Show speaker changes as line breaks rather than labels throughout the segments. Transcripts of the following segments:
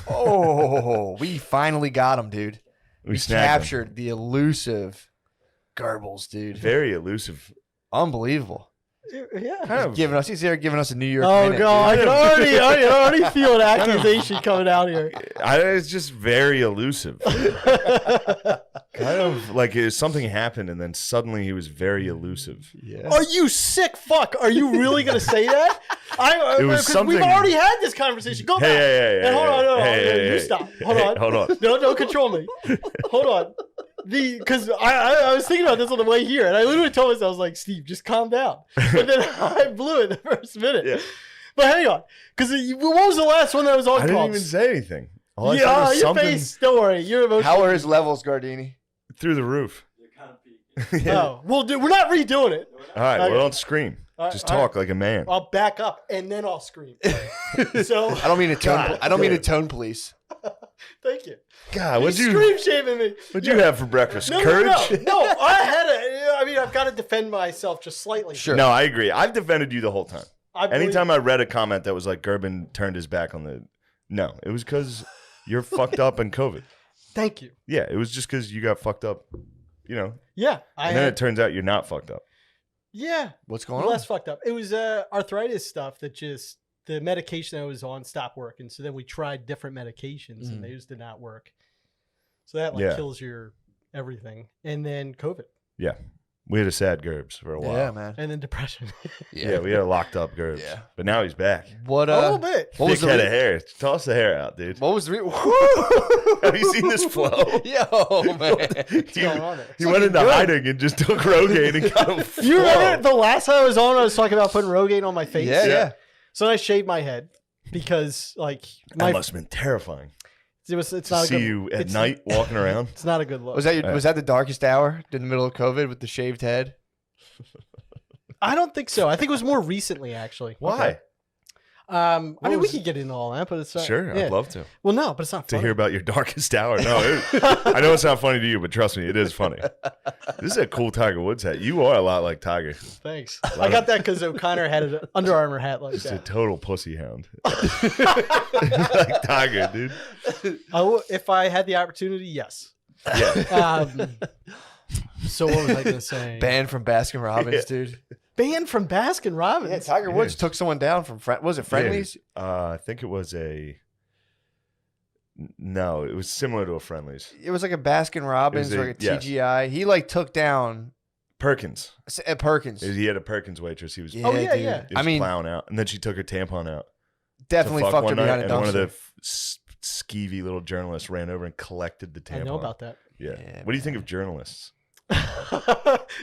Oh, we finally got him, dude. We captured
him.
the elusive Goebbels, dude.
Very elusive.
Unbelievable.
Yeah.
He's here giving us a New York
Oh
minute,
God,
dude.
I can already feel an accusation coming out here.
It's just very elusive. Kind of like something happened and then suddenly he was very elusive.
Yeah.
Are you sick fuck? Are you really going to say that?
It was something.
We've already had this conversation. Go back.
Hey,
Hold on.
hey,
You stop. Hold on.
Hold on.
No, don't control me. Hold on. Because I was thinking about this on the way here, and I literally told myself, I was like, Steve, just calm down. But then I blew it the first minute. Yeah. But hang on. Because what was the last one that was on
I didn't
comps?
even say anything. All I
Yeah,
said was
your
something
face. Don't worry. You're emotional.
How are his levels, Gardini?
through the roof.
Oh, well, dude, we're not redoing it.
All right,
Okay.
well, don't scream. Just talk like a man.
I'll back up and then I'll scream. So
I don't mean to tone. I don't mean to tone police.
thank you.
God,
He's scream shaming me.
What'd you have for breakfast?
No,
Courage?
no. I've got to defend myself just slightly.
Sure.
No, I agree. I've defended you the whole time.
Anytime
Anytime I read a comment that was like Gerben turned his back on the, no, it was because you're fucked up and COVID.
Thank you.
Yeah, it was just because you got fucked up,
Yeah.
And then it turns out you're not fucked up.
Yeah.
What's going on?
Less fucked up. It was arthritis stuff that just the medication I was on stopped working. So then we tried different medications and they just did not work. So that kills your everything. And then COVID.
Yeah. We had a sad Gerbs for a while.
Yeah, man.
And then depression.
Yeah, we had a locked up Gerbs.
Yeah.
But now he's back.
What?
A little bit.
What was
Thick
the
head of hair. Toss the hair out, dude.
What was the?
Have you seen this flow?
Yo, man.
What's going on there?
He went into hiding and just took Rogaine and got him.
You remember the last time I was on, I was talking about putting Rogaine on my face?
Yeah.
So I shaved my head because
That must have been terrifying.
it's not
To
a
see
good,
you at
it's-
night walking around.
It's not a good look.
Was that the darkest hour in the middle of COVID with the shaved head?
I don't think so. I think it was more recently, actually.
Why?
I mean, we could get into all that, but it's not.
Sure,
yeah.
I'd love to.
Well, no, but it's not
To
funny.
hear about your darkest hour. No, I know it's not funny to you, but trust me, it is funny. This is a cool Tiger Woods hat. You are a lot like Tiger.
Thanks. I got that because O'Connor had an Under Armour hat like
Just a
that.
total pussy hound. Like Tiger, dude.
If I had the opportunity, yes.
Yeah.
So what was I going to say?
Banned from Baskin Robbins, dude.
Banned from Baskin Robbins.
Yeah, Tiger Woods took someone down from was it Friendlies?
I think it was no, it was similar to a Friendlies.
It was like a Baskin Robbins or like a TGI. He like took down
Perkins.
Perkins.
He had a Perkins waitress. He was,
Yeah,
Oh, yeah,
dude.
yeah.
he was plowing out. And then she took her tampon out.
Definitely
to fuck
fucked her
one night,
behind a
and one of the
dumpster.
skeevy little journalists ran over and collected the tampon.
I know about that.
Yeah.
Yeah,
What do you think of journalists?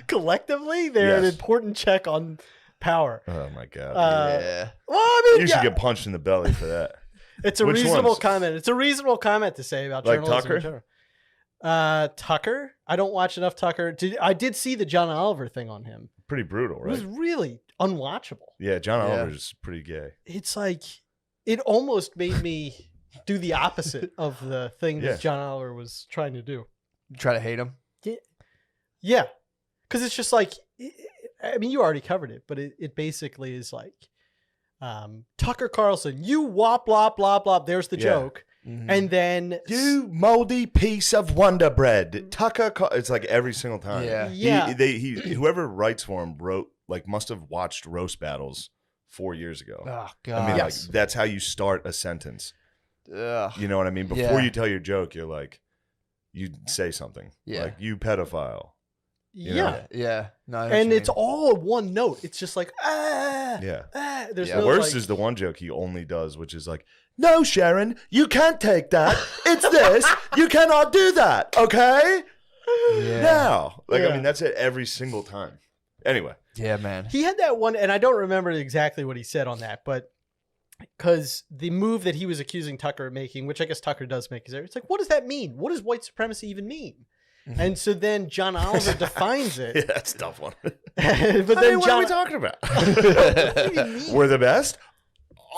Collectively, they're an
Yes.
important check on power.
Oh my god.
Yeah.
Well, I mean,
you should get punched in the belly for that.
it's a
Which
reasonable
ones?
comment. It's a reasonable comment to say about
Like
journalism
Tucker?
in general. Tucker? I don't watch enough Tucker. I did see the John Oliver thing on him.
Pretty brutal,
It was
right?
really unwatchable.
Yeah, John
Yeah.
Oliver's pretty gay.
It's like it almost made me do the opposite of the thing
Yeah.
that John Oliver was trying to do.
You try to hate him.
Yeah. Because it's just like, I mean, you already covered it, but it basically is like, Tucker Carlson, you wop, blah, blah, blah. There's the joke.
Mm-hmm.
And then,
You moldy piece of Wonder Bread. Tucker, it's like every single time.
Yeah.
Yeah.
Whoever writes for him must have watched roast battles 4 years ago.
Oh
I
god.
mean,
Yes.
like that's how you start a sentence.
Ugh.
You know what I mean? Before
Yeah.
you tell your joke, you're like, you say something.
Yeah.
Like, you pedophile.
yeah.
know?
Yeah. No, I know what
And
you
it's
mean.
all one note. It's just like,
Yeah.
There's
Yeah.
no
Worst
like,
is the one joke he only does, which is like, no, Sharon, you can't take that. It's this. You cannot do that. Okay?
Yeah.
Now. Like,
Yeah.
I mean, that's it every single time. Anyway.
Yeah, man.
He had that one, and I don't remember exactly what he said on that, but because the move that he was accusing Tucker of making, which I guess Tucker does make, is it's like, what does that mean? What does white supremacy even mean? And so then John Oliver defines it.
Yeah, that's a tough one.
But then
What are
John,
we talking about?
what do you mean?
We're the best?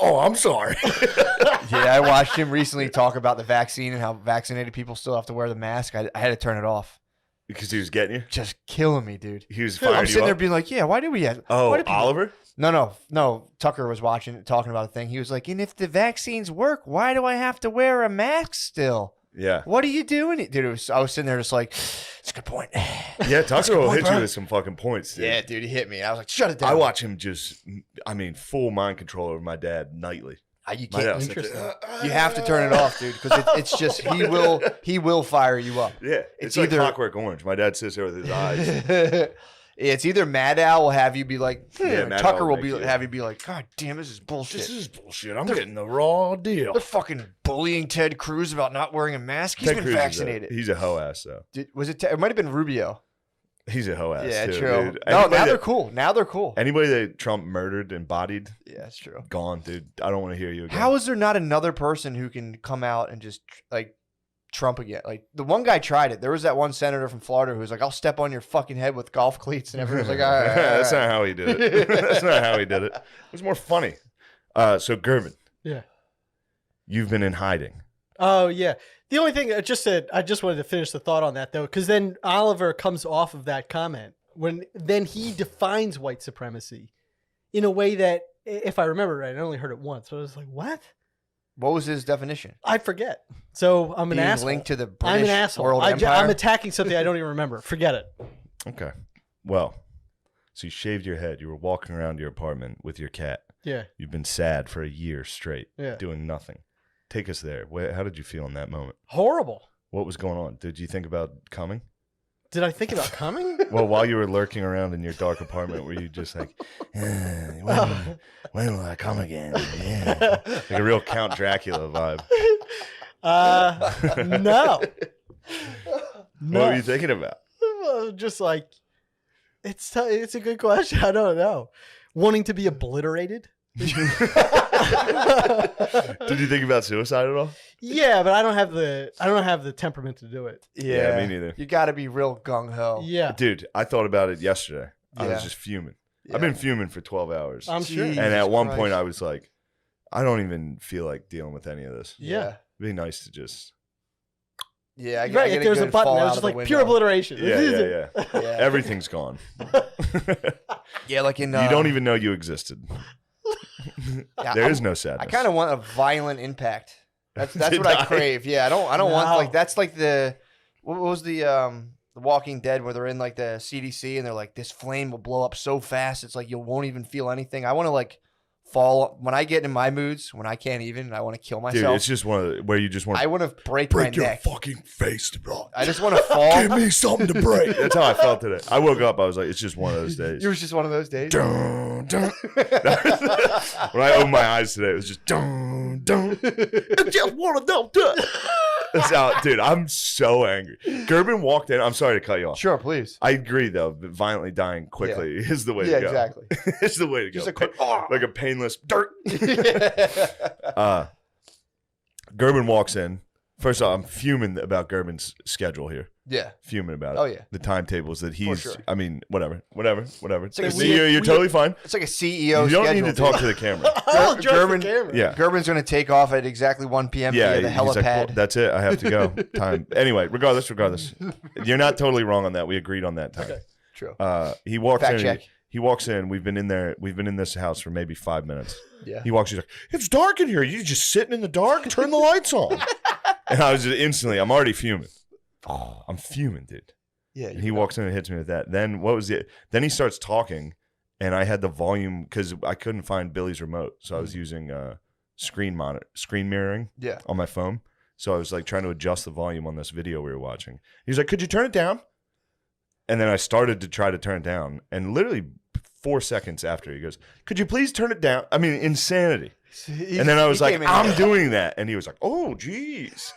Oh, I'm sorry.
Yeah, I watched him recently talk about the vaccine and how vaccinated people still have to wear the mask. I had to turn it off.
Because he was getting you?
Just killing me, dude.
He was
I'm
firing you
sitting there
up?
being like, yeah, why do we have?
Oh,
why do people-
Oliver?
No. Tucker was talking about a thing. He was like, and if the vaccines work, why do I have to wear a mask still?
Yeah.
What are you doing? Dude, I was sitting there just like, it's a good point.
Yeah, Tucker will hit
bro.
you with some fucking points, dude.
Yeah, dude, he hit me. I was like, shut it down.
I watch him full mind control over my dad nightly.
You
My
can't.
dad's
Interesting.
You have to turn it off, dude, because it's just he will fire you up.
Yeah, it's like Clockwork Orange. My dad sits there with his eyes.
It's either Mad Al will have you be like,
Yeah, Mad
Tucker
Al
will
will
be
make you-
have you be like, God damn, this is bullshit.
This is bullshit. I'm getting the raw deal.
They're fucking bullying Ted Cruz about not wearing a mask. He's
Ted
been
Cruz
vaccinated.
He's a hoe ass though.
Was it? It might have been Rubio.
He's a hoe ass.
Yeah,
too,
true.
Dude.
No,
Anybody
they're cool. Now they're cool.
Anybody that Trump murdered and bodied,
Yeah, that's true.
gone, dude. I don't want to hear you again.
How is there not another person who can come out and just like Trump again? Like the one guy tried it. There was that one senator from Florida who was like, "I'll step on your fucking head with golf cleats," and everyone was like, "All right, all right,
That's
all right."
not how he did it. That's not how he did it. It was more funny. So Gervin,
Yeah.
you've been in hiding.
Oh yeah. The only thing I just wanted to finish the thought on that though, because then Oliver comes off of that comment then he defines white supremacy in a way that, if I remember right, I only heard it once. So I was like, what?
What was his definition?
I forget. So I'm an
Being
asshole.
linked to the
I'm
British
an asshole.
world empire.
I'm attacking something I don't even remember. Forget it.
Okay. Well, so you shaved your head. You were walking around your apartment with your cat.
Yeah.
You've been sad for a year straight,
Yeah.
doing nothing. Take us there. How did you feel in that moment?
Horrible.
What was going on? Did you think about coming?
Did I think about coming?
Well, while you were lurking around in your dark apartment, were you just like, when will I come again? Yeah. Like a real Count Dracula vibe.
No.
What were you thinking about?
Just like, it's a good question. I don't know. Wanting to be obliterated?
Did you think about suicide at all?
Yeah, but I don't have the temperament to do it.
Yeah, me neither.
You got to be real gung ho.
Yeah,
Dude, I thought about it yesterday. I
Yeah.
was just fuming.
Yeah.
I've been fuming for 12 hours.
I'm sure.
Jeez.
And at one point,
Christ.
I was like, I don't even feel like dealing with any of this.
Yeah.
It'd be nice to just.
Yeah. I
Right,
get
if there's a
good
button,
fall
I was
out
just
of the
like pure
window.
obliteration.
Yeah.
Yeah.
Everything's gone.
Yeah, like in.
You don't even know you existed.
Yeah,
There is no sadness.
I kind of want a violent impact. That's
To
what I
die.
crave. Yeah, I don't want
No.
like that's like the what was the Walking Dead where they're in like the CDC and they're like this flame will blow up so fast it's like you won't even feel anything. I want to like fall when I get in my moods when I can't even I want to kill
Dude,
myself.
it's just one of the, where you just want
I
to
want to break my neck.
fucking face, bro.
I just want to fall.
Give me something to break. That's how I felt today. I woke up. I was like, it's just one of those days.
It was just one of those days.
Dun, dun. When I opened my eyes today, it was just dun, dun. It's just one of them. Dun. That's how, dude. I'm so angry. Gerben walked in. I'm sorry to cut you off.
Sure, please.
I agree, though. But violently dying quickly is the way
Yeah,
to go.
exactly.
It's the way to
Just
go.
a quick. Oh.
Like a painless dirt. Gerben walks in. First off, I'm fuming about Gerben's schedule here.
Yeah.
Fuming about it.
Oh, yeah.
The timetables that he's.
sure.
I mean, whatever.
It's like a
You're totally fine.
It's like a CEO
You don't
schedule.
need to
dude.
talk to the camera.
I'll address
German-
the camera.
Yeah.
Gerben's going to take off at exactly 1 p.m.
Yeah,
via the
he's
helipad.
like, well, that's it. I have to go. Time. Anyway, regardless, you're not totally wrong on that. We agreed on that time.
Okay.
True.
He walks
Fact
in.
check.
He walks in. We've been in there. We've been in this house for maybe 5 minutes.
Yeah.
He walks. He's like, "It's dark in here. You just sitting in the dark. Turn the lights on." And I was just instantly. I'm already fuming. Oh, I'm fuming, dude.
Yeah.
And he walks in and hits me with that. Then what was it? Then he starts talking, and I had the volume because I couldn't find Billy's remote, so I was using screen mirroring
Yeah.
on my phone. So I was like trying to adjust the volume on this video we were watching. He was like, "Could you turn it down?" And then I started to try to turn it down, and literally 4 seconds after, he goes, "Could you please turn it down?" I mean, insanity. And then I was like, "I'm doing that," and he was like, "Oh, geez."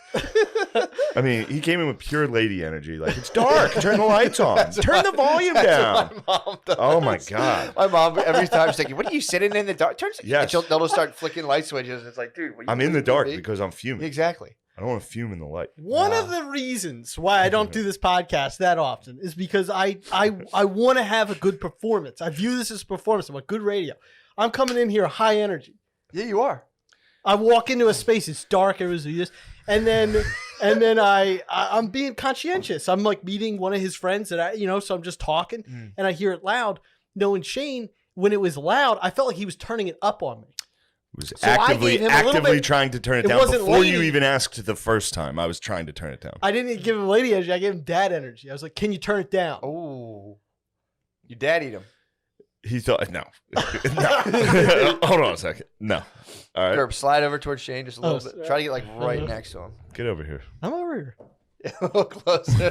I mean, he came in with pure lady energy. Like, it's dark. Turn the lights on. Turn the volume down.
My mom does.
Oh my god.
My mom every time she's like, "What are you sitting in the dark?" Turn.
Yes.
And they'll just start flicking light switches. It's like, dude,
I'm in the dark because I'm fuming.
Exactly.
I don't want to fume in the light.
One of the reasons why I don't do this podcast that often is because I want to have a good performance. I view this as a performance. I'm a good radio. I'm coming in here high energy.
Yeah, you are.
I walk into a space, it's dark, everyone's like this, and then I'm being conscientious. I'm like meeting one of his friends that so I'm just talking and I hear it loud. Knowing Shane, when it was loud, I felt like he was turning it up on me.
Was
So I gave him a little
actively
bit-
trying to turn it
it
down
wasn't
before you
lady.
even asked the first time. I was trying to turn it down.
I didn't give him lady energy. I gave him dad energy. I was like, "Can you turn it down?"
Oh, you daddied him.
He thought no. No. Hold on a second. No. All right.
Gerb, slide over towards Shane just a little bit.
sorry.
Try to get like right next to him.
Get over here.
I'm over here.
A little closer.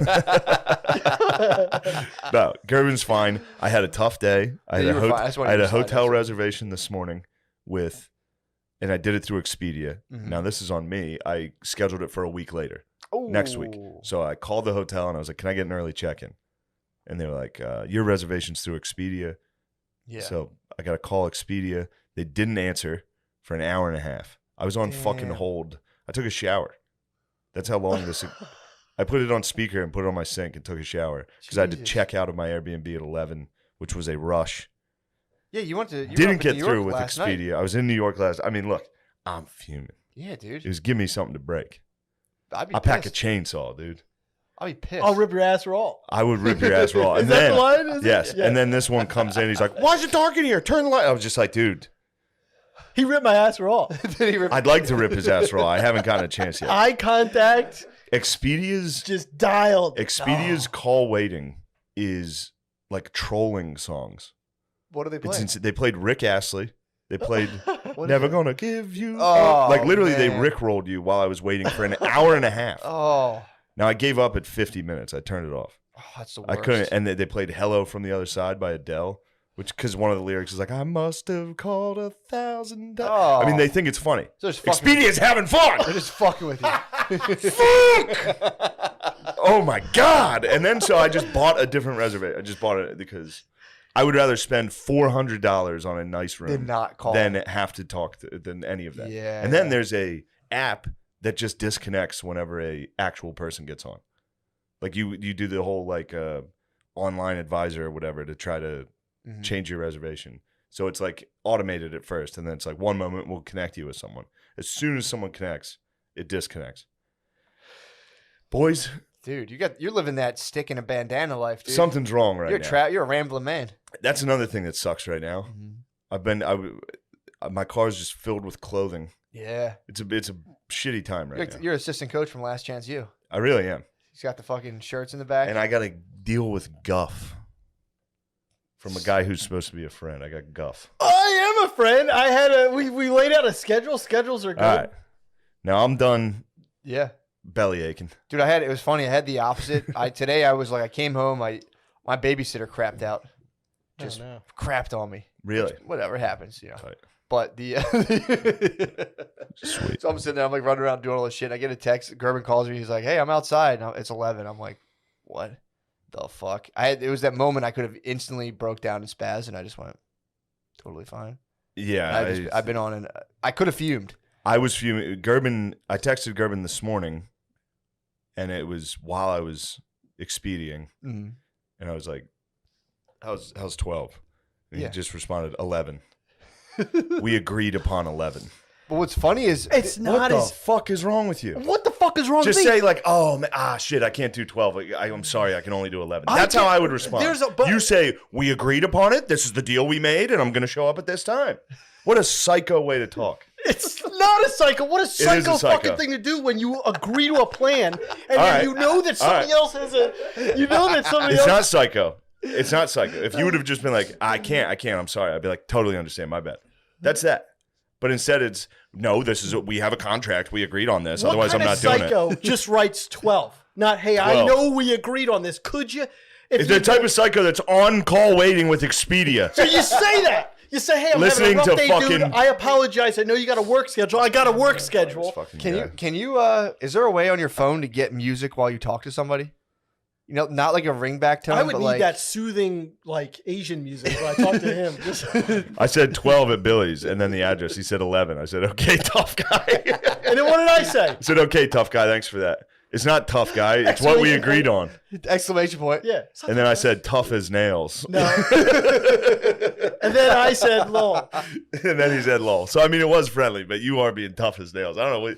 No, Gerben's fine. I had a tough day. I
Yeah,
had
you
a,
were fine. I just wanted
I had
you
a
to slide
hotel
next to me.
reservation this morning with, and I did it through Expedia.
Mhm.
Now this is on me. I scheduled it for a week later, next week.
Ooh.
So I called the hotel and I was like, "Can I get an early check-in?" And they were like, "Your reservation's through Expedia."
Yeah.
So I got to call Expedia. They didn't answer for an hour and a half. I was on fucking
Damn.
hold. I took a shower. That's how long this. I put it on speaker and put it on my sink and took a shower because I had to
Jesus.
check out of my Airbnb at 11, which was a rush.
Yeah, you went to. You were
Didn't
up in
get
New York
through with
last night.
Expedia. I was in New York last. I mean, look, I'm fuming.
Yeah, dude.
It was give me something to break.
I'd be
I pack a
pissed.
chainsaw, dude.
I'll be pissed.
I'll rip your ass raw.
I would rip your ass raw.
Is
And
that
then,
the line? Is it?
yes,
Yeah.
and then this one comes in. He's like, "Why is it dark in here? Turn the light." I was just like, dude,
He ripped my ass raw.
Did he rip?
I'd like to rip his ass raw. I haven't gotten a chance yet.
Eye contact
Expedia's
just dialed.
Expedia's call waiting is like trolling songs.
What do they play?
They played Rick Astley. They played
What is
Never
it?
Gonna Give You
Oh,
Up. Like literally they
man.
rickrolled you while I was waiting for an hour and a half.
Oh,
Now I gave up at 50 minutes. I turned it off.
that's the worst.
I couldn't, and they played Hello from the Other Side by Adele, which because one of the lyrics is like, "I must have called 1,000 times."
Oh.
I mean, they think it's funny.
So just fucking,
Expedia's having fun.
they're just fucking with you.
Oh my god! And then so I just bought a different reservation. I just bought it because I would rather spend $400 on a nice room
Did not call.
than have to talk than any of that.
Yeah.
And then there's a app that just disconnects whenever a actual person gets on. Like you do the whole like online advisor or whatever to try to
Mhm.
change your reservation. So it's like automated at first, and then it's like one moment we'll connect you with someone. As soon as someone connects, it disconnects. Boys,
Dude, you're living that stick in a bandana life, dude.
something's wrong right now.
You're a rambling man.
That's another thing that sucks right now. My car's just filled with clothing.
Yeah.
It's a shitty time right now.
You're assistant coach from Last Chance U.
I really am,
He's got the fucking shirts in the back.
and I got to deal with guff from a guy who's supposed to be a friend. I got guff.
I am a friend. I had we laid out a schedule. Schedules are good.
All right, now I'm done
Yeah.
belly aching.
Dude, it was funny. I had the opposite. Today I was like, I came home, my babysitter crapped out. Just
Oh, no.
crapped on me.
Really?
Whatever happens, you know.
Tight.
But the
Sweet.
So I'm sitting there, I'm like running around doing all this shit. I get a text. Gerben calls me. He's like, "Hey, I'm outside." And it's 11. I'm like, "What the fuck?" It was that moment I could have instantly broke down and spazzed, and I just went totally fine.
Yeah,
I've been on, and I could have fumed.
I was fuming. I texted Gerben this morning, and it was while I was expedieing,
Mm-hmm.
and I was like, "How's 12?" And
Yeah.
he just responded, 11. We agreed upon 11.
But what's funny is
It's
What
not
the
as.
fuck is wrong with you?
What the fuck is wrong
Just
with me?
say like, "Oh man, shit, I can't do 12. I'm sorry, I can only do 11."
I
That's how
can't-
I would respond.
but-
You say, "We agreed upon it. This is the deal we made, and I'm going to show up at this time." What a psycho way to talk.
It's not a psycho. What a
is
psycho,
a psycho.
fucking thing to do when you agree to a plan and then
right.
you know that somebody else has a. You know that somebody
It's
else.
not psycho. It's not psycho. If you would have just been like, I can't, I'm sorry. I'd be like, totally understand, my bad. That's that. But instead it's, no, we have a contract. We agreed on this.
What
Otherwise
kind
I'm
of
not doing it.
psycho just writes 12? Not, hey, I
12.
know we agreed on this. Could you? If
It's the type of psycho that's on call waiting with Expedia.
So you say that. You say, hey, I'm
Listening
having a rough
to
day, dude.
fucking-
I apologize. I know you got a work schedule. I got a work schedule.
This fucking
Can
guy.
you is there a way on your phone to get music while you talk to somebody? You know, not like a ringback tone,
I would
but
need
like
that soothing, like, Asian music when I talk to him. Just-
I said 12 at Billy's and then the address. He said 11. I said, okay, tough guy.
And then what did I say?
I said, okay, tough guy. Thanks for that. It's not tough guy. It's what we agreed on.
Exclamation point.
Yeah.
And then I said, tough as nails.
No. And then I said, lol.
And then he said, lol. So, I mean, it was friendly, but you are being tough as nails. I don't know.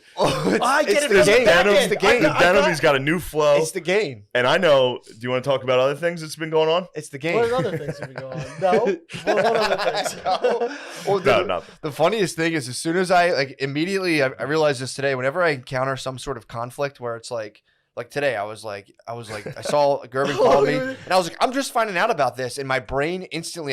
I get it
the
from the
game.
back
It's
end.
the game.
The denim, he's got a new flow.
It's the game.
And I know, do you want to talk about other things that's been going on?
It's the game.
What other things have been going on? No. What other things?
Well,
No, nothing.
The funniest thing is, as soon as I immediately I realized this today. Whenever I encounter some sort of conflict where it's like today, I saw Gervin call me, and I was like, I'm just finding out about this, and my brain instantly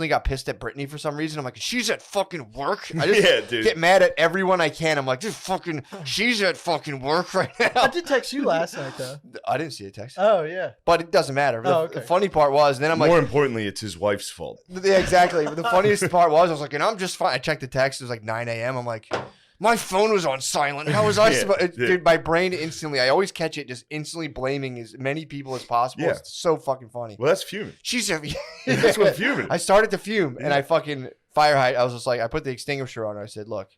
got pissed at Brittany for some reason. I'm like, she's at fucking work. I just
Yeah, dude.
get mad at everyone I can. I'm like, just fucking, she's at fucking work right
I
now.
did text you last night, though.
I didn't see a text,
Oh, yeah.
but it doesn't matter.
Oh, okay.
The funny part was, and then I'm
More
like,
importantly, it's his wife's fault.
yeah, exactly. But the funniest part was, I was like, and I'm just fine. I checked the text. It was like 9 a.m. I'm like, my phone was on silent. How was I supposed? Dude, my brain instantly. I always catch it just instantly blaming as many people as possible.
Yeah.
It's so fucking funny.
Well, that's fuming.
She's a,
That's what fuming is.
I started to fume, and I fucking fire height. I was just like, I put the extinguisher on. And I said, look,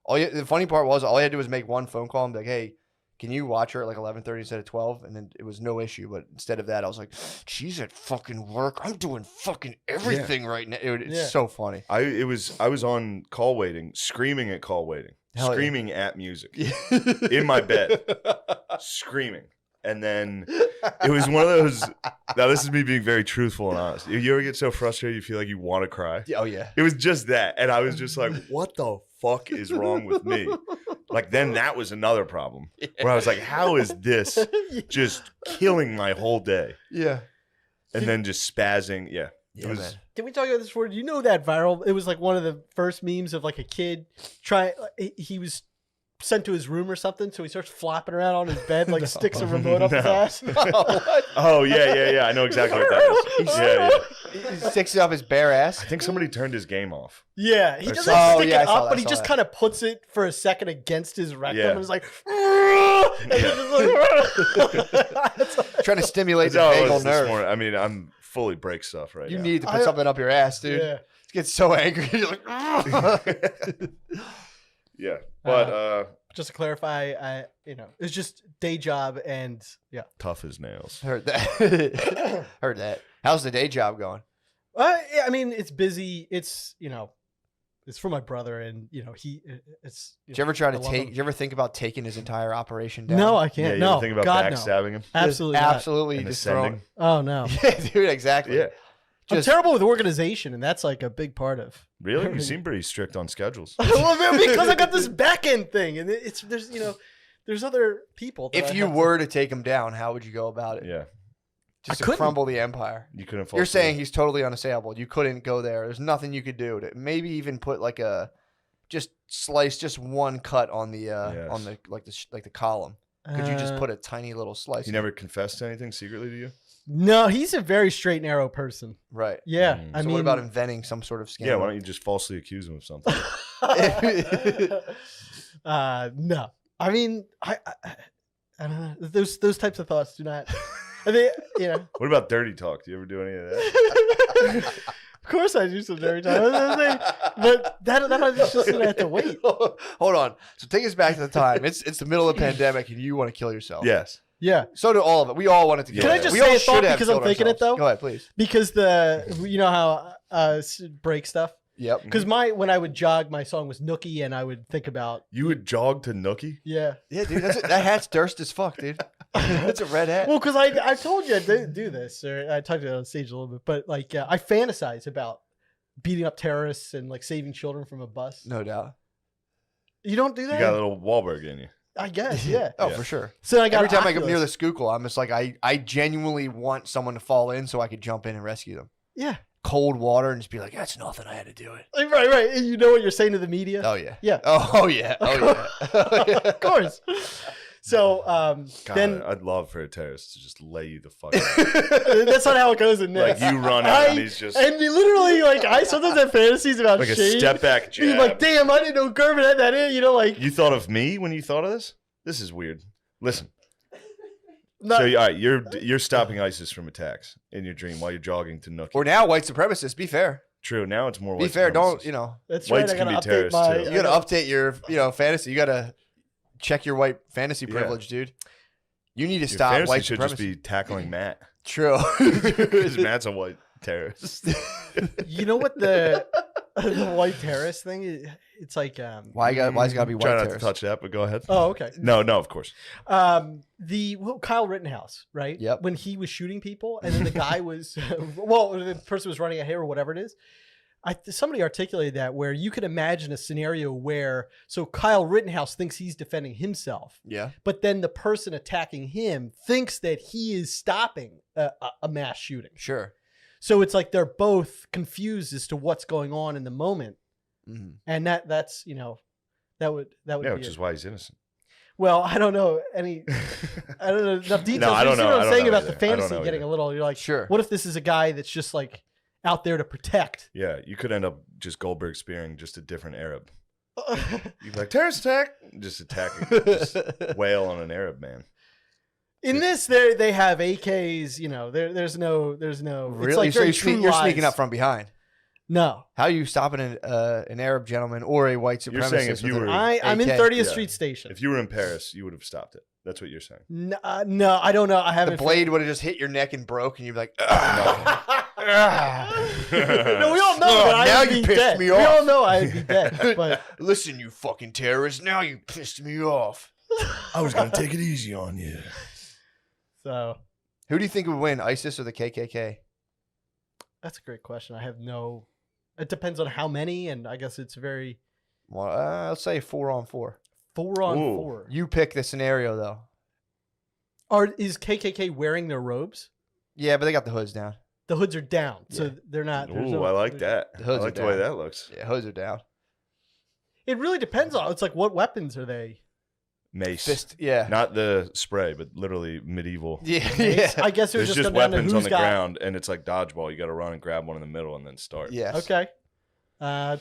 the funny part was, all I had to do was make one phone call and be like, hey, can you watch her at like 11:30 instead of 12? And then it was no issue. But instead of that, I was like, she's at fucking work. I'm doing fucking everything right now. It's so funny.
I was on call waiting, screaming at call waiting,
Hell yeah.
screaming at music in my bed, screaming. And then it was one of those. Now this is me being very truthful and honest. You ever get so frustrated you feel like you want to cry?
Oh yeah.
It was just that, and I was just like, "What the fuck is wrong with me?" Like then that was another problem where I was like, "How is this just killing my whole day?"
Yeah.
And then just spazzing. Yeah, it was.
man.
Can we talk about this word? You know that viral? It was like one of the first memes of like a kid he was sent to his room or something, so he starts flopping around on his bed, like sticks a remote up his
No.
ass.
Oh yeah. I know exactly what that is. Yeah.
He sticks it up his bare ass.
I think somebody turned his game off.
Yeah, he
Or
doesn't
something.
stick
Oh, yeah, I
it
saw
up,
that,
but he
I saw
just
that.
kind of puts it for a second against his rectum
Yeah.
and is like, and then just like
Trying to stimulate the
That's how it
vagal
was this
nerve.
morning. I mean, I'm fully break stuff right
You
now.
need to put something up your ass, dude.
Yeah.
You get so angry. You're like,
Yeah, but
Just to clarify, it's just day job and yeah.
tough as nails.
heard that. Heard that. How's the day job going?
Yeah, I mean, it's busy. It's it's for my brother, and it's.
Did you ever try to
I love
take?
him.
Did you ever think about taking his entire operation down?
No, I
Yeah,
can't.
you
no,
ever think about
God, no.
backstabbing him?
Absolutely,
Just
not.
absolutely.
And
Just
ascending?
Oh no,
Yeah, dude. Exactly.
Yeah.
I'm
Just-
terrible with organization, and that's like a big part of.
Really? You seem pretty strict on schedules.
Well, because I got this back end thing, and there's other people. That
If
I
you
have to-
were to take him down, how would you go about it?
Yeah.
Just
I
to
couldn't.
crumble the empire.
You couldn't fall
You're
through.
saying he's totally unassailable. You couldn't go there. There's nothing you could do to maybe even put like just slice just one cut on the on the like the column. Could you just put a tiny little slice?
He never confessed to anything secretly to you?
No, he's a very straight, narrow person.
Right.
Yeah,
Mm.
I
So
mean,
what about inventing some sort of scandal?
Yeah, why don't you just falsely accuse him of something?
no, I mean, I don't know. Those types of thoughts do not. I think
What about dirty talk? Do you ever do any of that?
Of course, I do some dirty time, but that I just gonna have to wait.
Hold on. So take us back to the time. It's the middle of the pandemic, and you want to kill yourself.
Yes.
Yeah,
So do all of it. We all wanted to kill.
Can I
ourselves.
just
We
say
all
a thought
should have
because I'm
killed
thinking it,
ourselves.
though?
Go ahead, please.
because how break stuff.
Yep.
Because when I would jog, my song was Nookie, and I would think about
You would jog to Nookie?
yeah.
Yeah, dude. That hat's Durst as fuck, dude. That's a red hat.
Well, because I told you I didn't do this, or I talked about it on stage a little bit, but like I fantasize about beating up terrorists and like saving children from a bus.
No doubt.
You don't do
You
that?
got a little Wahlberg in you.
I guess, yeah.
Oh,
Yeah.
for sure.
So I got
Every time I go
Oculus.
near the Schuylkill, I'm just like, I genuinely want someone to fall in so I could jump in and rescue them.
Yeah.
Cold water and just be like, that's nothing. I had to do it.
Right. And you know what you're saying to the media?
Oh, yeah.
Yeah.
Oh, yeah. Oh, yeah. Oh, yeah.
Of course. So
God,
then
I'd love for a terrorist to just lay you the fuck out.
that's not how it goes in this.
Like you run out and he's just
and you literally I sometimes have fantasies about
like a
Shane
step back
being
jab.
like, damn, I didn't know Gervin had that in. Like
You thought of me when you thought of this? This is weird. Listen.
not,
So all right, you're stopping ISIS from attacks in your dream while you're jogging to Nookie.
Or now, white supremacists. Be fair.
True. Now it's more.
Be
white
fair. Don't,
supremacists.
that's
whites
right. I
can
gotta
be
update
terrorists,
my.
too.
You got to update your, fantasy. You got to check your white fantasy
Yeah.
privilege, dude. You need to
Your
stop
fantasy
white
should
supremacy.
just be tackling Matt
True.
because Matt's a white terrorist.
You know what the white terrorist thing is? It's like
Why's it gotta be white
Try not to
terrorists?
touch that, but go ahead.
oh, okay.
No, of course.
Kyle Rittenhouse, right?
Yep.
When he was shooting people, and then the guy was well, the person was running a hair or whatever it is. Somebody articulated that where you could imagine a scenario where Kyle Rittenhouse thinks he's defending himself,
Yeah.
but then the person attacking him thinks that he is stopping a mass shooting.
Sure.
So it's like they're both confused as to what's going on in the moment, and that's that would
Yeah,
be
which is why he's innocent.
well, I don't know I don't know enough details.
No, I don't
You see
know.
what
I
I'm
don't
saying
know
about
either.
the
I don't
fantasy
know
getting
either.
a little. You're like,
Sure.
what if this is a guy that's just like out there to protect?
Yeah, you could end up just Goldberg spearing just a different Arab. You'd be like, terrorist attack, just attacking, just wail on an Arab man.
In this, they have AKs. There's no.
Really?
It's like
So
very
you're,
True
you're sneaking
Lies.
up from behind.
No,
How are you stopping an Arab gentleman or a white
You're
supremacist?
saying if you
with
were-
an
I'm in
AK?
30th
Yeah.
Street Station.
If you were in Paris, you would have stopped it. That's what you're saying.
No, I don't know. I
The
haven't.
blade would have just hit your neck and broke, and you'd be like,
No, we all know
Oh,
that
now
I would
you
be
pissed
dead.
me
We
off.
all know I'd be dead. But
listen, you fucking terrorist, now you pissed me off.
I was going to take it easy on you.
so
Who do you think would win, ISIS or the KKK?
that's a great question. I have no. It depends on how many, and I guess it's very
Well, I'll say 4-on-4.
4-on-4.
Ooh.
You pick the scenario, though.
Is KKK wearing their robes?
Yeah, but they got the hoods down.
The hoods are down, so
Yeah.
they're not. there's
Ooh,
no-
I like that.
The
I
hoods
like
are
the way
down.
that looks.
Yeah, hoods are down.
It really depends on. It's like what weapons are they?
Mace.
Fist, yeah.
Not the spray, but literally medieval.
Yeah,
Mace?
yeah.
I guess it would
There's
just
just
come down to
weapons
who's
on the
got.
ground, and it's like dodgeball. You got to run and grab one in the middle and then start.
Yes.
Okay.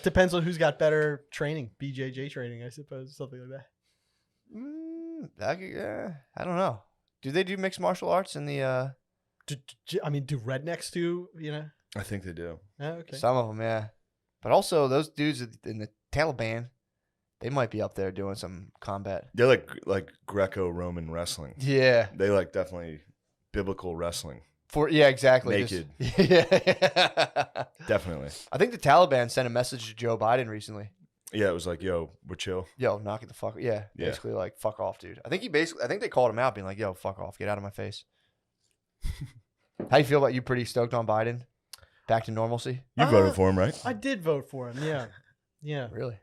Depends on who's got better training, BJJ training, I suppose, something like that.
I don't know. Do they do mixed martial arts in the?
Do rednecks do?
I think they do.
Oh, okay.
Some of them, yeah. But also those dudes in the Taliban, they might be up there doing some combat.
They're like Greco-Roman wrestling.
Yeah.
They like definitely biblical wrestling.
Yeah, exactly.
Naked.
Yeah.
Definitely.
I think the Taliban sent a message to Joe Biden recently.
Yeah, it was like, yo, we're chill.
Yo, knock it the fuck. Yeah,
Yeah.
basically like fuck off, dude. I think they called him out, being like, yo, fuck off, get out of my face. How you feel about you? Pretty stoked on Biden? Back to normalcy?
You voted for him, right?
I did vote for him. Yeah. Yeah.
Really?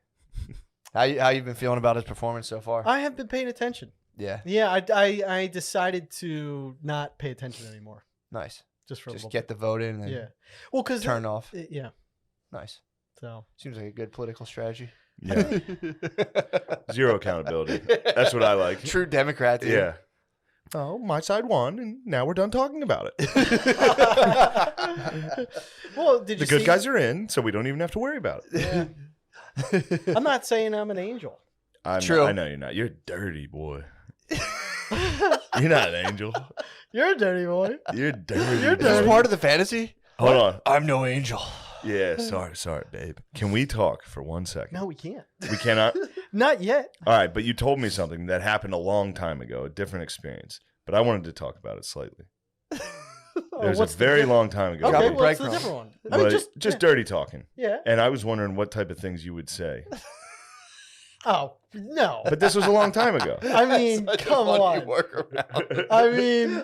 How you been feeling about his performance so far?
I have been paying attention.
Yeah,
Yeah, I decided to not pay attention anymore.
nice.
Just for a
Just
little
get the vote in and
bit. Yeah. Well, because
turn off.
Yeah.
Nice.
So
Seems like a good political strategy.
Yeah. Zero accountability. That's what I like.
True Democrat, dude.
Yeah. Oh, my side won, and now we're done talking about it.
well, did you
The good
see-
guys are in, so we don't even have to worry about it.
Yeah. I'm not saying I'm an angel.
True.
I know you're not. You're a dirty boy. You're not an angel.
You're a dirty boy.
You're dirty.
You're
Is this
dirty.
part of the fantasy?
Hold on.
I'm no angel.
Yeah, sorry, babe. Can we talk for 1 second?
No, we can't.
We cannot?
Not yet.
All right, but you told me something that happened a long time ago, a different experience. But I wanted to talk about it slightly. It was a
what's the
very
diff-
long time ago.
Okay,
Drop a
well, what's the
breadcrumb.
different one? I
But
mean,
just
yeah.
dirty talking.
Yeah.
And I was wondering what type of things you would say.
Oh no.
But this was a long time ago.
I mean,
Such a
come
funny
on.
workaround.
I mean,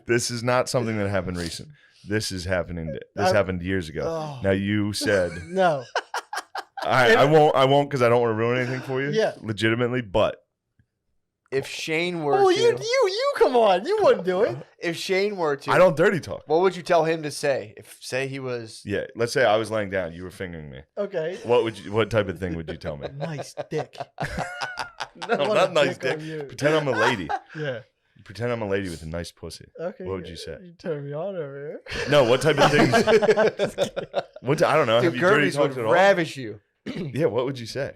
This is not something that happened recent. This is happening. This happened years ago.
oh,
Now you said
no.
I won't because I don't want to ruin anything for you.
Yeah.
Legitimately, but
If Shane were
Oh,
to,
you come on. You wouldn't do it.
if Shane were to,
I don't dirty talk.
what would you tell him to say? If say he was,
Yeah, let's say I was laying down, you were fingering me.
Okay.
What type of thing would you tell me?
Nice dick.
No,
What a
not nice
dick on
dick.
you.
Pretend I'm a lady.
Yeah.
Pretend I'm a lady with a nice pussy.
Okay.
What would you say?
You turn me on over
No, what type of things?
here.
I don't know.
dude,
Have you dirty
Gerbies would
talked at all?
ravish you.
Yeah, what would you say?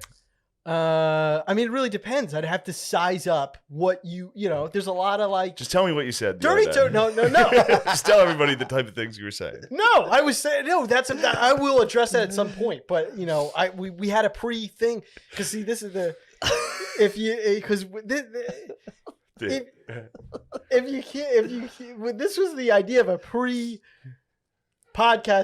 I mean, it really depends. I'd have to size up what you know. There's a lot of like
Just tell me what you said. the
dirty.
other day.
No.
Just tell everybody the type of things you were saying.
No, I was saying no. I will address that at some point. But you know, we had a pre thing because see, this is the if you because if you can't, this was the idea of a pre-podcast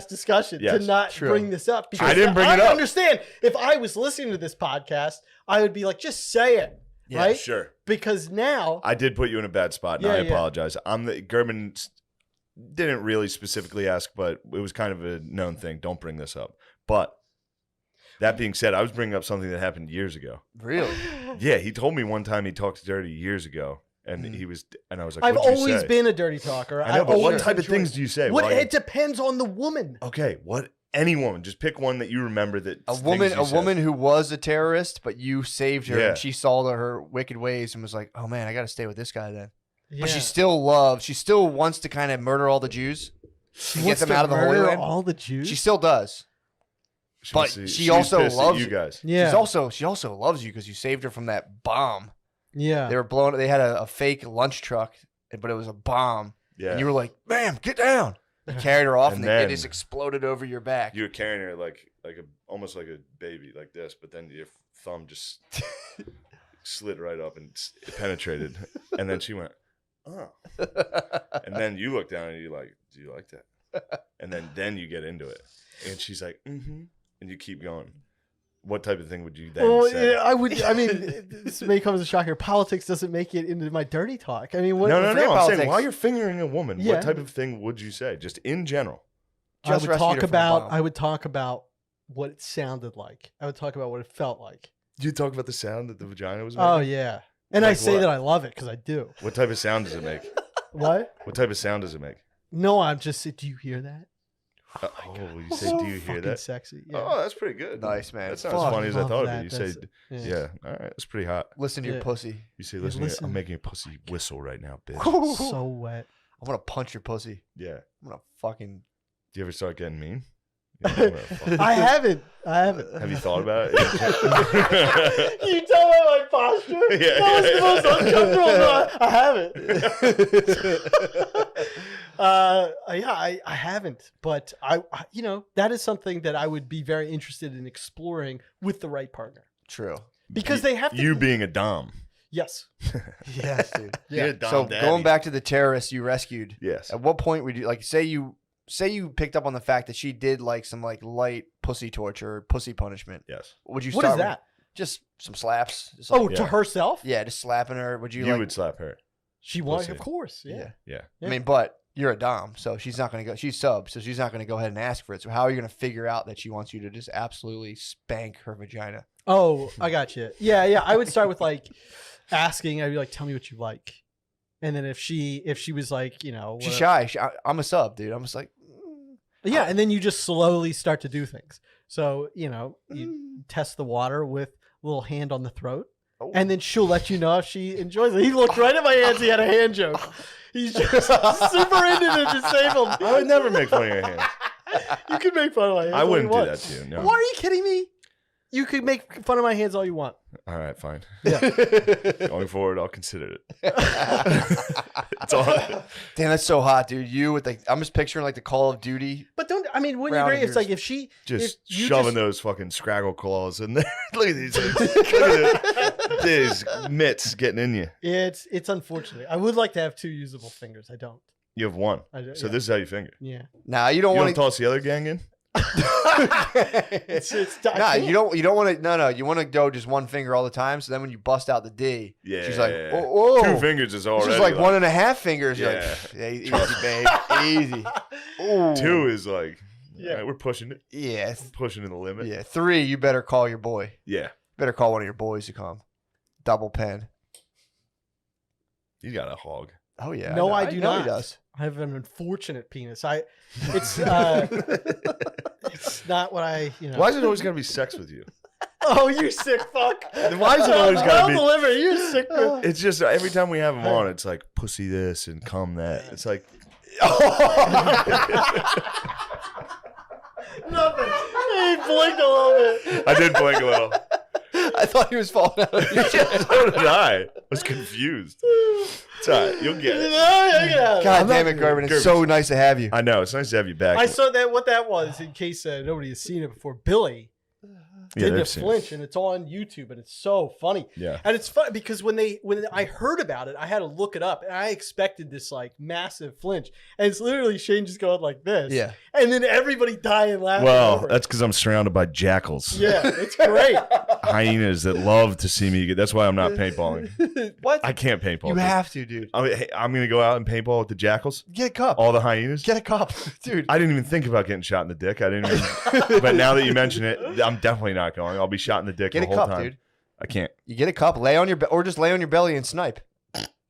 discussion to
Yes,
not
true.
bring this up. Because
I didn't bring it up.
I understand if I was listening to this podcast, I would be like, just say it,
Yeah,
right?
Sure.
Because now,
I did put you in a bad spot, and
Yeah,
I
yeah.
apologize. Gerben didn't really specifically ask, but it was kind of a known thing. Don't bring this up. But that being said, I was bringing up something that happened years ago.
Really?
Yeah, he told me one time he talked dirty years ago, and
Mhm.
he was, and I was like,
I've
"What'd you
always
say?"
been a dirty talker.
I know, but what
always
type of
enjoyed
things
it.
do you say?
What?
While
It depends on the woman.
okay, what? Any woman, just pick one that you remember that
A
things
woman,
you
a
said.
woman who was a terrorist, but you saved her,
Yeah.
and she saw her wicked ways and was like, "Oh man, I got to stay with this guy then."
Yeah.
But she still wants to kind of murder all the Jews
She
and
wants
get them
to
out of the Holy
murder
Land.
all the Jews.
She still does. But
was-
she
was
also
pissed at
loves
you guys.
yeah.
She also loves you because you saved her from that bomb.
yeah.
They were blowing. They had a fake lunch truck, but it was a bomb.
Yeah,
And you were like, "Ma'am, get down." You carried her off,
And
and, it
then-
just exploded over your back.
you were carrying her like almost like a baby, like this, but then your thumb just slid right up and penetrated, and then she went, "Oh," and then you look down and you're like, "Do you like that?" And then you get into it, and she's like, "Mm-hmm," and you keep going. What type of thing would you then
Well,
say?
yeah, I mean, this may come as a shocker. Politics doesn't make it into my dirty talk. I mean, what,
No.
forget
I'm saying
politics.
while you're fingering a woman,
Yeah.
what type of thing would you say, just in general?
Just
I would
rescued
talk
her from a
about.
bomb.
I would talk about what it sounded like. I would talk about what it felt like.
Do you talk about the sound that the vagina was making?
Oh yeah, and I
Like
say
what?
that I love it because I do.
What type of sound does it make?
What?
What type of sound does it make?
No, I'm just. Do you hear that?
Oh, you say, "Do you hear
Fucking
that?"
Sexy. Yeah.
Oh, that's pretty good.
Nice, man.
That's not
Fuck.
as funny as I
Love
thought
that.
of it. You say,
That's-
yeah, all right, that's pretty hot.
Listen to your
Yeah.
pussy.
You say,
Yeah,
listen, here,
listen.
I'm making a pussy whistle right now, bitch.
So wet.
I'm gonna punch your pussy.
Yeah.
I'm gonna fucking.
Do you ever start getting mean? You know, fuck.
I haven't. I haven't.
Have you thought about it?
Can you tell by my posture?
Yeah,
That was
yeah,
the most
yeah.
uncomfortable. I haven't. I haven't. But I, that is something that I would be very interested in exploring with the right partner
True.
because they have to.
You being a dom.
Yes.
Yes, dude.
You're a dom
So
daddy.
going back to the terrorists you rescued,
Yes.
at what point would you like say you picked up on the fact that she did like some like light pussy torture or pussy punishment?
Yes.
Would you
What
start
is that?
with just some slaps? Just
Oh,
like-
to
Yeah.
herself?
yeah, just slapping her. Would you
You
like?
would slap her.
She wanted,
Pussy.
of course. Yeah.
Yeah.
Yeah.
I mean, but you're a dom, so she's not gonna go. She's sub, so she's not gonna go ahead and ask for it. So how are you gonna figure out that she wants you to just absolutely spank her vagina?
Oh, I got you. Yeah, yeah. I would start with like asking. I'd be like, "Tell me what you like," and then if she was like,
She's
what-
shy. I'm a sub, dude. I'm just like,
yeah, and then you just slowly start to do things. So you
Mm.
test the water with a little hand on the throat,
oh.
and then she'll let you know if she enjoys it. He looked right at my hands. He had a hand joke. He's just super into the disabled.
I would never make fun of your hands.
You can make fun of my hands.
I
all
wouldn't
you
do
want.
that to you. No.
Why are you kidding me? You could make fun of my hands all you want.
All right, fine.
Yeah.
Going forward, I'll consider it. It's all.
Damn, that's so hot, dude. You with like, I'm just picturing like the Call of Duty.
But wouldn't you
Round
agree?
of
It's like
yours.
if she
Just
if you
shoving those fucking scraggle claws in there. Look at these. Look at these mitts getting in you.
It's unfortunate. I would like to have two usable fingers. I don't.
You have one.
I do,
So
yeah.
this is how you finger.
Yeah.
Nah, you don't
You
want
want to toss the other gang in?
It's I
Nah,
can't.
you don't want to. No, you want to go just one finger all the time. So then when you bust out the D,
Yeah.
she's like, oh,
Two fingers is already.
She's like 1.5 fingers. You're
Yeah.
like, yeah, easy, babe, easy. Ooh.
Two is like,
Yeah.
all right, we're pushing it.
Yeah,
Pushing to the limit.
yeah. 3, you better call your boy.
Yeah.
Better call one of your boys to come. Double pen.
You got a hog.
Oh yeah.
No,
know-
I do
know
not.
He does.
I have an unfortunate penis. It's it's not what I
Why is it always got to be sex with you?
Oh, you sick fuck!
Why is it always gotta
Well
be-
delivered. You sick. bitch.
It's just every time we have them on, it's like pussy this and cum that. It's like,
Nothing. He blinked a little bit.
I did blink a little.
I thought he was falling out of your chest.
So did I. Was confused. It's all right. You'll get it.
God damn it, Gerben. It's so nice to have you.
I know. It's nice to have you back.
I saw that what that was in case nobody has seen it before. Billy didn't
they've seen it.
flinch, and it's on YouTube, and it's so funny.
Yeah.
And it's funny because when I heard about it, I had to look it up, and I expected this like massive flinch, and it's literally Shane just going like this,
Yeah.
and then everybody dying laughing.
Well,
over it.
that's because I'm surrounded by jackals.
Yeah, it's great.
Hyenas that love to see me get. That's why I'm not paintballing.
What?
I can't paintball.
You
dude.
have to, dude.
I'm going to go out and paintball with the jackals.
Get a cup.
All the hyenas.
Get a cup, dude.
I didn't even think about getting shot in the dick. I didn't even. But now that you mention it, I'm definitely not going. I'll be shot in the dick
Get
the
a
whole
cup,
time.
dude.
I can't.
You get a cup, lay on your or just lay on your belly and snipe.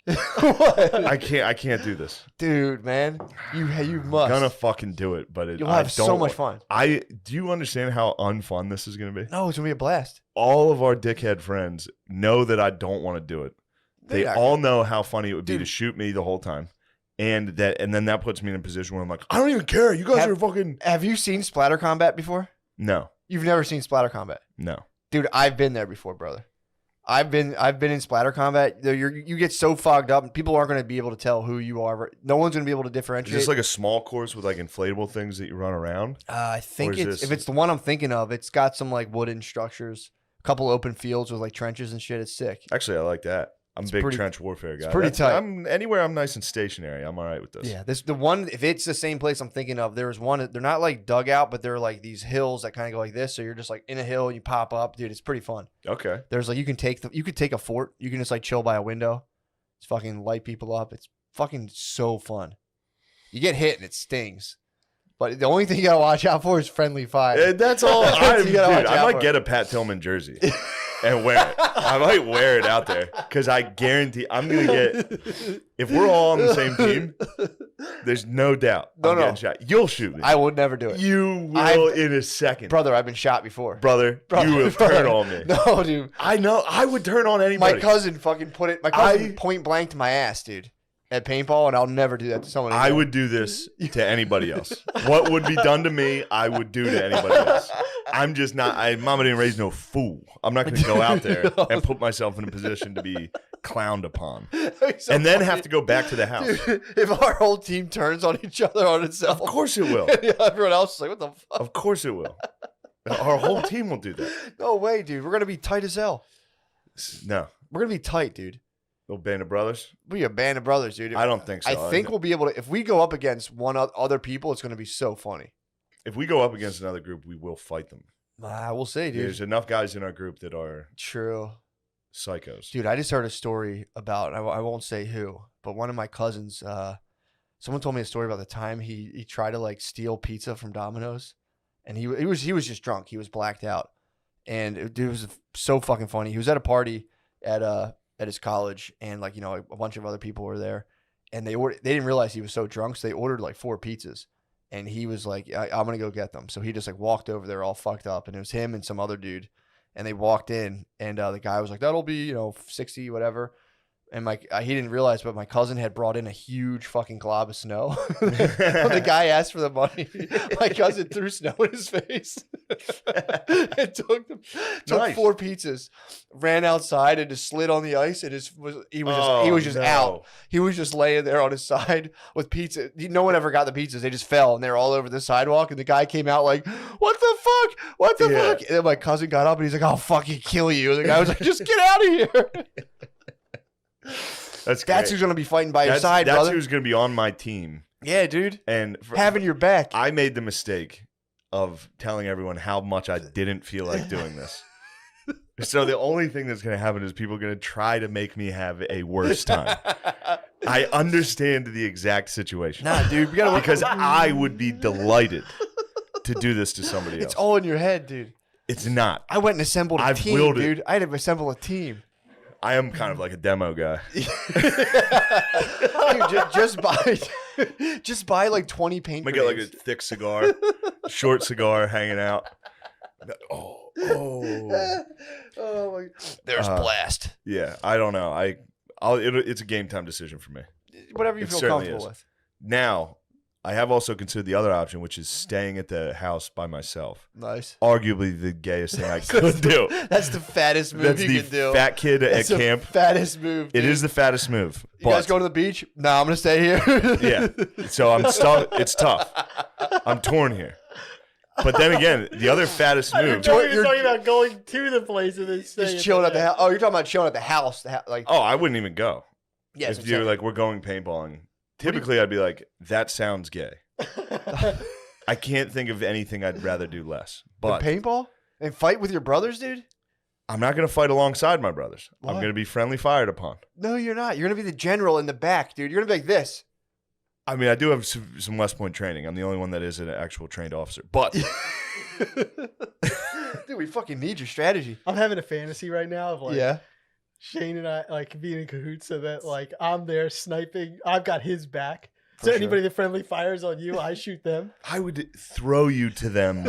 What?
I can't do this.
Dude, man, you must.
I'm gonna fucking do it, but
You'll
I
have so
don't
much fun.
Do you understand how unfun this is gonna be?
No, it's gonna be a blast.
All of our dickhead friends know that I don't want to do it. They
They're not
all
gonna-
know how funny it would be to
Dude.
shoot me the whole time, and then that puts me in a position where I'm like, I don't even care. You guys are fucking
Have you seen splatter combat before?
no.
You've never seen splatter combat,
No.
dude. I've been there before, brother. I've been in splatter combat. You get so fogged up, and people aren't going to be able to tell who you are. No one's going to be able to
Is
differentiate.
this like a small course with like inflatable things that you run around?
I think
or is
it's
this-
if it's the one I'm thinking of, it's got some like wooden structures, a couple open fields with like trenches and shit. It's sick.
Actually, I like that. I'm a big
pretty-
trench warfare guy.
pretty tight.
Anywhere I'm nice and stationary, I'm all right with this.
Yeah, the one if it's the same place I'm thinking of, there's one. They're not like dugout, but they're like these hills that kind of go like this. So you're just like in a hill and you pop up, dude. It's pretty fun.
Okay.
There's like you could take a fort. You can just like chill by a window. It's fucking light people up. It's fucking so fun. You get hit and it stings, but the only thing you gotta watch out for is friendly fire.
That's all.
That's what
Dude,
you gotta watch
I
out
might
for.
get a Pat Tillman jersey and wear it. I might wear it out there because I guarantee I'm gonna get. If we're all on the same team, there's no doubt I'm getting shot. You'll shoot me.
I would never do it,
You will in a second,
brother. I've been shot before.
brother. You will
brother.
turn on me.
No, dude.
I know. I would turn on anybody.
My cousin fucking put it. My cousin point blank to my ass, dude, at paintball, and I'll never do that to someone.
I
anymore.
would do this to anybody else. What would be done to me, I would do to anybody else. I'm just not. Mama didn't raise no fool. I'm not going to go out there and put myself in a position to be clowned upon,
So
and then
funny.
have to go back to the house.
Dude, if our whole team turns on each other on itself,
Of course it will.
everyone else is like, "What the fuck?"
Of course it will. Our whole team will do that.
No way, dude. We're gonna be tight as hell.
No,
We're gonna be tight, dude.
little band of brothers.
We a band of brothers, dude.
I don't think so.
I think we'll be able to. If we go up against other people, it's gonna be so funny.
if we go up against another group, we will fight them.
We'll see, dude.
There's enough guys in our group that are
True.
psychos.
Dude, I just heard a story about, I won't say who, but one of my cousins, someone told me a story about the time he tried to like steal pizza from Domino's, and he was just drunk. He was blacked out, and it was so fucking funny. He was at a party at his college, and like, you know, a bunch of other people were there, and they didn't realize he was so drunk, so they ordered like 4 pizzas. And he was like, I'm going to go get them. So he just like walked over there all fucked up. And it was him and some other dude. And they walked in. And the guy was like, that'll be, 60, whatever. And he didn't realize, but my cousin had brought in a huge fucking glob of snow. When the guy asked for the money, my cousin threw snow in his face. And took
Nice.
4 pizzas, ran outside and just slid on the ice. And he was just
no.
out. He was just laying there on his side with pizza. No one ever got the pizzas. They just fell, and they were all over the sidewalk. And the guy came out like, what the fuck? What the
Yeah.
fuck? And then my cousin got up, and he's like, I'll fucking kill you. And the guy was like, just get out of here.
That's
That's who's going to be fighting by your side,
That's
brother.
who's going to be on my team.
Yeah, dude.
And
Having your back.
I made the mistake of telling everyone how much I didn't feel like doing this. So the only thing that's going to happen is people are going to try to make me have a worse time. I understand the exact situation.
Nah, dude. We gotta
Because I would be delighted to do this to somebody else.
It's all in your head, dude.
It's not.
I went and assembled a
I've
team,
willed it.
dude. I had to assemble a team.
I am kind of like a demo guy.
Dude, just buy like 20 paint
I get like a
grenades.
thick cigar, short cigar hanging out. Oh.
Oh my. There's blast.
Yeah, I don't know. It's a game time decision for me.
Whatever you
It
feel
certainly
comfortable
is.
with.
Now, I have also considered the other option, which is staying at the house by myself.
Nice.
Arguably the gayest thing I could do.
That's the fattest move
That's
you
the
can do.
fat kid
That's
at
the
camp.
fattest move.
It
dude.
is the fattest move.
You guys go to the beach? No, I'm gonna stay here.
Yeah. So I'm stuck. It's tough. I'm torn here. But then again, the other fattest
I
move.
didn't know you were talking about going to the place and then staying.
Just chilling at the house. Oh, you're talking about chilling at the house. Like,
Oh, I wouldn't even go.
yeah,
If you're like, we're going paintballing. Typically, I'd be like, that sounds gay. I can't think of anything I'd rather do less. But
paintball and fight with your brothers, dude.
I'm not going to fight alongside my brothers.
Why?
I'm going to be friendly fired upon.
No, you're not. You're gonna be the general in the back, dude. You're gonna be like this.
I mean, I do have some West Point training. I'm the only one that is an actual trained officer. But
Dude, we fucking need your strategy.
I'm having a fantasy right now of like
Yeah.
Shane and I like being in cahoots so that like I'm there sniping. I've got his back.
For
So
sure.
anybody that friendly fires on you, I shoot them.
I would throw you to them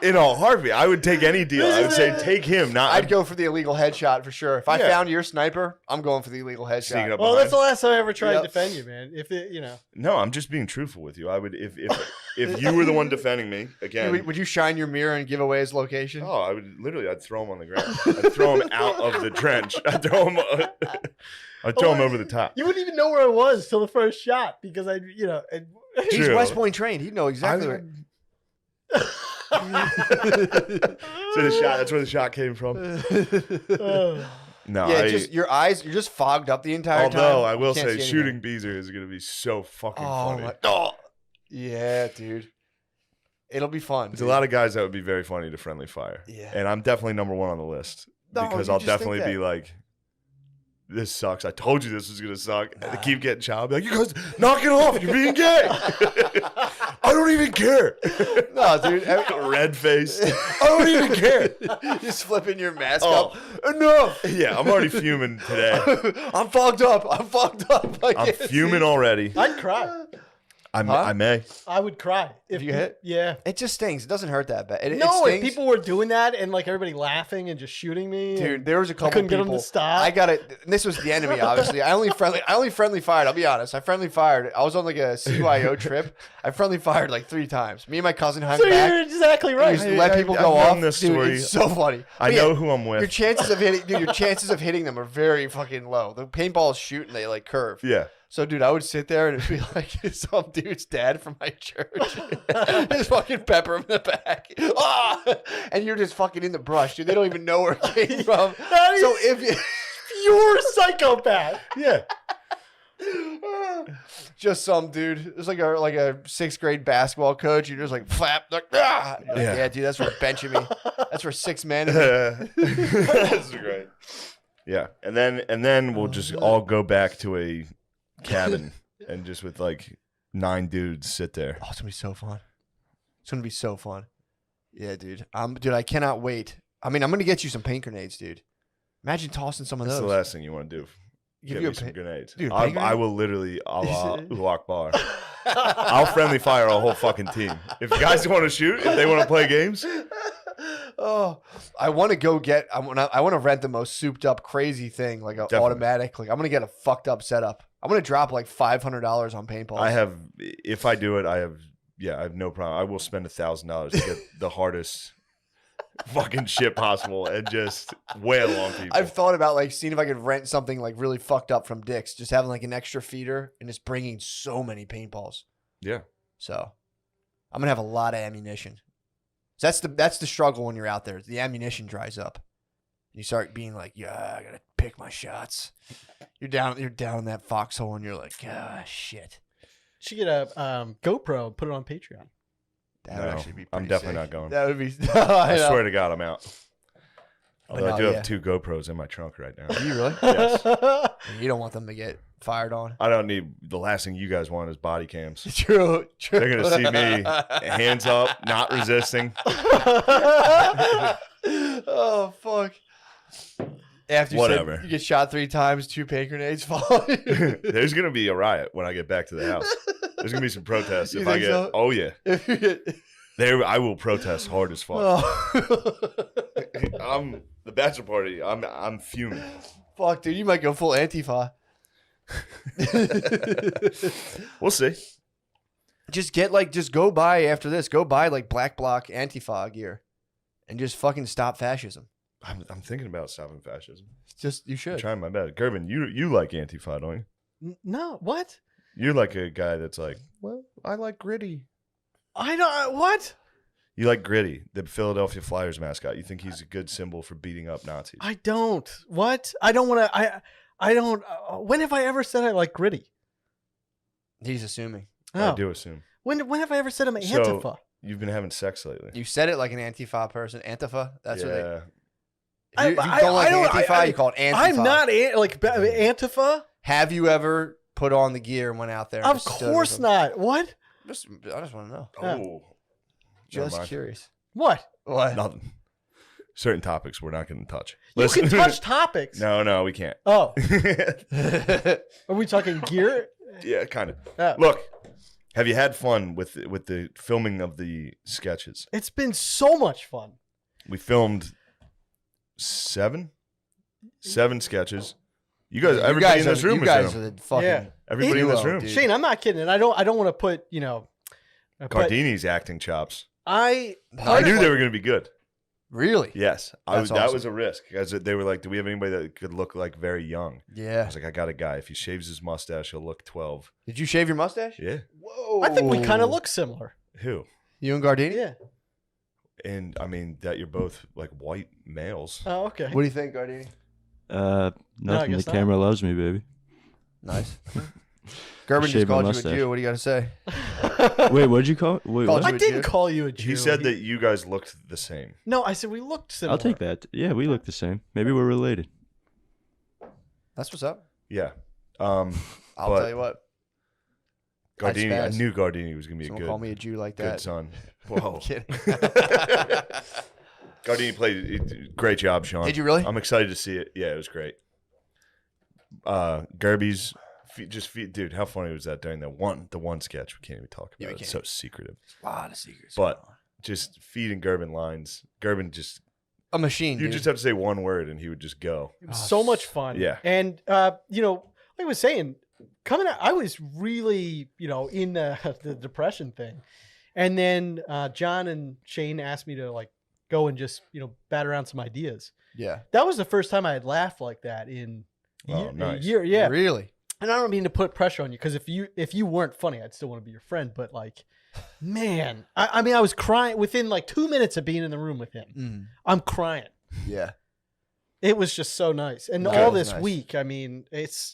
in a heartbeat. I would take any deal. I would say, take him. Not
I'd go for the illegal headshot for sure. If I
Yeah.
found your sniper, I'm going for the illegal
Sneaking
headshot.
up
Well,
behind.
that's the last time I ever tried
Yep.
to defend you, man. If it,
No, I'm just being truthful with you. I would if you were the one defending me again.
Would you shine your mirror and give away his location?
Oh, I would literally. I'd throw him on the ground. I'd throw him out of the trench. I'd throw him. I'd throw him over the top.
you wouldn't even know where I was till the first shot because I, and,
He's
True.
West Point trained. He'd know exactly where.
So the shot. That's where the shot came from. No,
Yeah, just your eyes. You're just fogged up the entire time.
although I will
You can't
say,
see
shooting
anything.
Beezer is going to be so fucking
Oh
funny.
my. Oh. Yeah, dude. It'll be fun.
There's a lot of guys that would be very funny to friendly fire.
Yeah.
And I'm definitely number one on the list
No,
because
you
I'll
just think
definitely be
that.
like, this sucks. I told you this was going to suck. And they keep getting shot. I'll be like, you guys, knock it off. You're being gay. I don't even care.
No, dude.
Red face. I don't even care.
Just flipping your mask
Oh.
up. Enough.
Yeah, I'm already fuming today.
I'm fogged up. I'm fogged up. I
I'm
can't
fuming
see.
already.
I'd cry.
Huh?
I may.
I would cry
If you hit?
Yeah.
It just stings. It doesn't hurt that bad. It
No, if
stings.
people were doing that and like everybody laughing and just shooting me,
Dude,
and
there was a couple
couldn't get
people.
them to stop.
I got it. This was the enemy, obviously. I only friendly fired. I'll be honest. I friendly fired. I was on like a CYO trip. I friendly fired like 3 times. Me and my cousin hung
So
back.
you're exactly
And
right.
just let people go
I've
off.
known this
Dude,
story.
it's so funny.
I
But
know
yeah,
who I'm with.
your chances of hitting, dude. Your chances of hitting them are very fucking low. The paintballs shoot and they like curve.
Yeah.
So, dude, I would sit there and it'd be like some dude's dad from my church. Just fucking pepper him in the back. Ah! And you're just fucking in the brush, dude. They don't even know where it came from.
That
So
is
if you,
pure psychopath.
Yeah.
just some dude, it's like a 6th grade basketball coach. You're just like flap, like, ah! You're like,
Yeah.
yeah, dude, that's for benching me. That's for 6 men.
That's great. Yeah. And then we'll just all go back to a cabin and just with like 9 dudes sit there.
Oh, it's gonna be so fun. It's gonna be so fun. Yeah, dude. Dude, I cannot wait. I mean, I'm gonna get you some paint grenades, dude. Imagine tossing some of
That's
those.
the last thing you want to do.
Give
Give
you
me
a
some
paint-
grenades.
Dude,
I
paint grenade?
will literally Allahu Akbar. I'll friendly fire a whole fucking team. If you guys want to shoot, if they want to play games,
Oh, I want to go get. I want to rent the most souped up, crazy thing, like a
Definitely.
automatic. Like I'm gonna get a fucked up setup. I'm gonna drop like $500 on paintball.
I have. If I do it, I have. Yeah, I have no problem. I will spend $1,000 to get the hardest fucking shit possible and just wail on people.
I've thought about like seeing if I could rent something like really fucked up from Dick's, just having like an extra feeder and just bringing so many paintballs.
Yeah.
So I'm gonna have a lot of ammunition. So that's the struggle when you're out there. The ammunition dries up. You start being like, yeah, I gotta pick my shots. You're down in that foxhole and you're like, ah, shit.
Should get a GoPro and put it on Patreon.
That would
No,
actually be.
I'm
pretty
definitely
sick.
not going.
That would be.
I
know.
swear to God, I'm out. Although
no,
I do
yeah.
have 2 GoPros in my trunk right now.
Do you really?
Yes.
You don't want them to get fired on.
I don't need. The last thing you guys want is body cams.
True.
They're gonna see me hands up, not resisting.
Oh fuck. After you
Whatever.
said you get shot 3 times, 2 paint grenades fall.
There's gonna be a riot when I get back to the house. There's gonna be some protests
You
if I
think
get.
so?
Oh yeah,
If you get-
there I will protest hard as fuck.
oh.
I'm the bachelor party. I'm fuming.
Fuck, dude, you might go full Antifa.
We'll see.
Just go buy after this. Go buy like black bloc Antifa gear, and just fucking stop fascism.
I'm thinking about stopping fascism.
Just you
I'm
should.
trying my best. Gervin, you like Antifa, don't you?
No, what?
You're like a guy that's like,
Well, I like gritty.
I don't. What?
You like Gritty, the Philadelphia Flyers mascot. You think he's a good symbol for beating up Nazis?
I don't. What? I don't want to. I don't. When have I ever said I like Gritty?
He's assuming.
Oh.
I do assume.
When have I ever said I'm
So,
Antifa?
You've been having sex lately.
You said it like an Antifa person. Antifa? That's what they...
yeah.
If you don't like Antifa, you call it Antifa.
I'm not Antifa.
Have you ever put on the gear and went out there? And
Of
just stood with
course
them?
not. What?
I just want to know.
Oh. Never
Just
mind.
curious.
What?
What?
Nothing. Certain topics we're not going to touch.
You can touch topics.
No, we can't.
Oh, are we talking gear?
Yeah, kind of.
Oh.
Look, have you had fun with the filming of the sketches?
It's been so much fun.
We filmed seven sketches. You guys, everybody in this room
you
was
guys
in
are
them.
the fucking...
Yeah.
Everybody in this
duo,
room.
dude.
Shane, I'm not kidding. And I don't want to put, but
Gardini's acting chops.
I
I knew they were going to be good.
Really?
Yes,
That's
that
awesome.
was a risk because they were like, "Do we have anybody that could look like very young?" I
Yeah.
was like, "I got a guy. If he shaves his mustache, he'll look 12."
Did you shave your mustache?
Yeah.
Whoa.
I think we kind of look similar.
Who?
You and Gardini?
Yeah.
And I mean that you're both like white males.
Oh, okay.
What do you think, Gardini?
Nothing.
guess
The
not.
camera loves me, baby.
Nice. Gerben
Shave
just
my
called you a
mustache.
Jew. What do you got to say?
Wait, what'd you call it? Wait,
Called
what?
you
I
a
didn't
Jew?
call you a Jew.
He said that you guys looked the same.
No, I said we looked similar.
I'll take that. Yeah, we look the same. Maybe we're related.
That's what's up.
Yeah.
I'll
But-
tell you what.
Gardini. I
spaz.
knew Gardini was gonna be a
Someone
good,
call me a Jew like
good
that.
son.
I'm
Whoa.
kidding.
Gardini played great job, Sean.
Did you really?
I'm excited to see it. Yeah, it was great. Gerby's dude, how funny was that during the one sketch? We can't even talk
Yeah,
about
we
it. It's
can't.
so secretive.
A lot of secrets.
But
going on.
just feeding Gerben lines. Gerben just
A machine,
you
dude.
just have to say one word and he would just go.
It was so much fun.
Yeah.
And, like I was saying, coming out, I was really, in the depression thing. And then John and Shane asked me to, go and just, bat around some ideas.
Yeah.
That was the first time I had laughed like that in
Oh, nice.
a year. Yeah.
Really?
And I don't mean to put pressure on you, because if you weren't funny, I'd still want to be your friend. But man, I mean, I was crying within 2 minutes of being in the room with him.
Mm.
I'm crying.
Yeah.
It was just so nice. And
That
all
was
this
nice.
week, I mean,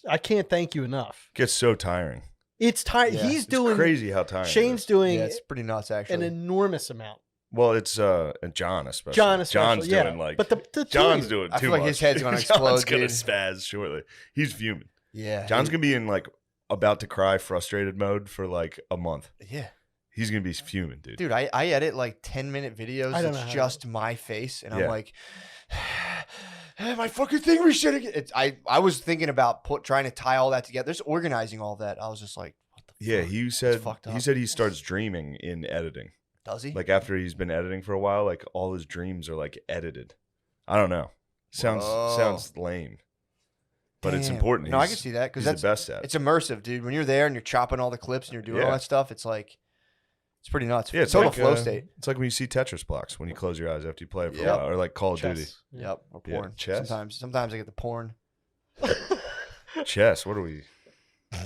I can't thank you enough.
Gets so tiring.
It's tired.
Yeah.
He's
It's
doing
crazy how tiring. it
Shane's
is.
doing
Yeah, it's pretty nuts,
an
actually.
enormous amount.
Well, it's and John especially.
John especially,
John's
yeah.
doing
But the
John's
two-
doing
I
too
feel
much.
like his head's gonna
John's
explode,
gonna
dude.
spaz shortly. He's fuming.
Yeah.
John's gonna be in about to cry, frustrated mode for a month.
Yeah.
He's gonna be fuming, dude.
Dude, I edit 10-minute videos.
I don't know
It's
how
just my face. And
Yeah.
I'm like, my fucking thing was shit again. I was thinking about trying to tie all that together. Just organizing all that. I was just like, what the
Yeah,
fuck?
he said
fucked up.
he starts dreaming in editing.
Does he?
After he's been editing for a while, all his dreams are edited. I don't know.
Whoa.
Sounds lame. But it's
Damn.
important.
No, I
He's-
can see that because
He's
that's
the best at it.
it's immersive, dude. When you're there and you're chopping all the clips and you're doing all
Yeah.
that stuff, it's it's pretty nuts.
Yeah, it's
total
like
flow state.
It's like when you see Tetris blocks when you close your eyes after you play it for
Yep.
a while, or Call of
Chess.
Duty.
Yeah.
Yep. Or
Yeah,
porn.
chess?
Sometimes I get the porn.
Chess. What are we?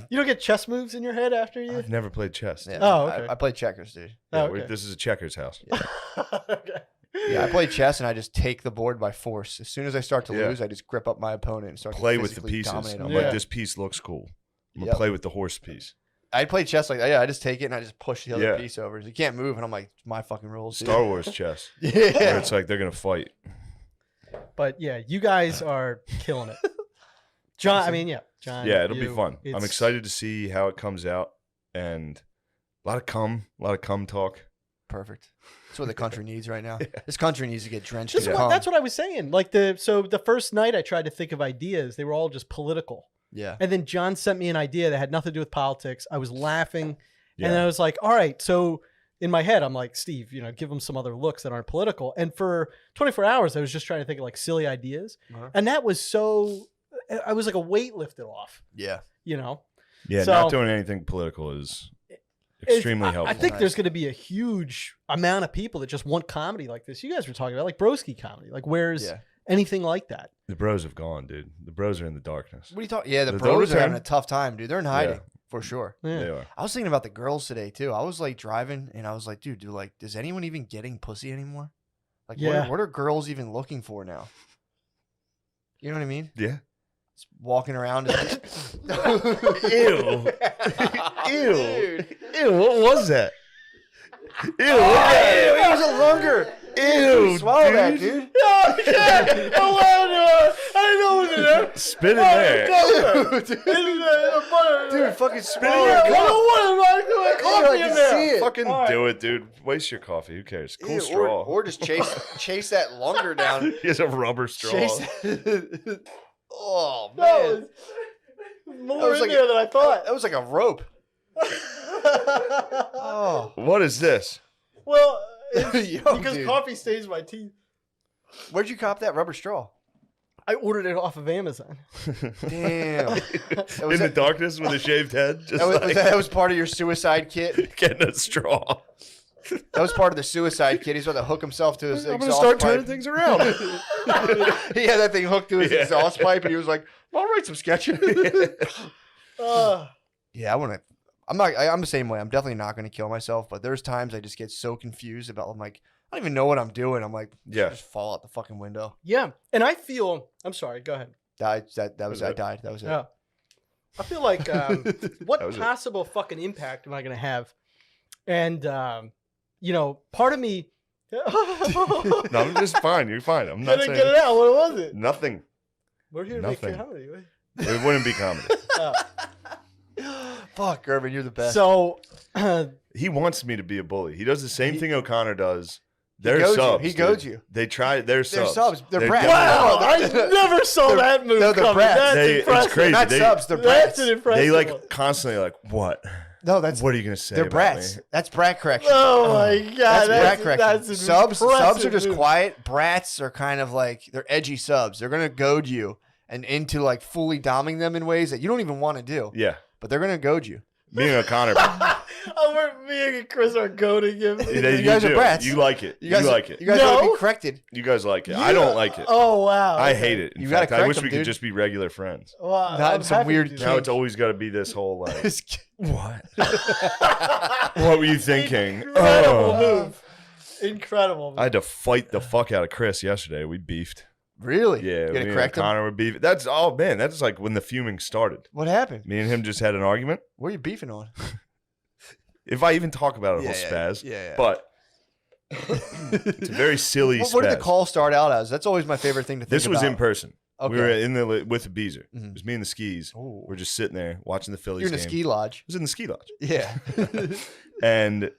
You don't get chess moves in your head after you?
I've never played chess.
Yeah.
Oh, okay.
I play checkers, dude.
Yeah,
Oh, okay.
this is a checkers house.
Okay.
Yeah, I play chess and I just take the board by force. As soon as I start to
Yeah.
lose, I just grip up my opponent and start
Play
to
with the
physically
pieces.
dominate
I'm
him.
Yeah.
like, this piece looks cool. I'm gonna
Yep.
play with the horse piece.
I play chess like that. Yeah, I just take it and I just push the other
Yeah.
piece over. You can't move, and I'm like, it's my fucking rules. dude.
Star Wars chess. Where
Yeah.
it's they're gonna fight.
But yeah, you guys are killing it. John, I mean, yeah. John.
Yeah, it'll be
you,
fun. I'm
it's-
excited to see how it comes out, and a lot of cum talk.
Perfect. That's what the country needs right now. This country needs to get drenched
This
in
is
cum.
that's what I was saying. So the first night I tried to think of ideas, they were all just political.
Yeah.
And then John sent me an idea that had nothing to do with politics. I was laughing.
Yeah.
And then I was like, all right. So in my head, I'm like, Steve, give them some other looks that aren't political. And for 24 hours, I was just trying to think of silly ideas.
Uh-huh.
And that was I was like a weight lifted off,
Yeah.
Yeah,
So-
not doing anything political is extremely helpful.
I think
Nice.
there's going to be a huge amount of people that just want comedy like this. You guys were talking about broski comedy. Where's
Yeah.
anything like that?
The bros have gone, dude. The bros are in the darkness.
What are you talking? Yeah, the
They'll
bros are
return.
having a tough time, dude. They're in hiding. For sure.
Yeah.
They are.
I was thinking about the girls today too. I was like driving and I was like, dude, does anyone even getting pussy anymore? Like,
Yeah.
what are girls even looking for now? You know what I mean?
Yeah.
Just walking around. And
Ew. Ew.
Dude.
Ew. What was that? Ew.
Ew, it was a longer.
Ew.
Swallow that,
dude.
dude.
I can't. I didn't know it was in there.
Spit in there.
Dude, fucking swallow
I
it.
don't want coffee
I
in
can
there.
see it.
Fucking
All right.
do it, dude. Waste your coffee. Who cares? Cool
Ew,
straw.
or just chase that longer down.
He has a rubber straw.
Chase. Oh
No,
man,
it's more
That was
in
like
there than I thought.
that was like a rope. Oh,
What is this?
Well, it's
Yo,
because
dude.
coffee stains my teeth.
Where'd you cop that rubber straw?
I ordered it off of Amazon.
Damn.
In the darkness with a shaved head? Just
That was part of your suicide kit.
getting a straw.
That was part of the suicide kit. He's about to hook himself to his
I'm going to
exhaust
start
pipe.
turning things around.
He had that thing hooked to his
Yeah.
exhaust pipe, and he was like, "I'll write some sketches." Yeah, I want to. I'm the same way. I'm definitely not going to kill myself, but there's times I just get so confused about. I'm like, I don't even know what I'm doing. I'm like,
Yeah.
just fall out the fucking window.
Yeah, and I feel. I'm sorry. Go ahead.
That was
Was
I
it?
died. That was it.
Yeah. I feel like what
That was it.
possible fucking impact am I going to have? And part of me.
No, I'm just fine. You're fine. I'm not
Get
saying
it out. What was it?
nothing.
We're here to
Nothing.
make comedy.
It wouldn't be comedy.
Fuck, Irvin, you're the best.
So,
He wants me to be a bully. He does the same thing O'Connor does. They're
goads you.
subs.
He
dude.
goads you.
They try. They're subs.
subs. They're brats.
wow, I
definitely-
never saw
They're-
that move
no, they're
coming.
brats.
That's
It's
impressive.
crazy.
not
They-
subs. They're
That's
brats.
an impressive.
They
one.
like constantly like, what?
No, that's
What are you gonna say?
they're
about
brats.
me?
That's brat correction.
Oh my god,
That's brat correction.
that's an
Subs are
impressive
just
move.
quiet. Brats are kind of like they're edgy subs. They're gonna goad you and into like fully doming them in ways that you don't even want to do.
Yeah,
But they're gonna goad you.
me and O'Connor.
Me and Chris are goading him.
you
guys are
do.
brats.
You like it. You like it.
You guys
No.
gotta be corrected.
You guys like it. I don't like it.
Oh wow,
I
okay.
hate it. In
You gotta
fact, I
correct
wish
them,
we could
dude.
just be regular friends.
Wow,
Not
I'm
some
happy
weird
to do
Now
that.
it's always got to be this whole like,
what?
what were you thinking?
Incredible
Oh.
move. Incredible. Move.
I had to fight the fuck out of Chris yesterday. We beefed.
Really?
Yeah,
You
me
gotta
and
correct him?
Connor were beefing. That's oh man, that's like when the fuming started.
What happened?
Me and him just had an argument.
What are you beefing on?
If I even talk about it, I'll spaz.
Yeah.
But it's a very silly
What did the
spaz.
call start out as? That's always my favorite thing to think
This was
about.
in person.
Okay.
We were in the with the Beezer.
Mhm.
It was me and the skis.
Ooh.
We're just sitting there watching the Phillies
You're in a
game.
ski lodge.
I was in the ski lodge,
Yeah.
and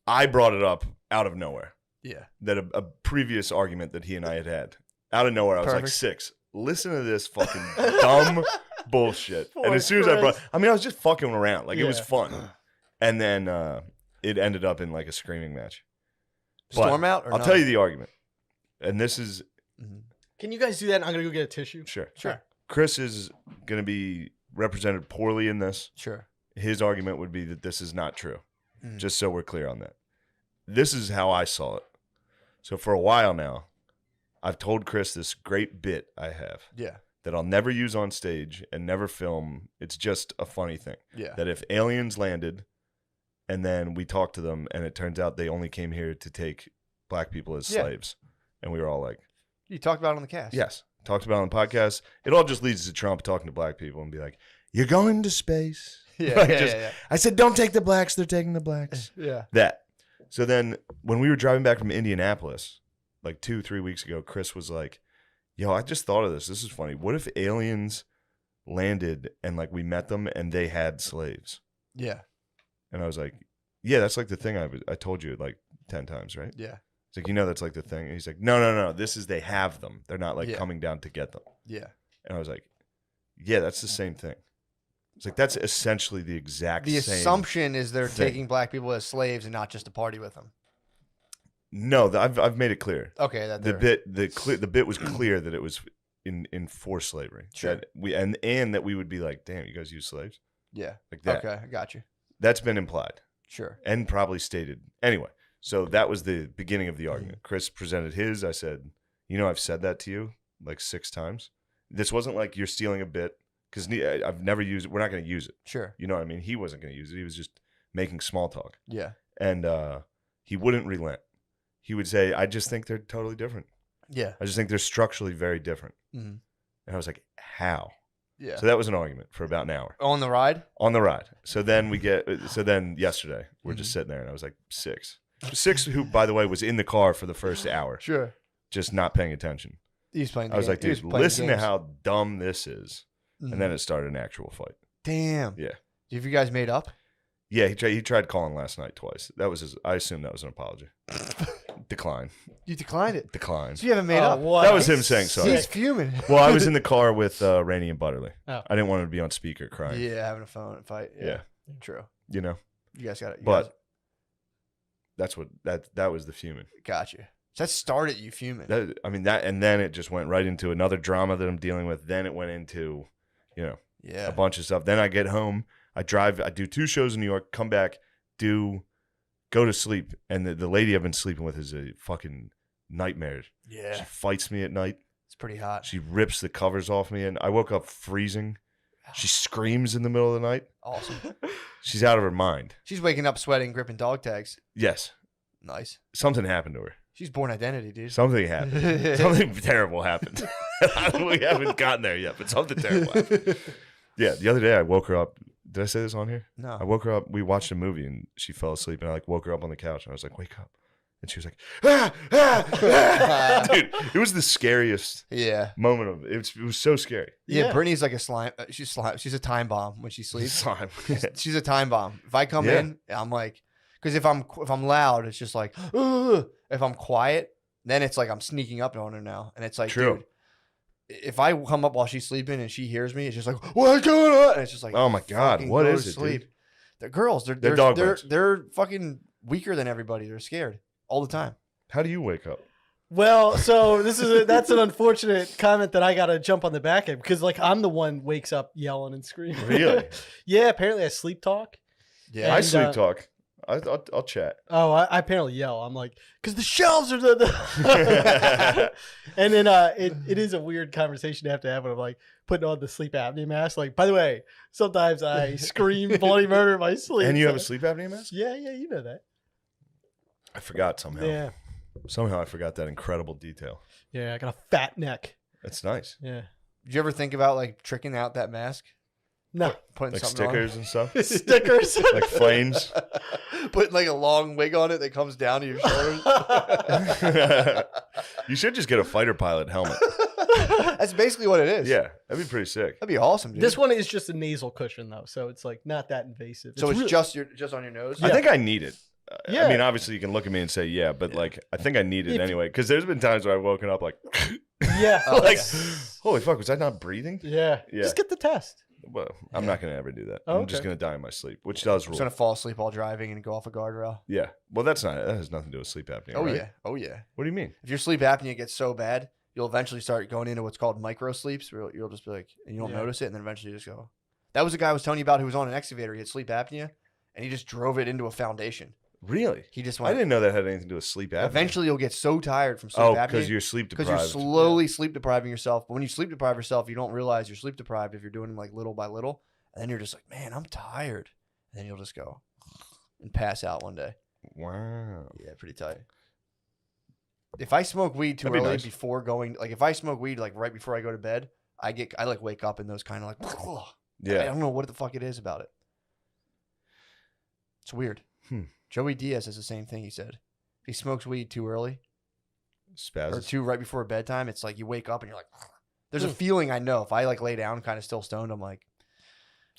I brought it up out of nowhere.
Yeah.
That a previous argument that he and I had out of nowhere. I was like
Perfect.
6. Listen to this fucking dumb bullshit.
Poor
And as soon as I
Chris.
I mean, I was just fucking around. Like it was
Yeah.
fun. And then it ended up in like a screaming match. But
Storm out or
I'll
not?
tell you the argument. And this is
Mhm.
Can you guys do that? I'm gonna go get a tissue.
sure.
Sure.
Chris is going to be represented poorly in this.
Sure.
His argument would be that this is not true.
Mhm.
Just so we're clear on that. This is how I saw it. So for a while now, I've told Chris this great bit I have
Yeah.
that I'll never use on stage and never film. It's just a funny thing.
Yeah.
That if aliens landed and then we talked to them and it turns out they only came here to take black people as
Yeah.
slaves. And we were all like,
You talked about it on the cast.
yes. Talked about it on the podcast. It all just leads to Trump talking to black people and be like, you're going to space.
Yeah.
Like,
yeah,
just-
yeah,
I said, don't take the blacks. They're taking the blacks.
yeah.
That. So then when we were driving back from Indianapolis, like 2-3 weeks ago, Chris was like, yo, I just thought of this. This is funny. What if aliens landed and like we met them and they had slaves?
Yeah.
And I was like, yeah, that's like the thing I told you like 10 times, right?
Yeah.
It's like, that's like the thing. And he's like, no. This is they have them. They're not like
Yeah.
coming down to get them.
Yeah.
And I was like, yeah, that's the same thing. It's like, that's essentially the exact
The
same.
assumption is they're
thing.
taking black people as slaves and not just to party with them.
No, I've made it clear.
Okay. That
The
they're-
the bit was clear that it was in forced slavery.
Sure.
That we and that we would be like, damn, you guys use slaves
Yeah.
like that.
Okay. I got you.
That's been implied
Sure.
and probably stated anyway. So that was the beginning of the argument. Chris presented his. I said, I've said that to you like 6 times. This wasn't like you're stealing a bit. because I've never used it. We're not going to use it.
Sure.
You know what I mean? He wasn't going to use it. He was just making small talk.
Yeah.
And he wouldn't relent. He would say, I just think they're totally different.
Yeah.
I just think they're structurally very different.
Mm-hmm.
And I was like, how?
Yeah.
So that was an argument for about an hour.
On the ride?
On the ride. So then yesterday, we're just sitting there, and I was like, Six, who, by the way, was in the car for the first hour,
Sure.
just not paying attention.
He's playing.
I was like, dude, listen to how dumb this is.
Mhm.
And then it started an actual fight.
Damn.
Yeah.
Have you guys made up?
Yeah, he tried calling last night twice. That was I assume that was an apology. Decline.
You declined it.
Decline.
So you haven't made
Oh,
up.
what?
That was him saying sorry.
He's fuming.
Well, I was in the car with Rainey and Butterly.
Oh.
I didn't want him to be on speaker crying.
Yeah, having a phone fight. Yeah.
Yeah.
True.
You know?
You guys got it.
But that's what that was the fuming.
Got you. So that started you fuming.
And then it just went right into another drama that I'm dealing with. Then it went into, a
yeah.
bunch of stuff. Then I get home, I do 2 shows in New York, come back, go to sleep. And the lady I've been sleeping with is a fucking nightmare. She
Yeah.
fights me at night.
It's pretty hot.
She rips the covers off me, and I woke up freezing. She screams in the middle of the night.
Awesome.
She's out of her mind.
She's waking up sweating, gripping dog tags.
Yes.
Nice.
Something happened to her.
She's born identity, dude.
Something happened. Something terrible happened. We haven't gotten there yet, but something terrible happened. Yeah, the other day I woke her up. Did I say this on here?
No.
I woke her up. We watched a movie and she fell asleep, and I woke her up on the couch, and I was like, "Wake up!" And she was like, "Ah, ah, ah." Dude, it was the scariest
Yeah.
moment of it. It was so scary.
Yeah.
Yeah.
Brittany's like a slime. She's slime. She's a time bomb when she sleeps.
Slime.
She's a time bomb. If I come
Yeah.
in, I'm like, because if I'm loud, it's just like, ugh. If I'm quiet, then it's like I'm sneaking up on her now, and it's like,
True.
dude, if I come up while she's sleeping and she hears me, it's just like, what's going on? And it's just like,
Oh my God,
fucking
what
go
is
to
it,
sleep.
dude?
They're girls. They're
dog
they're,
bites.
they're fucking weaker than everybody. They're scared all the time.
How do you wake up?
Well, so that's an unfortunate comment that I got to jump on the back end because like I'm the one wakes up yelling and screaming.
Really?
Yeah, apparently I sleep talk.
Yeah.
I
And,
sleep talk. I'll chat.
Oh, I apparently yell. I'm like, because the shelves are the. And then it is a weird conversation to have when I'm like putting on the sleep apnea mask. Like, by the way, sometimes I scream bloody murder in my sleep.
And you have a sleep apnea mask?
Yeah, you know that.
I forgot somehow.
Yeah,
Somehow I forgot that incredible detail.
yeah. I got a fat neck.
That's nice.
Yeah.
Did you ever think about like tricking out that mask?
No
Putting
Like
something
stickers and stuff.
stickers.
Like flames.
Putting like a long wig on it that comes down to your shoulders.
You should just get a fighter pilot helmet.
That's basically what it is.
Yeah, that'd be pretty sick.
That'd be awesome, dude.
This one is just a nasal cushion though, so it's like not that invasive.
so it's
really-
just on your nose.
I think I need it.
Yeah.
I mean, obviously you can look at me and say, yeah, but like, I think I need it
If-
anyway. Because there's been times where I've woken up like,
yeah,
like, holy fuck, was I not breathing?
yeah.
Yeah.
Just get the test.
Well, I'm not going to ever do that.
Oh,
I'm just
okay.
going to die in my sleep, which does
I'm
rule.
just gonna fall asleep while driving and go off a guardrail.
Yeah. Well, that has nothing to do with sleep apnea.
Oh
right?
yeah. Oh yeah.
What do you mean?
If your sleep apnea gets so bad, you'll eventually start going into what's called micro sleeps, where you'll just be like, and you don't
Yeah.
notice it, and then eventually you just go. That was the guy I was telling you about who was on an excavator. He had sleep apnea, and he just drove it into a foundation.
Really?
He just
I
went.
didn't know that had anything to do with sleep apnea.
Eventually, you'll get so tired from sleep
Oh,
apnea
because you're sleep
because
deprived.
you're slowly sleep depriving yourself. But when you sleep deprive yourself, you don't realize you're sleep deprived if you're doing them like little by little, and then you're just like, man, I'm tired, and then you'll just go and pass out one day.
Wow.
Yeah, pretty tight. If I smoke weed too
That'd be
early
nice.
before going, like if I smoke weed like right before I go to bed, I like wake up in those kind of like, I
Yeah.
don't know what the fuck it is about it. It's weird. Joey Diaz has the same thing. He said if he smokes weed too early or
Spasms.
too right before bedtime, it's like you wake up and you're like, there's a feeling I know if I like lay down kind of still stoned, I'm like,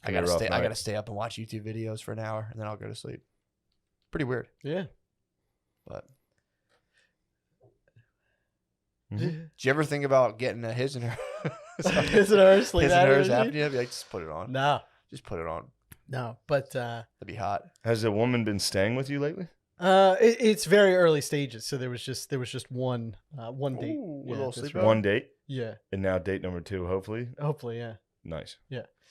I
Gonna be a rough night.
gotta stay up and watch YouTube videos for an hour and then I'll go to sleep. Pretty weird,
Yeah.
but.
Mhm.
Did you ever think about getting a his and her?
His and hers sleep
his and hers
apnea
apnea? Be like, just put it on.
No,
Just put it on.
but
That'd be hot.
Has a woman been staying with you lately?
it's very early stages, so there was just one date.
Ooh, a
Yeah,
little
that's
sleepover?
right.
One date,
Yeah,
and now date number 2, hopefully.
hopefully, yeah.
Nice.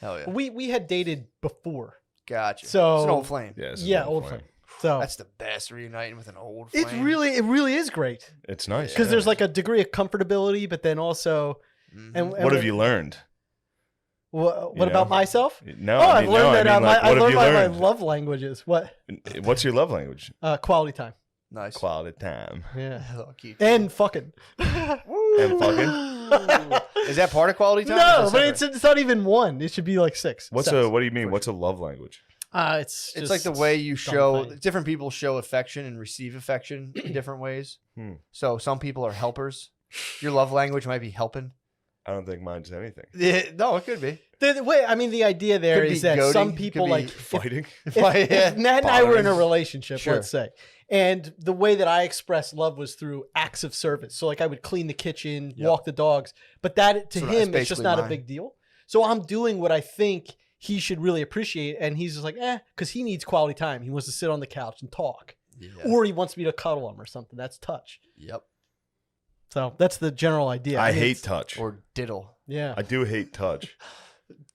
Hell yeah.
We had dated before,
Gotcha.
So-
it's an old flame.
Yeah, this is
yeah,
an
old flame. So
That's the best, reuniting with an old flame.
it really is great
It's nice.
because
yeah.
there's like a degree of comfortability, but then also
Mhm.
and
What have you learned?
What
You
about
know?
myself?
No,
Oh, I've learned that.
like,
I
what have
learned
you
my
learned?
love languages. What?
What's your love language?
Quality time.
Nice.
Quality time.
Yeah.
Oh, cute.
And fucking.
And fucking.
Is that part of quality time?
No,
Or is
but
that separate?
it's not even one. It should be like 6.
What do you mean? What's a love language?
It's
It's like the
just
way you
dumb
show.
thing.
Different people show affection and receive affection in different ways. So some people are helpers. Your love language might be helping.
I don't think mine's anything.
Yeah, no, it could be.
The way, I mean, the idea there
Could
is
be
that
goading,
some
could
people
be
like
Fighting.
if
Yeah,
Nat and I were in a
bothering.
relationship,
Sure.
let's say, and the way that I expressed love was through acts of service. So like I would clean the kitchen,
Yep.
walk the dogs, but that to
So that's
him it's just
basically
not a
mine.
big deal. So I'm doing what I think he should really appreciate, and he's just like, because he needs quality time. He wants to sit on the couch and talk,
Yeah.
or he wants me to cuddle him or something. That's touch.
Yep.
So that's the general idea.
I
mean,
hate
it's-
touch.
Or diddle.
Yeah.
I do hate touch.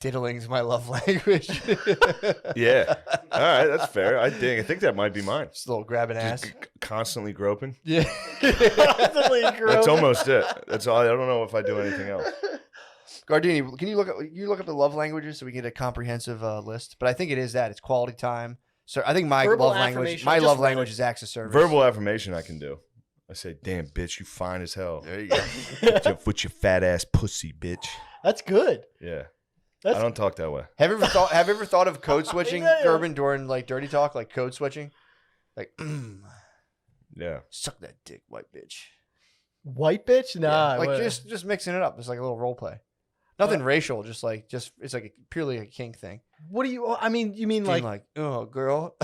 Diddling's my love language.
Yeah. All right, that's fair. I think that might be mine.
Just a little grabbing ass.
Just constantly groping.
Yeah.
That's almost it. That's all. I don't know if I do anything else.
Gardini, can you look up the love languages so we can get a comprehensive list? But I think it is that it's quality time. So I think my
Verbal
love language,
affirmation,
my
just
love
read
language
it.
is acts of service.
Verbal affirmation I can do. I say, "Damn bitch, you fine as hell.
There you go.
With your fat ass pussy, bitch."
That's good.
Yeah.
That's
I don't talk that way.
Have you ever thought of code switching,
Yeah.
Gerben, during like dirty talk, like code switching, like
Yeah.
suck that dick, white bitch.
white bitch. Nah,
Yeah, like
what-
just mixing it up. It's like a little role play. Nothing racial, just it's like purely a kink thing.
What do you? I mean, you mean
Being
like?
oh girl,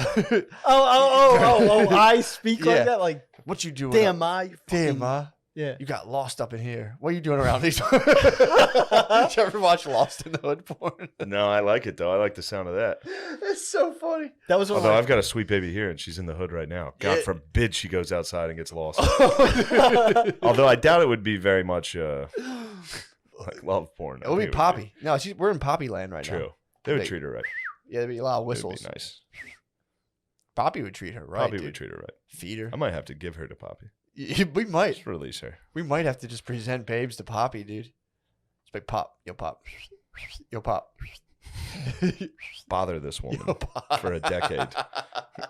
Oh! I speak
Yeah.
like that. Like,
what you doing?
damn,
up?
you
damn,
fucking-
ma.
Yeah.
You got lost up in here. What are you doing around these? Did you ever watch Lost in the Hood porn?
No, I like it though. I like the sound of that.
It's so funny.
That was one of
Although
my-
I've got a sweet baby here and she's in the hood right now. God
Yeah.
forbid she goes outside and gets lost. Although I doubt it would be very much like love porn.
It would be Poppy. No, we're in Poppy land right now.
True. They would
They-
treat her right.
Yeah, there'd be a lot of
It
whistles.
would be nice.
Poppy would treat her right.
Poppy
dude.
would treat her right.
Feed her.
I might have to give her to Poppy.
We might.
Just release her.
We might have to just present babes to Poppy, dude. It's like pop, yo pop, yo pop,
Bother this woman
yo pop
for a decade.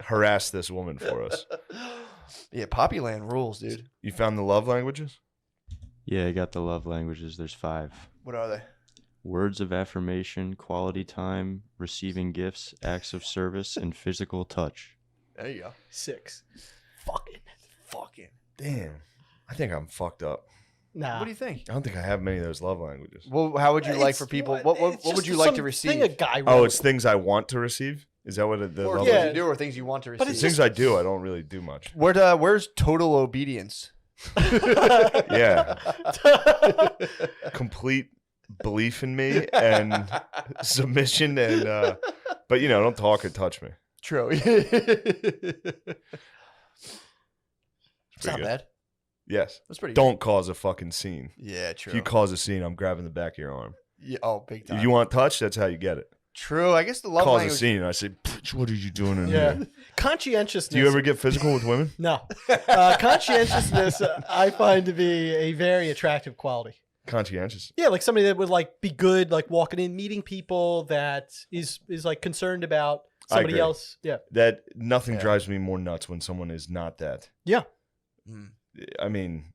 Harass this woman for us.
Yeah, Poppy land rules, dude.
You found the love languages?
Yeah, I got the love languages. There's 5.
What are they?
Words of affirmation, quality time, receiving gifts, acts of service, and physical touch.
There you go.
6.
Fucking.
Damn. I think I'm fucked up.
Nah.
What do you think?
I don't think I have many of those love languages.
Well, how would you like for people? What would you like to receive?
Thing a guy
Oh,
wrote.
it's things I want to receive? Is that what the
Or
love
things
Yeah.
you do, or things you want to
But
receive.
it's
Things I do, I don't really do much.
Where's total obedience?
Yeah. Complete belief in me and submission and but don't talk or touch me.
True. It's not
good.
bad.
Yes.
That's pretty.
Don't cause a fucking scene.
Yeah, true.
If you cause a scene, I'm grabbing the back of your arm.
Yeah, oh, big time.
If you want touch, that's how you get it.
True. I guess the love
Cause
language.
a scene, and I say, "Bitch, what are you doing in
Yeah.
here?"
Conscientiousness.
Do you ever get physical with women?
No. Conscientiousness, I find to be a very attractive quality.
Conscientious.
Yeah, like somebody that would like be good, like walking in, meeting people, that is like concerned about
I
somebody
agree.
else. Yeah.
That nothing
Yeah.
drives me more nuts when someone is not that.
Yeah.
Mm.
I mean,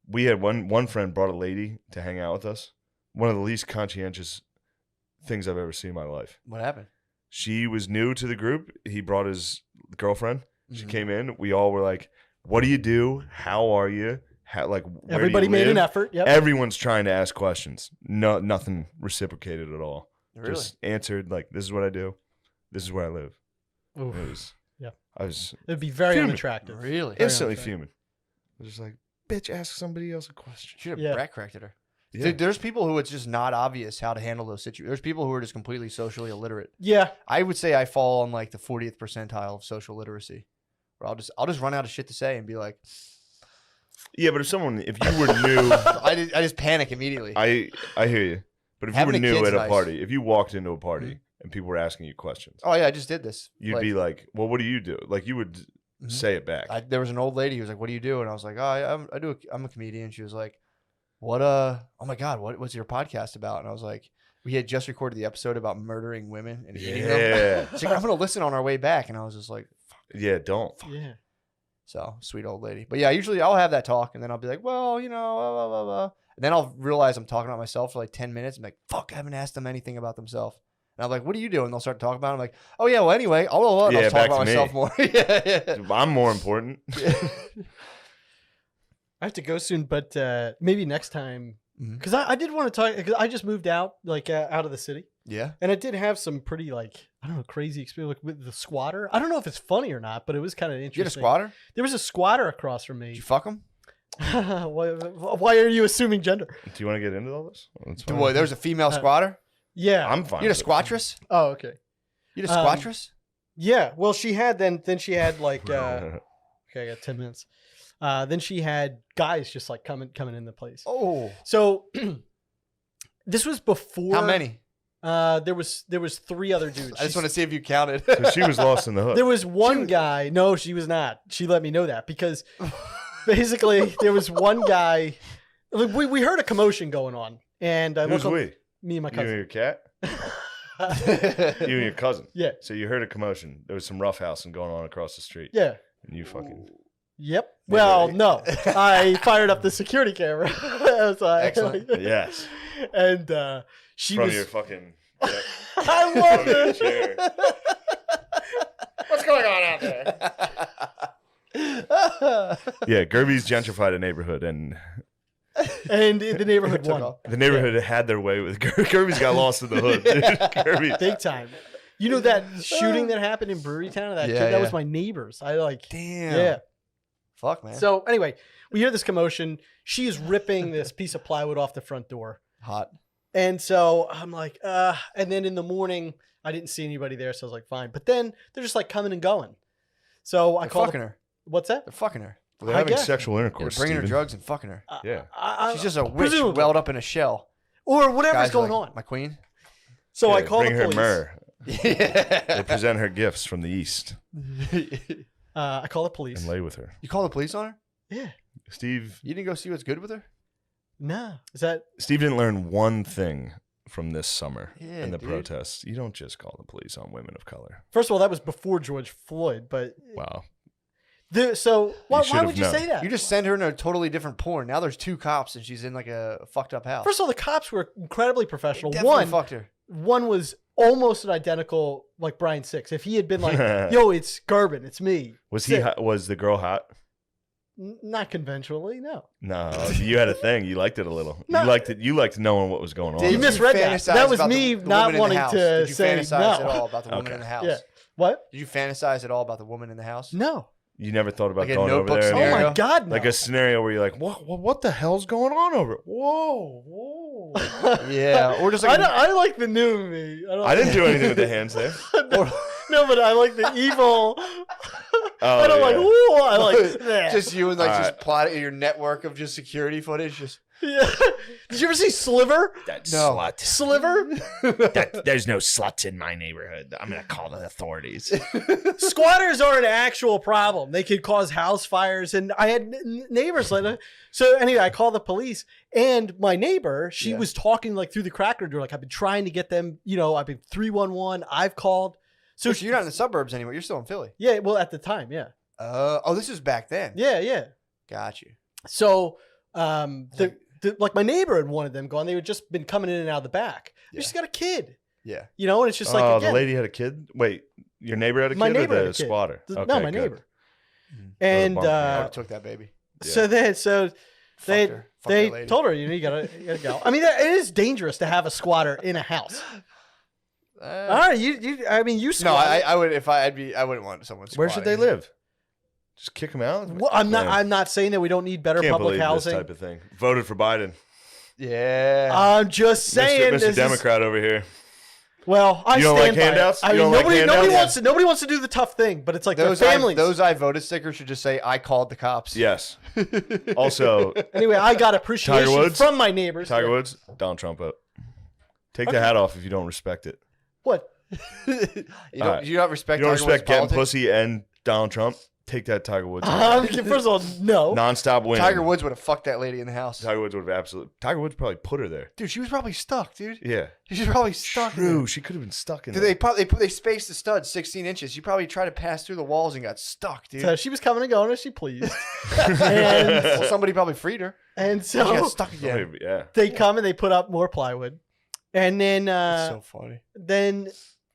we had one friend brought a lady to hang out with us. One of the least conscientious things I've ever seen in my life.
What happened?
She was new to the group. He brought his girlfriend. She
Mhm.
came in. We all were like, "What do you do? How are you? How where do you
Everybody made an
live?"
effort. Yep.
Everyone's trying to ask questions. No, nothing reciprocated at all.
Really?
Just answered like, "This is what I do. This is where I live."
Oof.
It was.
Yeah.
I was
It'd be very
Fuming.
unattractive.
Really?
Very
instantly
unfair.
fuming. I was just like, "Bitch, ask somebody else a question."
Should have
Yeah.
brat corrected her.
Yeah.
Dude, there's people who it's just not obvious how to handle those situations. There's people who are just completely socially illiterate.
Yeah.
I would say I fall on like the 40th percentile of social literacy, where I'll just run out of shit to say and be like,
Yeah, but if you were new,
I just panic immediately.
I hear you. But if
Having
you
a
were new
kid's
at a
nice.
party, if you walked into a party and people were asking you questions,
Oh yeah, I just did this.
you'd be like, "Well, what do you do?" Like you would
Mhm.
say it back.
There was an old lady who was like, "What do you do?" And I was like, "Oh, I'm a comedian." She was like, oh my God, what was your podcast about? And I was like, we had just recorded the episode about murdering women and eating them.
Yeah.
She's like, I'm going to listen on our way back. And I was just like,
Yeah, don't.
Yeah.
so sweet old lady. But yeah, usually I'll have that talk and then I'll be like, well, you know, blah, blah, blah. And then I'll realize I'm talking about myself for like 10 minutes. I'm like, fuck, I haven't asked them anything about themselves. And I'm like, what are you doing? And they'll start talking about it. I'm like, oh yeah, well anyway, I'll
Yeah,
talk
back
about
to me.
myself more. yeah.
I'm more important.
I have to go soon, but maybe next time.
Mhm.
Because I did want to talk, because I just moved out, like out of the city.
Yeah.
And I did have some pretty, like, I don't know, crazy experience like, with the squatter. I don't know if it's funny or not, but it was kind of
You
interesting.
had a squatter?
There was a squatter across from
Did
me.
you fuck him?
Why are you assuming gender?
Do you want to get into all this? That's fine.
Boy, there was a female squatter?
Yeah.
I'm fine.
You had a
with it.
squattress?
Oh, okay.
You had a squattress?
Yeah. Well, she had then she had like okay, I got 10 minutes. Then she had guys just like coming in the place.
Oh.
So this was before.
How many?
There was 3 other dudes.
I just want to see if you counted.
So she was lost in the hook.
There was one guy. No, she was not. She let me know that because basically there was one guy. We heard a commotion going on, and I
Who's
look up,
we?
me and my
You and
cousin.
your cat? You and your cousin.
Yeah.
So you heard a commotion. There was some roughhousing going on across the street.
Yeah.
And you fucking.
Yep. Well, no. I fired up the security camera. So
Excellent.
Yes.
And she
From
was.
your fucking. Yeah.
I love
From your
it.
chair.
What's going on out there?
Yeah, Gerby's gentrified a neighborhood, and
And the neighborhood
Took
won
off.
the neighborhood had their way with Gerby's got lost in the hood. Dude. Gerby.
big time. You know that shooting that happened in Brewery Town? That
Yeah,
kid, that
yeah.
was my neighbors. I like.
Damn.
Yeah.
Fuck, man.
So anyway, we hear this commotion. She is ripping this piece of plywood off the front door.
Hot.
And so I'm like, and then in the morning, I didn't see anybody there. So I was like, fine. But then they're just like coming and going. So I
They're
called.
fucking her.
What's that?
They're fucking her.
They're
I
having
guess.
sexual
They're
intercourse.
bringing her
Steven.
drugs and fucking her.
Yeah.
I-
She's just a witch
presumably.
welled up in a shell.
Or whatever's
Guys are
going
like,
on.
My queen?
So I
Yeah,
called the
bring her
police.
myrrh. They
Yeah.
present her gifts from the east
I called the police.
and lay with her.
You call the police on her?
Yeah.
Steve
You didn't go see what's good with her?
Nah. Is that?
Steve didn't learn one thing from this summer
Yeah,
in the
dude.
protests. You don't just call the police on women of color.
First of all, that was before George Floyd. But
Wow.
so why
should've
would you
known.
say that?
You just send her in a totally different porn. Now there's 2 cops and she's in like a fucked up house.
First of all, the cops were incredibly professional.
Definitely fucked her.
One was almost an identical like Brian Six. If he had been like, "Yo, it's Garbin, it's me,"
Was he?
Sick.
Hot? Was the girl hot?
Not conventionally, no.
No, you had a thing. You liked it a little.
No.
You liked it. You liked knowing what was going on.
Did
You misread that.
fantasize
That was
about
me
the
not
woman in the
wanting
house?
to
Did you
say
fantasize
no.
at all about the woman
Okay.
in the house?
Yeah. What?
Did you fantasize at all about the woman in the house?
No.
You never thought about
Like a
going over
Notebook
there.
Oh
and-
scenario?
my God, no.
Like a scenario where you're like, what the hell's going on over it? Whoa, whoa.
Yeah, or just like
I like the new me.
I didn't do anything with the hands there.
No, but I like the evil.
Oh,
I don't
yeah.
like. Ooh, I like that.
just you and like
All
just
right.
plotting your network of just security footage. Just
Yeah. Did you ever see Sliver?
That
No.
slut.
Sliver?
There's no sluts in my neighborhood. I'm gonna call the authorities.
Squatters are an actual problem. They could cause house fires, and I had neighbors like that. So anyway, I called the police, and my neighbor, she
Yeah.
was talking like through the cracker door, like I've been trying to get them. You know, I've been 311. I've called.
so
So
you're not in the suburbs anymore. You're still in Philly.
yeah, well at the time, yeah,
Oh, this is back then.
yeah.
Got you.
So like my neighbor had wanted them gone. They had just been coming in and out of the back.
Yeah.
She's got a kid,
Yeah.
you know, and it's just like
Oh,
again,
the lady had a kid. Wait, your neighbor had a kid,
My
or
neighbor
the
had a kid.
squatter?
no,
Okay,
my
good.
neighbor,
Mhm.
and
bump,
I
yeah.
would've took that baby.
so they
Fucked her. Fucked
they
that lady.
told her, you gotta go. I mean, it is dangerous to have a squatter in a house. All right, I mean, you
No,
squat.
I would if I wouldn't want someone.
Where should they
squatting.
live? Just kick them out.
Well, I'm
Man,
not saying that we don't need better
can't
public
believe
housing.
this type of thing. Voted for Biden.
Yeah.
I'm just saying,
Mr.
this is-
Democrat over here.
well, I
You don't
stand
like
by
handouts?
it. I
You
mean,
don't like
nobody
handouts?
nobody wants to do the tough thing, but it's like
those
their families.
those I voted stickers should just say I called the cops.
Yes. Also,
Anyway, I got appreciation
Woods?
from my neighbors.
Tiger Woods, Donald Trump vote. Take the hat off if you don't respect it.
What?
You don't.
Alright.
You don't respect.
You don't
Tiger Woods'
respect getting
politics?
pussy and Donald Trump. Take that, Tiger Woods.
First of all, no.
Non-stop winning.
Tiger Woods would have fucked that lady in the house.
Tiger Woods would have absolutely. Tiger Woods probably put her there.
Dude, she was probably stuck, dude.
Yeah.
She was probably stuck.
True. She could have been stuck in
Dude,
there.
they spaced the studs 16 inches. She probably tried to pass through the walls and got stuck, dude.
So she was coming and going as she pleased.
Well, somebody probably freed her.
And
She got
so
stuck again.
Yeah.
they come and they put up more plywood. And then
That's so funny.
then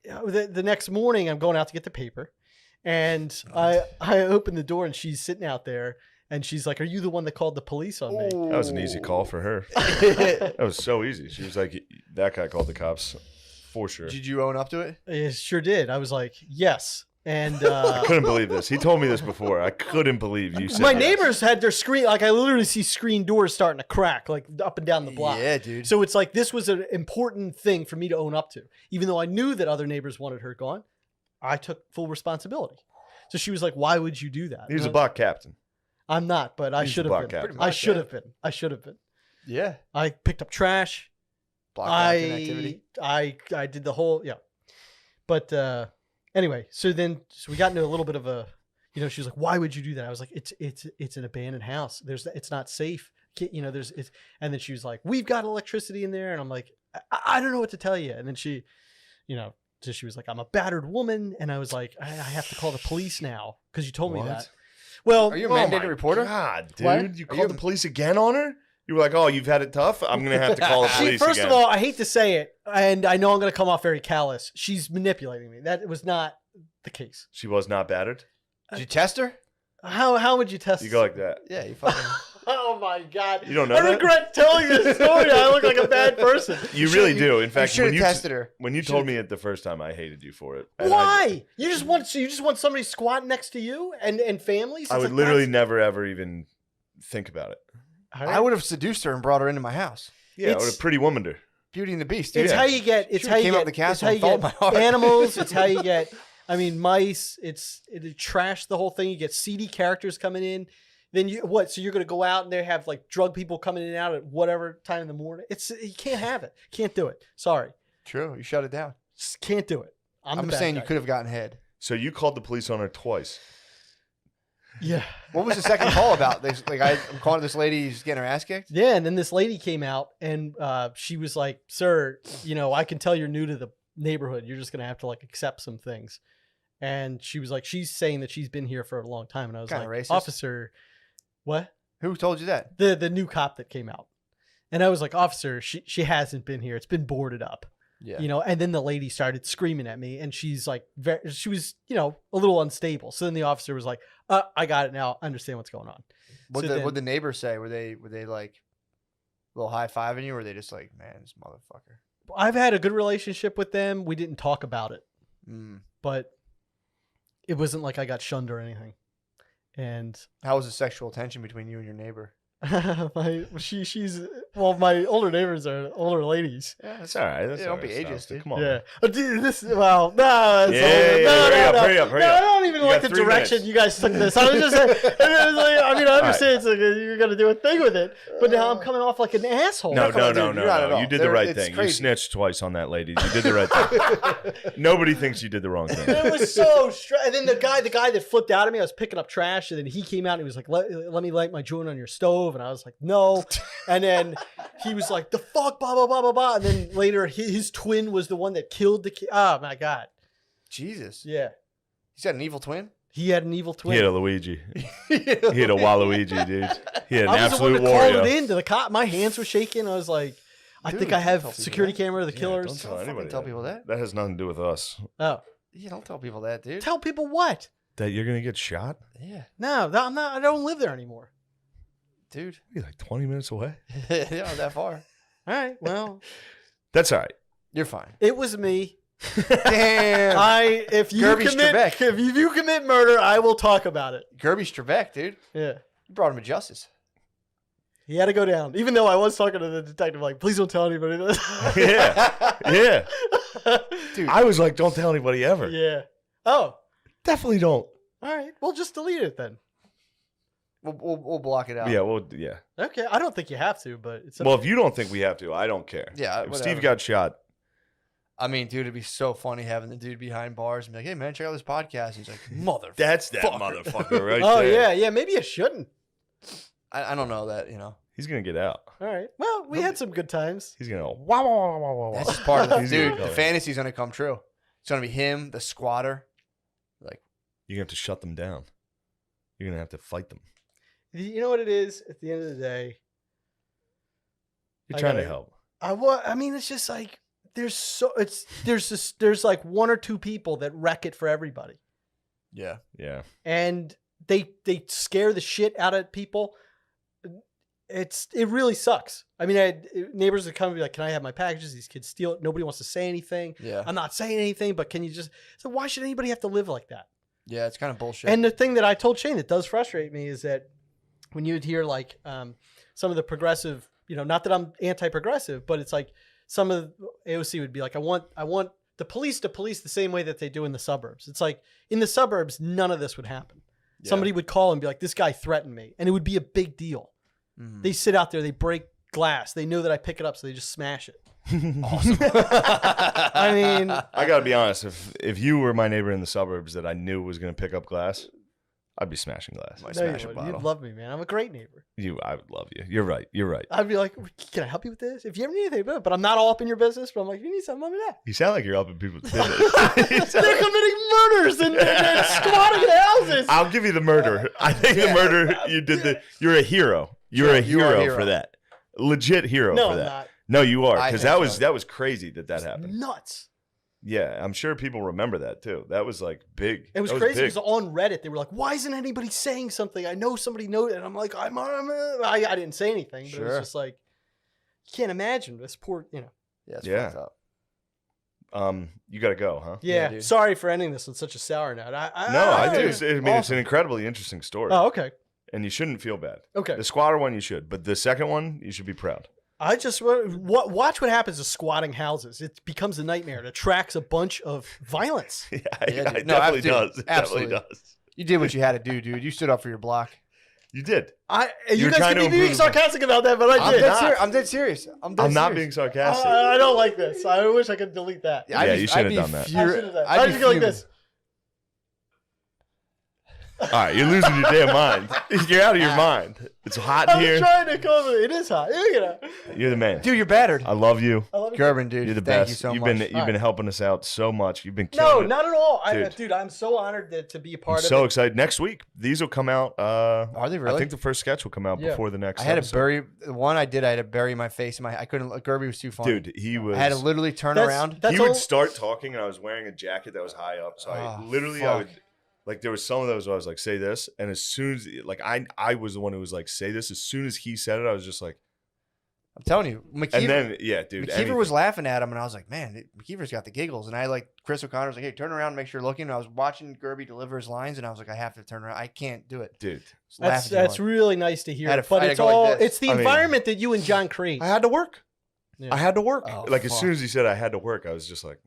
the next morning I'm going out to get the paper. And I open the door and she's sitting out there and she's like, "Are you the one that called the police on me?"
That was an easy call for her. That was so easy. She was like, that guy called the cops for sure.
Did you own up to it?
I sure did. I was like, "Yes." And
I couldn't believe this. He told me this before. I couldn't believe you said
my
yes.
neighbors had their screen, like I literally see screen doors starting to crack, like up and down the block.
Yeah, dude.
So it's like this was an important thing for me to own up to. Even though I knew that other neighbors wanted her gone, I took full responsibility. So she was like, "Why would you do that?"
He was a block captain.
I'm not, but I
He's
should
the
have
block
been.
captain.
I should have been. I should have been.
Yeah.
I picked up trash.
Block captain activity.
I did the whole, yeah. But anyway, so we got into a little bit of a, she was like, "Why would you do that?" I was like, it's an abandoned house. It's not safe. And then she was like, "We've got electricity in there." And I'm like, I don't know what to tell you. And then she, so she was like, "I'm a battered woman." And I was like, I have to call the police now because you told me
What?
that. Well,
Are you a mandated reporter?
God, dude.
What?
You called the police again on her? You were like, "Oh, you've had it tough? I'm going to have to call the police
First
again."
of all, I hate to say it, and I know I'm going to come off very callous. She's manipulating me. That was not the case.
She was not battered?
Did you test her?
How would you test?
You go like that.
Yeah, you fucking.
Oh my god!
You don't know
I
that?
regret telling this story. I look like a bad person.
You really do. In fact,
should
when
have tested her.
when you told me it the first time, I hated you for it. And
Why? You just want somebody squatting next to you and families?
I
It's
would
like,
literally
that's-
never, ever even think about it.
I would have seduced her and brought her into my house.
Yeah, I would
It's-
have pretty womaned her.
Beauty and the Beast, dude.
It's
Yeah.
how you get. It's
She
how you
came
get.
up the
It's
castle
how
and
you
felt
get
my heart.
animals. It's how you get. I mean, mice. It trash the whole thing. You get seedy characters coming in. Then So you're going to go out and they have like drug people coming in and out at whatever time in the morning. You can't have it. Can't do it. Sorry,
True. You shut it down.
just can't do it. I'm
I'm
the bad
saying
guy.
you could have gotten head.
So you called the police on her twice.
Yeah.
What was the second call about? I'm calling this lady who's getting her ass kicked.
Yeah, and then this lady came out and she was like, "Sir, I can tell you're new to the neighborhood. You're just gonna have to like accept some things." And she was like, she's saying that she's been here for a long time, and I was
Kinda
like,
racist.
"Officer, what?"
Who told you that?
The new cop that came out, and I was like, "Officer, she hasn't been here. It's been boarded up."
Yeah.
And then the lady started screaming at me, and she's like, she was a little unstable. So then the officer was like, "I got it now. I understand what's going on."
What'd the neighbors say? Were they like a little high fiving you, or were they just like, "Man, this motherfucker"?
I've had a good relationship with them. We didn't talk about it, but it wasn't like I got shunned or anything. And
How was the sexual tension between you and your neighbor?
my older neighbors are older ladies.
Yeah,
That's all right. That's
Yeah,
all
don't be
right,
ageist,
Stop.
dude.
Come on.
Yeah.
man.
Dude, no, that's
Yeah, hurry up.
No, I don't even
You
like
got
the
3
direction
minutes.
you guys took this. I was just saying, I understand it's like you're gonna do a thing with it, but now I'm coming off like an asshole.
No,
Come on, dude, you're not at all.
You did the right
It's
thing. You
crazy.
snitched twice on that lady. You did the right thing. Nobody thinks you did the wrong thing.
It was so and then the guy that flipped out at me, I was picking up trash, and then he came out and he was like, let me light my joint on your stove, and I was like, no. And then he was like, the fuck, blah blah blah blah blah. And then later his twin was the one that killed the kid. Oh my god.
Jesus.
Yeah.
He's got an evil twin.
He had an evil twin.
He had a Luigi. He had a Waluigi, dude. He had an
I was the one
absolute
that called it
Wario.
in to the cop. My hands were shaking. I was like, I
Dude,
think I
don't
have
tell people
security
that.
camera of the
Yeah,
killers.
don't tell
Don't fucking
anybody
tell people that.
That has nothing to do with us.
Oh,
Yeah, don't tell people that, dude.
tell people what?
That you're gonna get shot?
Yeah,
No, I'm not. I don't live there anymore.
dude.
You're like 20 minutes away.
Yeah, not that far.
All right. Well,
That's all right.
You're fine.
it was me.
Damn.
If you
Gerby
commit
Strebeck.
if you commit murder, I will talk about it.
Gerby Strebeck, dude.
Yeah.
You brought him to justice.
He had to go down. Even though I was talking to the detective, like, please don't tell anybody this.
Yeah. Yeah.
Dude.
I was like, don't tell anybody ever.
Yeah. Oh.
Definitely don't.
All right. Well, just delete it then.
We'll block it out.
Yeah, well, yeah.
Okay. I don't think you have to, but it's
Well, if you don't think we have to, I don't care.
Yeah,
If
whatever.
Steve got shot,
I mean, dude, it'd be so funny having the dude behind bars and be like, "Hey, man, check out this podcast." And he's like, "Mother."
That's that motherfucker right
Oh
there.
yeah. Maybe it shouldn't.
I don't know that.
He's gonna get out.
All right. Well, we had some good times.
He's gonna wow, wow, wow, wow, wow.
That's just part of the
He's gonna
dude.
go
The
in.
fantasy's gonna come true. It's gonna be him, the squatter. Like,
You're gonna have to shut them down. You're gonna have to fight them.
You know what it is? At the end of the day,
You're
I
trying to
gotta-
help.
I mean, it's just like there's like one or two people that wreck it for everybody,
yeah,
Yeah.
and they scare the shit out of people. It really sucks. I mean, neighbors would come and be like, "Can I have my packages?" These kids steal it. Nobody wants to say anything.
yeah,
I'm not saying anything, but can you just? So why should anybody have to live like that?
yeah. It's kind of bullshit.
And the thing that I told Shane that does frustrate me is that when you would hear like some of the progressive, not that I'm anti-progressive, but it's like some of the AOC would be like, I want the police to police the same way that they do in the suburbs. It's like in the suburbs, none of this would happen.
Yeah.
Somebody would call and be like, this guy threatened me. And it would be a big deal.
Mhm.
They sit out there, they break glass. They know that I pick it up, so they just smash it.
Awesome.
I mean,
I gotta be honest. If you were my neighbor in the suburbs that I knew was gonna pick up glass, I'd be smashing glass.
Might
no, you
smash a
wouldn't.
bottle.
You'd love me, man. I'm a great neighbor.
I would love you. You're right. You're right.
I'd be like, can I help you with this? If you ever need anything, but I'm not all up in your business. But I'm like, if you need something, let me know.
You sound like you're helping people's business.
They're committing murders and squatting houses.
I'll give you the murder. I think the murder you did. You're a hero. You're
Sure,
a
you are a
hero
hero.
for that. Legit hero
No,
for
I'm
that.
not.
No, you are,
I
because
think so.
that was crazy that happened.
Nuts.
Yeah, I'm sure people remember that too. That was like big.
It was
That
crazy
big.
because on Reddit they were like, "Why isn't anybody saying something?" I know somebody knows, and I'm like, I didn't say anything, but it was
Sure.
just like, you can't imagine this poor,
Yeah, it's
Yeah.
fucked up.
You gotta go, huh?
Yeah,
dude.
sorry for ending this on such a sour note.
No, I think
dude,
it's an incredibly interesting story,
Oh, okay,
and you shouldn't feel bad.
okay.
The squatter one you should, but the second one you should be proud.
I just watch what happens to squatting houses. It becomes a nightmare. It attracts a bunch of violence.
Yeah,
Yeah,
it
dude. No,
definitely
dude,
does. It
absolutely.
definitely does.
You did what you had to do, dude. You stood up for your block.
You did.
You
You're
guys
trying
can
to
be being
improve-
sarcastic about that, but I
I'm
did.
dead serious. I'm dead
I'm not
serious.
being sarcastic.
I don't like this. I wish I could delete that.
I'd
Yeah,
be-
you should
I'd
have
be
done that.
I should have done.
I'd
I
be
just go like
fuming.
this.
All right, you're losing your damn mind. You're out of your mind. It's hot in
I'm
here.
trying to cover it. It is hot. Look at that.
You're the man.
Dude, you're battered.
I love you.
I love it.
Gerben, dude.
You're the
Thank
best.
you so
You've
much.
been helping us out so much. You've been
No,
killing it.
not at all.
Dude.
Dude, I'm so honored to be a part
I'm
of
so
it.
excited. Next week, these will come out.
Are they really?
I think the first sketch will come out
Yeah.
before the next.
I had to
episode.
bury the one I did. I had to bury my face in my. I couldn't. Gerby was too funny.
Dude, he was.
I had to literally turn
That's-
around.
that's
he would
all-
start talking, and I was wearing a jacket that was high up. So I
Oh,
literally, I
fuck.
would like there was some of those where I was like, say this, and as soon as like I was the one who was like, say this. As soon as he said it, I was just like,
I'm telling you,
and
McKeever,
then yeah, dude,
McKeever was laughing at him, and I was like, man, McKeever's got the giggles. And I like Chris O'Connor was like, hey, turn around, and make sure you're looking. And I was watching Gerby deliver his lines, and I was like, I have to turn around. I can't do it.
dude.
Just laughing too
That's
hard.
really nice to hear.
I had to-
But
I had
it's
to go like
all
this.
it's the
I mean-
environment that you and John create.
I had to work.
Yeah.
I had to work.
Oh,
like as
fuck.
soon as he said I had to work, I was just like,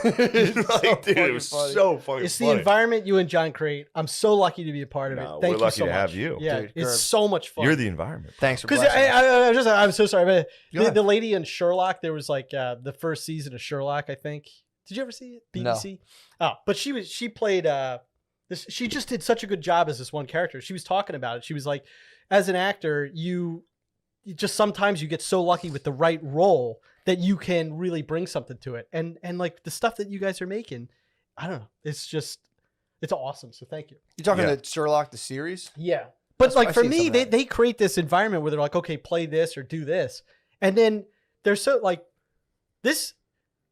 It's so
like, dude, it
fucking
was
funny.
so fucking
It's the
funny.
environment you and John create. I'm so lucky to be a part of
No,
it. Thank
we're
you
lucky
so
to
much.
have you.
Yeah,
Dude,
it's
Gerb.
so much fun.
You're the environment.
Thanks for
Because
blessing us.
I'm so sorry, but
Go ahead.
the lady in Sherlock, there was like the first season of Sherlock, I think. Did you ever see it?
No.
BBC? Oh, but she played this. She just did such a good job as this one character. She was talking about it. She was like, as an actor, you just sometimes you get so lucky with the right role that you can really bring something to it. And like the stuff that you guys are making, I don't know. It's awesome. So thank you.
You talking
Yeah.
to Sherlock the series?
Yeah. But like
I've
for
seen some
me,
of
they,
that.
they create this environment where they're like, okay, play this or do this. And then they're so like this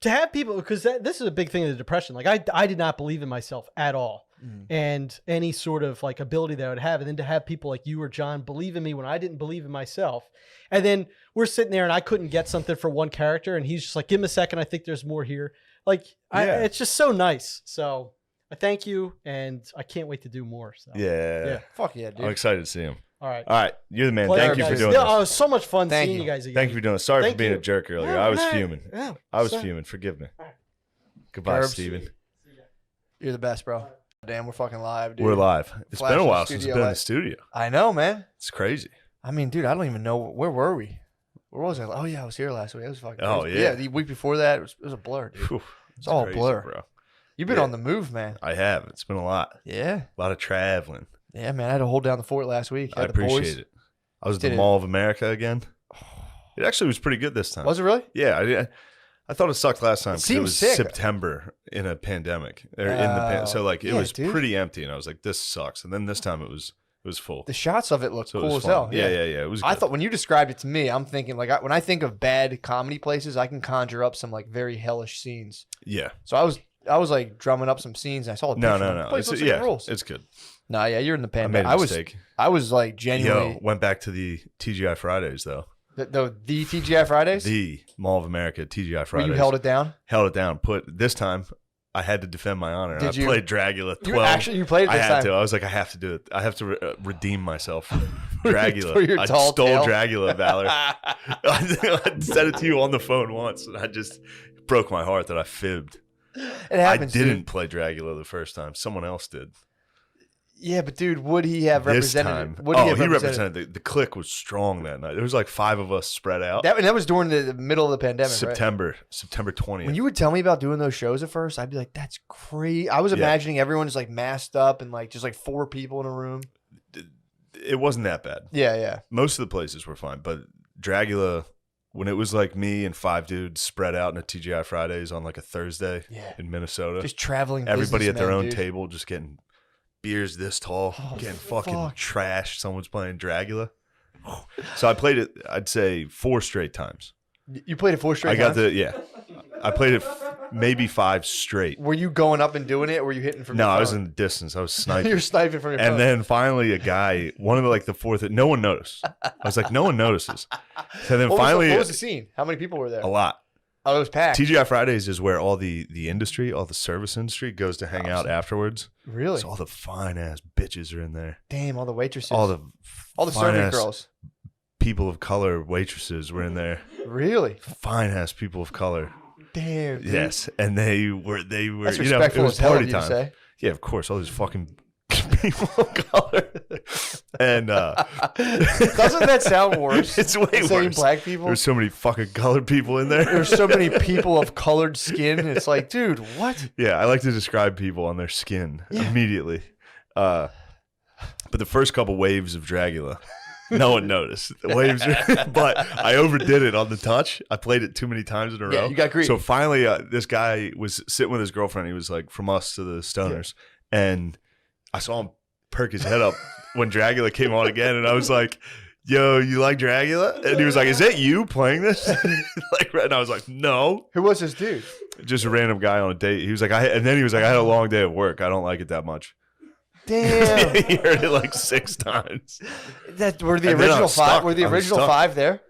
to have people, because this is a big thing in the depression. Like I did not believe in myself at all. And any sort of like ability that I would have. And then to have people like you or John believe in me when I didn't believe in myself. And then we're sitting there and I couldn't get something for one character. And he's just like, give him a second. I think there's more here. Like
Yeah.
it's just so nice. So I thank you. And I can't wait to do more. So
Yeah.
Fuck yeah,
I'm
dude.
excited to see him.
all right.
All right, you're the man.
Pleasure,
Thank you for
guys.
doing
Yeah,
this.
it was so much fun
Thank
seeing
you.
you guys again.
Thank you for doing this. Sorry
Thank
for being
you.
a jerk earlier.
No,
I was
no,
fuming.
no,
I was
sorry.
fuming. Forgive me.
All right.
Goodbye,
Gerbs.
Steven.
You're the best, bro. Damn, we're fucking live, dude.
We're live. It's
Flash
been a
in the
while since
studio
we've been in the
live.
studio.
I know, man.
It's crazy.
I mean, dude, I don't even know where were we. Where was I? Oh yeah, I was here last week. It was fucking.
Oh,
crazy.
yeah.
The week before that, it was a blur. Dude.
Whew,
It's all a
crazy,
blur.
bro.
You've been
Yeah.
on the move, man.
I have. It's been a lot.
Yeah,
A lot of traveling.
yeah, man. I had to hold down the fort last week.
I
Had the boys.
appreciate it. I was at
Did
the
it.
Mall of America again. It actually was pretty good this time.
Was it really?
Yeah, I thought it sucked last time because it
seems
was
sick.
September in a pandemic. So like it
yeah,
was
dude.
pretty empty, and I was like, "This sucks." And then this time it was full.
The shots of it looked
So it
cool
was
as
fun.
hell.
Yeah. It was.
I
good.
thought when you described it to me, I'm thinking like when I think of bad comedy places, I can conjure up some like very hellish scenes.
Yeah.
So I was like drumming up some scenes. And I saw a picture.
No.
I'm like, "Place looks like it rules."
It's good.
Nah, yeah, you're in the
I made
pandemic.
a mistake.
I was like genuinely
Yo, went back to the TGI Fridays though.
the TGI Fridays.
The Mall of America TGI Fridays.
Where you held it down.
Held it down. This time, I had to defend my honor.
Did
and
you?
I played Dragula 12.
You played it
I
this
had
time.
to. I was like, I have to do it. I have to redeem myself. Dragula.
For your
I
tall
stole
tale.
Dragula, Valor. I said it to you on the phone once, and I just broke my heart that I fibbed.
It happens.
I didn't
Dude.
play Dragula the first time. Someone else did.
Yeah, but dude, would he have
This
represented?
time,
Would
he
have
represented. The clique was strong that night. There was like 5 of us spread out.
that was during the middle of the pandemic, right?
September 20th.
When you would tell me about doing those shows at first, I'd be like, "That's crazy." I was
Yeah.
imagining everyone is like masked up and like just like 4 people in a room.
It wasn't that bad.
Yeah.
Most of the places were fine, but Dragula, when it was like me and 5 dudes spread out in a TGI Fridays on like a Thursday
Yeah.
in Minnesota,
Just traveling.
everybody at their
businessmen,
own
dude.
table just getting beers this tall,
Oh,
getting fucking
fuck.
trashed. Someone's playing Dragula. So I played it, I'd say 4 straight times.
You played it 4 straight
I got
times?
I played it maybe 5 straight.
Were you going up and doing it, or were you hitting from?
No,
your
I was
phone?
in the distance. I was
You
sniping.
were sniping from your phone.
And then finally a guy, one of the like the 4th, no one noticed. I was like, no one notices. So then
what
finally,
what was the scene? How many people were there?
a lot.
Oh, it was packed.
TGI Fridays is where all the industry, all the service industry goes to hang out afterwards.
Really?
So all the fine ass bitches are in there.
Damn, all the waitresses.
All the
servant
fine-ass
girls.
people of color waitresses were in there.
Really?
Fine ass people of color.
Damn. Dude.
Yes, and they were
That's
you know, it
respectful
was
as hell of
party
you to
time.
say.
Yeah, of course, all these fucking people of color. And
Doesn't that sound worse?
it's way
than saying
worse.
black people.
There's so many fucking colored people in there.
There's so many people of colored skin. It's like, dude, what?
Yeah, I like to describe people on their skin immediately. But the first couple waves of Dragula, no one noticed. The waves, but I overdid it on the touch. I played it too many times in a
Yeah,
row.
you got greedy.
So finally, this guy was sitting with his girlfriend. He was like from us to the Stoners, and I saw him perk his head up when Dragula came on again, and I was like, "Yo, you like Dragula?" And he was like, "Is that you playing this?" And I was like, "No."
Who was this dude?
Just a random guy on a date. He was like, and then he was like, I had a long day at work. I don't like it that much.
Damn.
He heard it like 6 times.
That were the
And then I
original
was
5?
stuck.
Were the
I was
original
stuck.
5 there?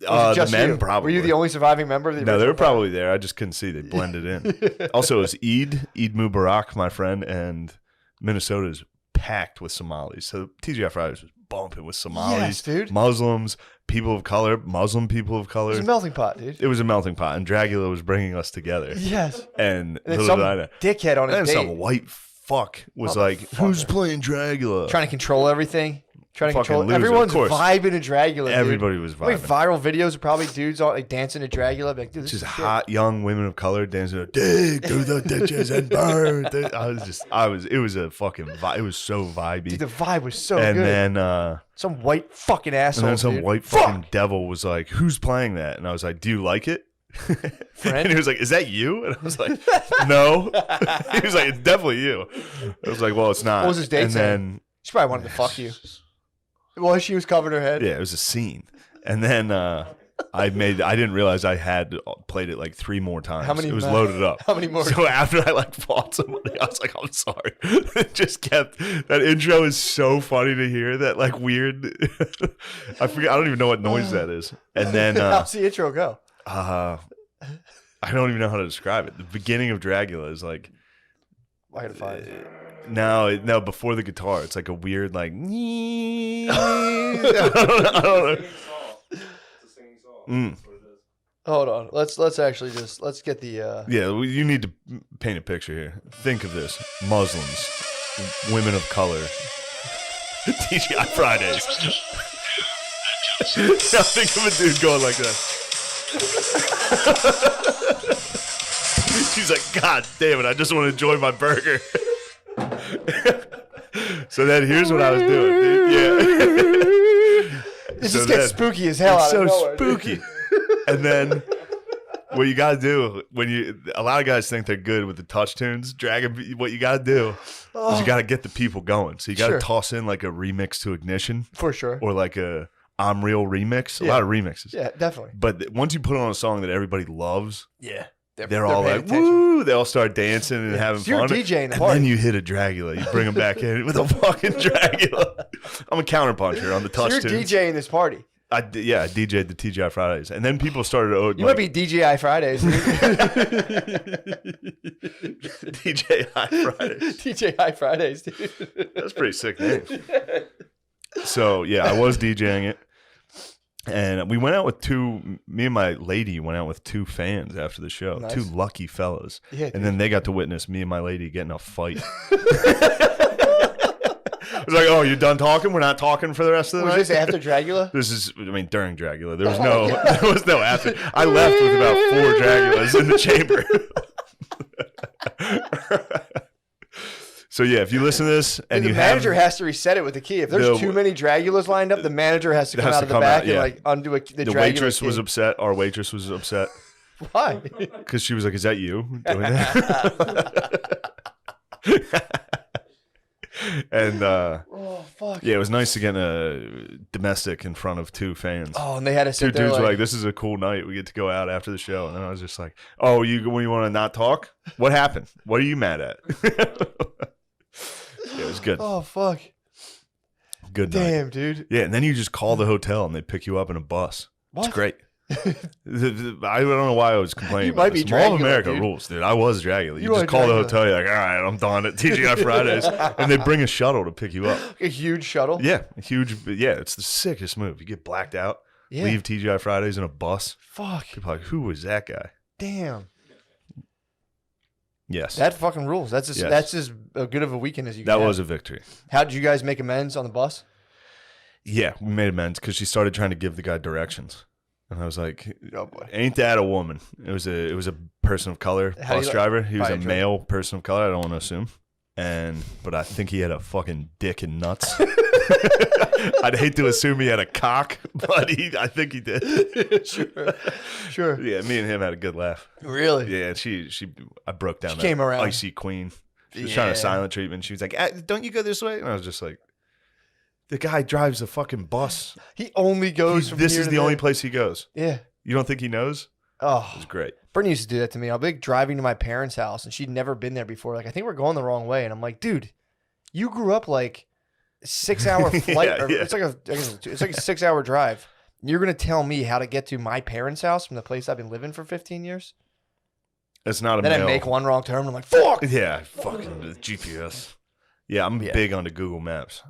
Or was it
The
just
men
you?
probably.
Were you the only surviving member of the
No,
original
they were
5?
probably there. I just couldn't see. They blended in. Also, it was Eid Mubarak, my friend, and Minnesota's packed with Somalis. So TGI Fridays was bumping with Somalis,
Yes, dude.
Muslims, people of color, Muslim people of
It
color.
was a melting pot, dude.
It was a melting pot, and Dragula was bringing us together.
Yes.
And
And then
little
some
did I know.
dickhead on a
Then
date
some white fuck was like,
Motherfucker.
"Who's playing Dragula?"
trying to control everything. Trying to
Fucking
control
loser,
everyone's
of course.
vibing to Dragula. Dude.
Everybody was
How many
vibing.
viral videos of probably dudes on like dancing to Dragula? Like, dude, this
Just
is
hot young women of color dancing, dig through the ditches and burn. It was a fucking vibe. It was so vibey.
Dude, the vibe was so
And
good.
then
Some white fucking asshole.
and then some
dude.
white fucking devil was like, "Who's playing that?" And I was like, "Do you like it?"
Friend?
And he was like, "Is that you?" And I was like, "No." He was like, "It's definitely you." I was like, "Well, it's not."
What was his date
And
saying?
then
She probably wanted to fuck you. Well, she was covering her head.
yeah, it was a scene. And then I didn't realize I had played it like 3 more times.
How many
It was
more?
loaded up.
How many more?
So after I like fought somebody, I was like, "I'm sorry." It just kept that intro is so funny to hear. That like weird. I forget. I don't even know what noise that is. And then
How's the intro go?
I don't even know how to describe it. The beginning of Dragula is like
I gotta find it.
no before the guitar. It's like a weird like. I don't know. Mm.
Hold on. Let's actually just let's get the.
Yeah, you need to paint a picture here. Think of this: Muslims, women of color, TGI Fridays. Now think of a dude going like that. He's like, God damn it, I just want to enjoy my burger. So then here's what I was doing, dude. Yeah.
It just gets spooky as hell.
It's
out of
so
nowhere, dude.
spooky. And then what you gotta do a lot of guys think they're good with the touch tunes, dragging. What you gotta do is you gotta get the people going. So you gotta
Sure.
toss in like a remix to Ignition
For sure.
or like a I'm Real remix. A
Yeah.
lot of remixes.
Yeah, definitely.
But once you put on a song that everybody loves,
Yeah.
they're all
paying
like,
attention.
woo! They all start dancing and having
So you're
fun.
DJing the
and
party.
then you hit a Dragula. You bring them back in with a fucking Dragula. I'm a counterpuncher on the
So
touch
you're
tunes.
DJing this party.
I DJ'd the TGI Fridays. And then people started to
You might be DJI Fridays. dude.
DJ High Fridays.
DJI Fridays, dude.
That's a pretty sick name. So, yeah, I was DJing it. And we went out with me and my lady went out with 2 fans after the show.
Nice.
2 lucky fellas.
Yeah,
And
dude.
then they got to witness me and my lady getting a fight. I was like, oh, you done talking? We're not talking for the rest of the
Was
night?
this after Dragula?
This is, I mean, during Dragula. There was no after. I left with about 4 Dragulas in the chamber. So, yeah, if you listen to this and
the
you
manager
have...
has to reset it with the key. If there's too many Dragulas lined up, the manager has to come out of the back and like undo the
The
Dragula
waitress
key.
was upset. Our waitress was upset
Why?
because she was like, is that you doing that? And
Oh fuck.
yeah, it was nice to get a domestic in front of 2 fans.
Oh, and they had to
2
sit there
dudes were
like,
like, this is a cool night. We get to go out after the show. And then I was just like, oh, you want to not talk? What happened? What are you mad at? Yeah, it was good.
oh fuck.
Good night.
Damn, dude.
Yeah, and then you just call the hotel and they pick you up in a bus.
What?
It's great. I don't know why I was complaining
You
about
might
this.
be
Mall of
Dragula,
America
dude.
rules, dude. I was Dragula. You
You
just
are
call the
Dragula.
hotel. You're like, all right, I'm done at TGI Fridays. And they bring a shuttle to pick you up.
A huge shuttle.
Yeah, huge. Yeah, it's the sickest move. You get blacked out,
Yeah.
leave TGI Fridays in a bus.
Fuck.
People are like, who was that guy?
Damn.
Yes.
That fucking rules. That's
Yes.
that's as good of a weekend as you can
That
have.
was a victory.
How did you guys make amends on the bus?
Yeah, we made amends because she started trying to give the guy directions. And I was like,
Oh boy.
ain't that a woman? It was a person of color
How do
bus
you-
driver. He was
Probably
a
true.
male person of color. I don't want to assume. But I think he had a fucking dick and nuts. I'd hate to assume he had a cock, but I think he did.
Sure.
Yeah, me and him had a good laugh.
Really?
Yeah, I broke down
She
that
came around.
icy queen. She was trying
Yeah.
to silent treatment. She was like, don't you go this way? And I was just like, the guy drives a fucking bus.
He only goes from
This
here
is
to
the only
there.
place he goes.
Yeah.
You don't think he knows? It
Oh,
was great.
Brittany used to do that to me. I'll be like driving to my parents' house, and she'd never been there before. Like, I think we're going the wrong way, and I'm like, dude, you grew up like 6-hour flight.
Yeah,
or
yeah.
It's like a 6-hour drive. You're gonna tell me how to get to my parents' house from the place I've been living for 15 years?
It's not a
Then
male.
I make one wrong turn, and I'm like, fuck.
Yeah, fucking the GPS. Yeah, I'm
Yeah.
big onto Google Maps.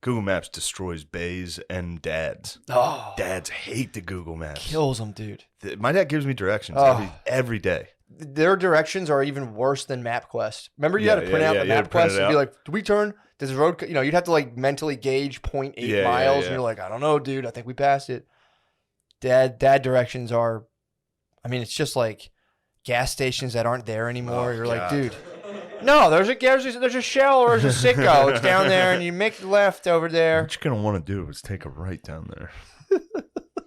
Google Maps destroys bays and dads.
Oh,
Dads hate the Google Maps.
kills them, dude.
My dad gives me directions
Oh.
every day.
Their directions are even worse than MapQuest. Remember, you had to
Yeah,
print
yeah,
out
yeah,
the
you had to print
MapQuest
it
and be
out.
like, "Do we turn? Does the road? You'd have to like mentally gauge 0.8
Yeah, yeah,
miles,
yeah.
and you're like, I don't know, dude. I think we passed it." Dad directions are, I mean, it's just like gas stations that aren't there anymore.
Oh,
You're like,
God.
dude, no, there's a Shell or there's a Sitco. It's down there, and you make the left over there.
What you're gonna want to do is take a right down there.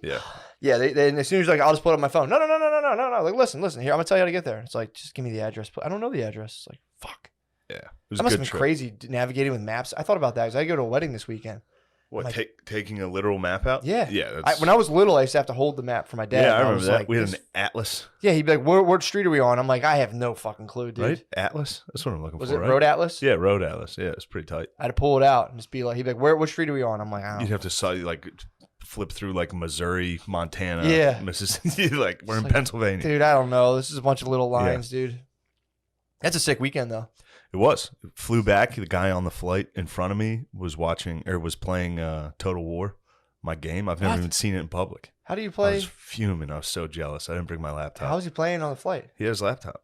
Yeah.
Yeah, they and as soon as you're like, I'll just pull it up my phone. No. Like, listen. Here, I'm gonna tell you how to get there. It's like, just give me the address. I don't know the address. It's like, fuck.
Yeah. It was
That
a
must
good
have been
trip.
crazy navigating with maps. I thought about that because I go to a wedding this weekend.
What,
Like-
taking a literal map out?
Yeah.
Yeah.
When I was little, I used to have to hold the map for my dad.
yeah, I
and
remember
was
that.
like,
We had
this-
an atlas,
Yeah, he'd be like, what street are we on? I'm like, I have no fucking clue, dude.
right? Atlas? That's what I'm looking
Was
for,
it
right?
Road Atlas?
Yeah, Road Atlas. Yeah, it's pretty tight.
I had to pull it out and just be like, he'd be like, what street are we on? I'm like, I don't
You'd
know.
have to like flip through like Missouri, Montana,
Yeah.
Mississippi. Like we're in
like,
Pennsylvania.
Dude, I don't know. This is a bunch of little lines, dude. That's a sick weekend, though.
It was. Flew back. The guy on the flight in front of me was playing Total War, my game. I've never
What?
even seen it in public.
How do you
I
play?
was fuming. I was so jealous. I didn't bring my laptop.
How was he playing on the flight?
He had his laptop.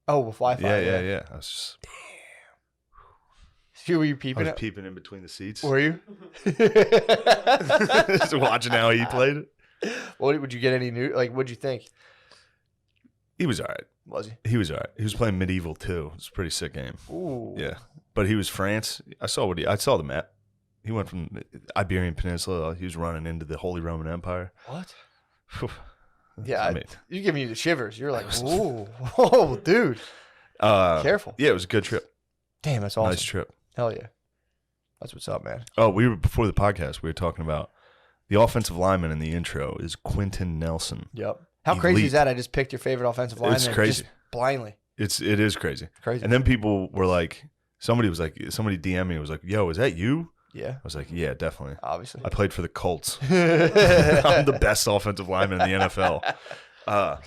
Oh, with Wi-Fi.
Yeah. I was just,
Were you
I
peeping?
was peeping in between the seats.
Were you?
Just watching how he played it.
What would you get any new? Like, what'd you think?
He was all right.
Was he?
He was all right. He was playing Medieval too. It's a pretty sick game.
Ooh.
Yeah, but he was France. I saw the map. He went from the Iberian Peninsula. He was running into the Holy Roman Empire.
What?
Whew.
Yeah,
I mean,
you're giving you the shivers. You're like, ooh, whoa, dude. Careful.
Yeah, it was a good trip.
Damn, that's awesome.
Nice trip.
Hell yeah. That's what's up, man.
Oh, before the podcast, we were talking about the offensive lineman in the intro is Quentin Nelson.
Yep. How crazy
Elite.
is that? I just picked your favorite offensive lineman.
It's crazy.
Just blindly.
It is crazy.
Crazy.
And then people were like, somebody DM'd me was like, "Yo, is that you?"
Yeah,
I was like, "Yeah, definitely.
obviously.
I played for the Colts. I'm the best offensive lineman in the NFL."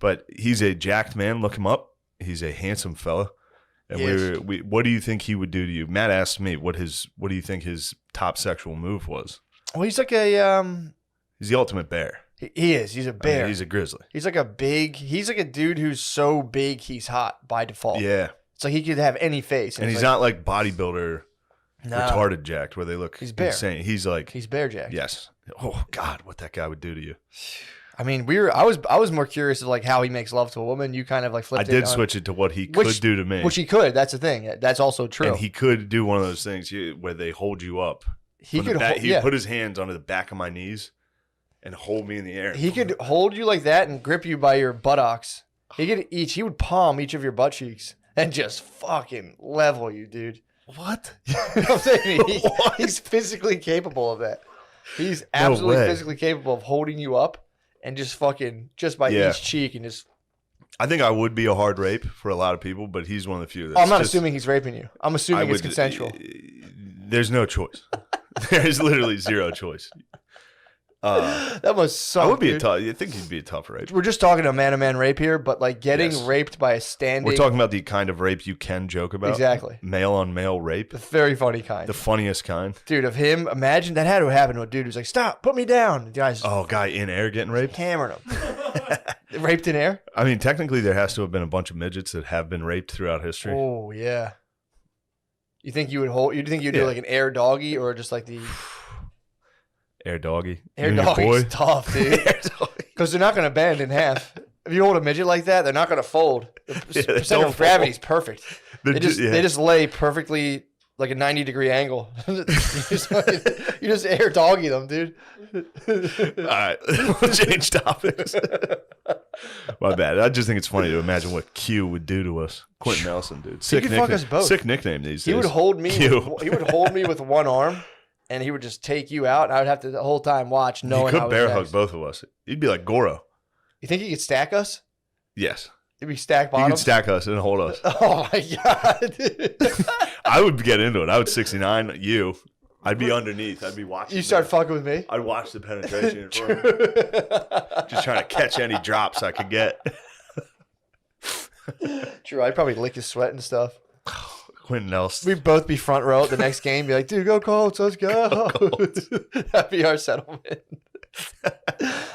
But he's a jacked man. Look him up. He's a handsome fella. And
Yes.
what do you think he would do to you? Matt asked me what do you think his top sexual move was?
Well, he's like a
He's the ultimate bear.
he is. He's a
I mean,
bear.
he's a grizzly.
He's like he's like a dude who's so big he's hot by default.
Yeah.
It's like he could have any face.
And
it's
he's
like,
not like bodybuilder
no,
retarded jacked where they look
He's bear.
insane. He's like
He's bear jack.
yes. Oh God, what that guy would do to you.
I mean, I was more curious of like how he makes love to a woman. You kind of like
I
flipped it
did
on-
switch it to what he could do to me.
Which he could. That's the thing. That's also true.
And he could do one of those things where they hold you up.
He
From the
could
back-
hold,
he'd
yeah.
put his hands onto the back of my knees and hold me in the air.
He could hold you like that and grip you by your buttocks. He would palm each of your butt cheeks and just fucking level you, dude.
What?
I'm saying
What?
he's physically capable of that. He's absolutely
way.
physically capable of holding you up and just by
Yeah.
each cheek and just.
I think I would be a hard rape for a lot of people, but he's one of the few. That's
I'm not
just-
assuming he's raping you. I'm assuming it's consensual.
There's no choice. There's literally zero choice.
That must suck.
I would be
dude.
I think he'd be a tough rape.
We're just talking a man-to-man rape here, but like getting
Yes.
raped by a standing.
We're talking about the kind of rape you can joke about.
Exactly.
Male on male rape.
The very funny kind.
The funniest kind.
Dude, of him, imagine that had to happen to a dude who's like, stop, put me down. The guy's
Oh, guy in air getting raped.
hammering him. Raped in air?
I mean, technically, there has to have been a bunch of midgets that have been raped throughout history.
Oh, yeah. You think you would do
Yeah.
like an air doggy or just like the
Air doggy.
air
You and your
doggy's
boy?
tough, dude. Because they're not going to bend in half. If you hold a midget like that, they're not going to fold. The
they
percent
don't
of gravity is perfect.
They're
They just lay perfectly like a 90-degree angle. you just air doggy them, dude.
All right, we'll change topics. My bad. I just think it's funny to imagine what Q would do to us. Quentin Nelson, dude. Sick
could
nickname.
fuck us both.
Sick nickname these days.
He would hold me.
Q.
He would hold me with one arm, and he would just take you out. And I would have to the whole time watch,
He
knowing I
could
was
bear
next.
hug both of us. He'd be like Goro.
You think he could stack us?
Yes.
It'd be stack
He
bottom.
could stack us and hold us.
Oh my god! dude.
I would get into it. I would 69 you. I'd be underneath. I'd be watching.
You start fucking with me.
I'd watch the penetration in front of me. Just trying to catch any drops I could get.
True. I'd probably lick his sweat and stuff.
Quentin Nelson.
We'd both be front row at the next game. Be like, dude, go Colts, let's go. That'd be our settlement.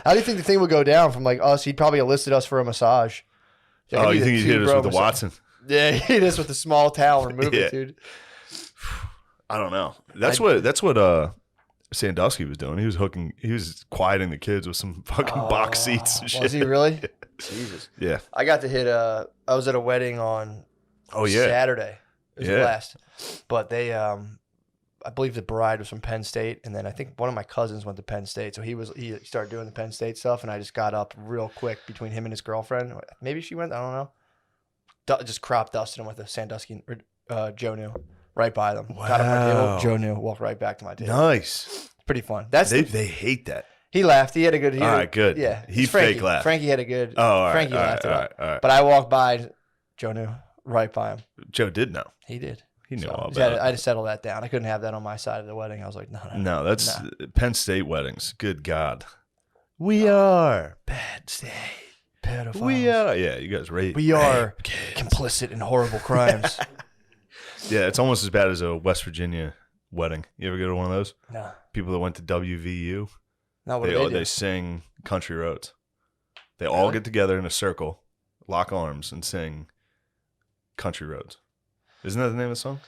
How do you think the thing would go down from like us? He'd probably enlisted us for a massage. Like, I
Oh,
need
you
a
think he'd hit us
two-bro
with the
massage.
Watson?
Yeah, he hit us with a small towel. Remove
Yeah.
it, dude.
I don't know. That's what Sandusky was doing. He was quieting the kids with some fucking box seats and shit.
Was he really? Jesus.
Yeah.
I got to hit I was at a wedding on
Oh yeah.
Saturday. It was a
Yeah.
blast. But they I believe the bride was from Penn State, and then I think one of my cousins went to Penn State, so he started doing the Penn State stuff, and I just got up real quick between him and his girlfriend. Maybe she went, I don't know. Just crop dusted him with a Sandusky Joe New right by them. Got up my
Wow.
table, Joe New walked right back to my table.
Nice.
Pretty fun. That's
They hate that.
he laughed. He had a good.
All right, good.
Yeah,
He
it's Frankie.
fake laughed.
Frankie had a good.
Oh, all right.
Frankie
all
laughed
right,
it
all
up.
right, all right.
But I walked by, Joe New right by him.
Joe did know.
He did.
He knew
So,
all
I
about
had to settle that down. I couldn't have that on my side of the wedding. I was like, no.
it. No, that's
Nah.
Penn State weddings. Good God. We are Penn State.
Pedophiles.
We are. Yeah, you guys rape.
We are
rape kids.
complicit in horrible crimes.
Yeah, it's almost as bad as a West Virginia wedding. You ever go to one of those?
No.
People that went to WVU,
Not what
they
they do.
they sing country roads. They all
Really?
get together in a circle, lock arms, and sing country roads. Isn't that the name of the song?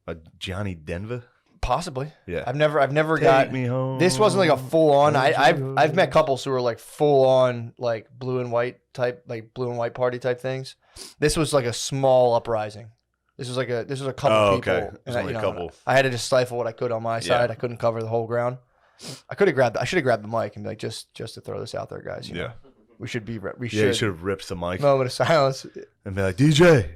A Johnny Denver?
Possibly.
Yeah.
I've never
Take
got.
me home.
This wasn't like a full on.
Where'd you
I've met
go?
couples who were like full on like blue and white party type things. This was like a small uprising. This was a couple
Oh,
people.
okay. It was only a couple.
I had to just stifle what I could on my side.
Yeah.
I couldn't cover the whole ground. I should have grabbed the mic and be like, just to throw this out there, guys. You know, we should.
Yeah, you should have ripped the mic
Moment of silence.
and be like, DJ,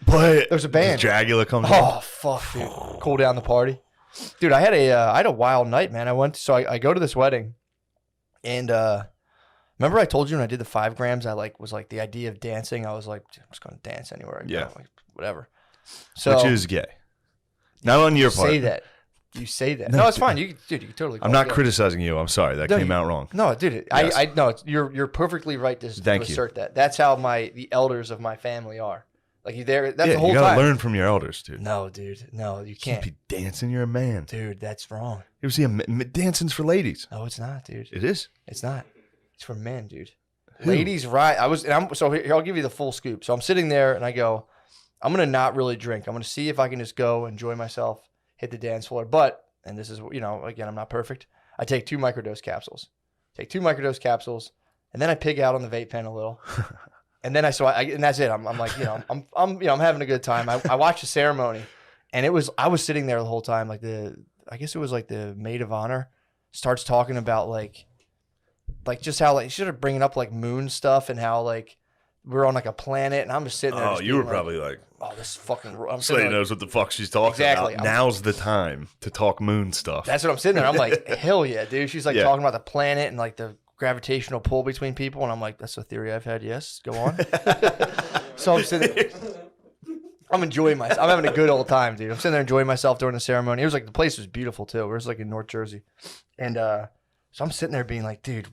play it.
There's a band.
Dragula comes in.
Oh fuck, dude! Cool down the party, dude. I had a wild night, man. I go to this wedding, and remember I told you when I did the 5 grams, I was like the idea of dancing. I was like, I'm just gonna dance anywhere. I go,
Yeah.
like, whatever. So
Which is gay. Not on your part.
say that. You say that.
No,
No, it's fine. You can totally.
I'm
call
not
it gay.
criticizing you. I'm sorry. That
No,
came out wrong.
No, dude.
Yes.
I no. You're perfectly right to
Thank you.
assert that. That's how the elders of my family are. Like you there. That's
Yeah,
the whole
you gotta
time.
learn from your elders, dude.
No, dude. No, you
You can't
can't.
be dancing. You're a man.
Dude, that's wrong.
You ever see dancing's for ladies?
No, it's not, dude.
It is.
It's not. It's for men, dude.
Who?
Ladies, right? So here, I'll give you the full scoop. So I'm sitting there and I go, I'm gonna not really drink. I'm gonna see if I can just go enjoy myself, hit the dance floor. But, and this is, again, I'm not perfect. I take 2 microdose capsules. And then I pig out on the vape pen a little. And then and that's it. I'm like, I'm having a good time. I watched the ceremony, and I was sitting there the whole time. Like I guess it was like the maid of honor starts talking about like just how like she started bringing up like moon stuff and how like we're on like a planet, and I'm just sitting there.
Oh,
just
you were
being like,
probably like,
oh, this is fucking. I'm sitting
Slade
there,
knows what the fuck she's talking
Exactly.
about. Now's the time to talk moon stuff.
That's what I'm sitting there. I'm like, hell yeah, dude. She's like
Yeah.
talking about the planet and like the gravitational pull between people, and I'm like, that's a theory I've had. Yes, go on. So I'm sitting there. I'm enjoying myself. I'm having a good old time, dude. I'm sitting there enjoying myself during the ceremony. It was like the place was beautiful too. It was like in North Jersey, and so I'm sitting there being like, dude,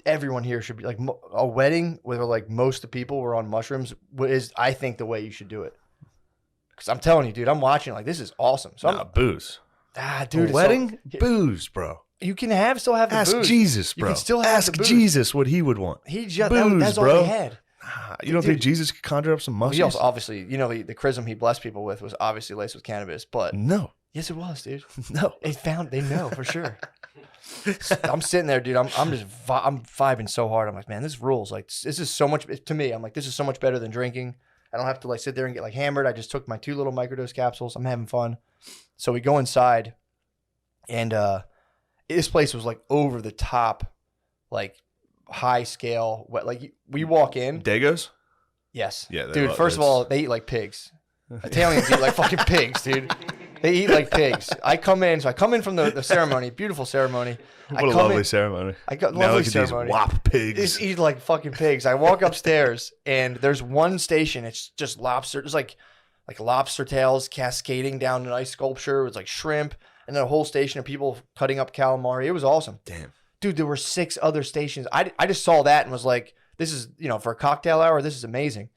everyone here should be like a wedding where like most of the people were on mushrooms is I think the way you should do it. Because I'm telling you, dude, I'm watching like this is awesome. So
Nah, booze.
dude,
A wedding? Booze, bro.
you can still have the
Ask
booze.
Jesus,
You
bro.
can still have
Ask
the booze.
Jesus what he would want.
He just
Booze,
that's all
bro.
he had.
You don't
Dude.
think Jesus could conjure up some
He
mushrooms?
also obviously, the chrism he blessed people with was obviously laced with cannabis, but
No.
yes, it was, dude.
No.
They know for sure. I'm sitting there, dude. I'm vibing so hard. I'm like, man, this rules. Like, this is so much to me. I'm like, this is so much better than drinking. I don't have to like sit there and get like hammered. I just took my 2 little microdose capsules. I'm having fun. So we go inside, and this place was like over the top, like high scale. Like we walk in.
Dagos?
Yes.
Yeah,
Dude, first of all, they eat like pigs. Italians eat like fucking pigs, dude. They eat like pigs. I come in from the ceremony, beautiful ceremony.
What a lovely ceremony.
I got
Now
lovely
look at
ceremony.
these wop pigs.
They eat like fucking pigs. I walk upstairs and there's one station. It's just lobster. There's like lobster tails cascading down an ice sculpture. It's like shrimp, and then a whole station of people cutting up calamari. It was awesome.
Damn.
Dude, there were 6 other stations. I just saw that and was like, this is, for a cocktail hour, this is amazing.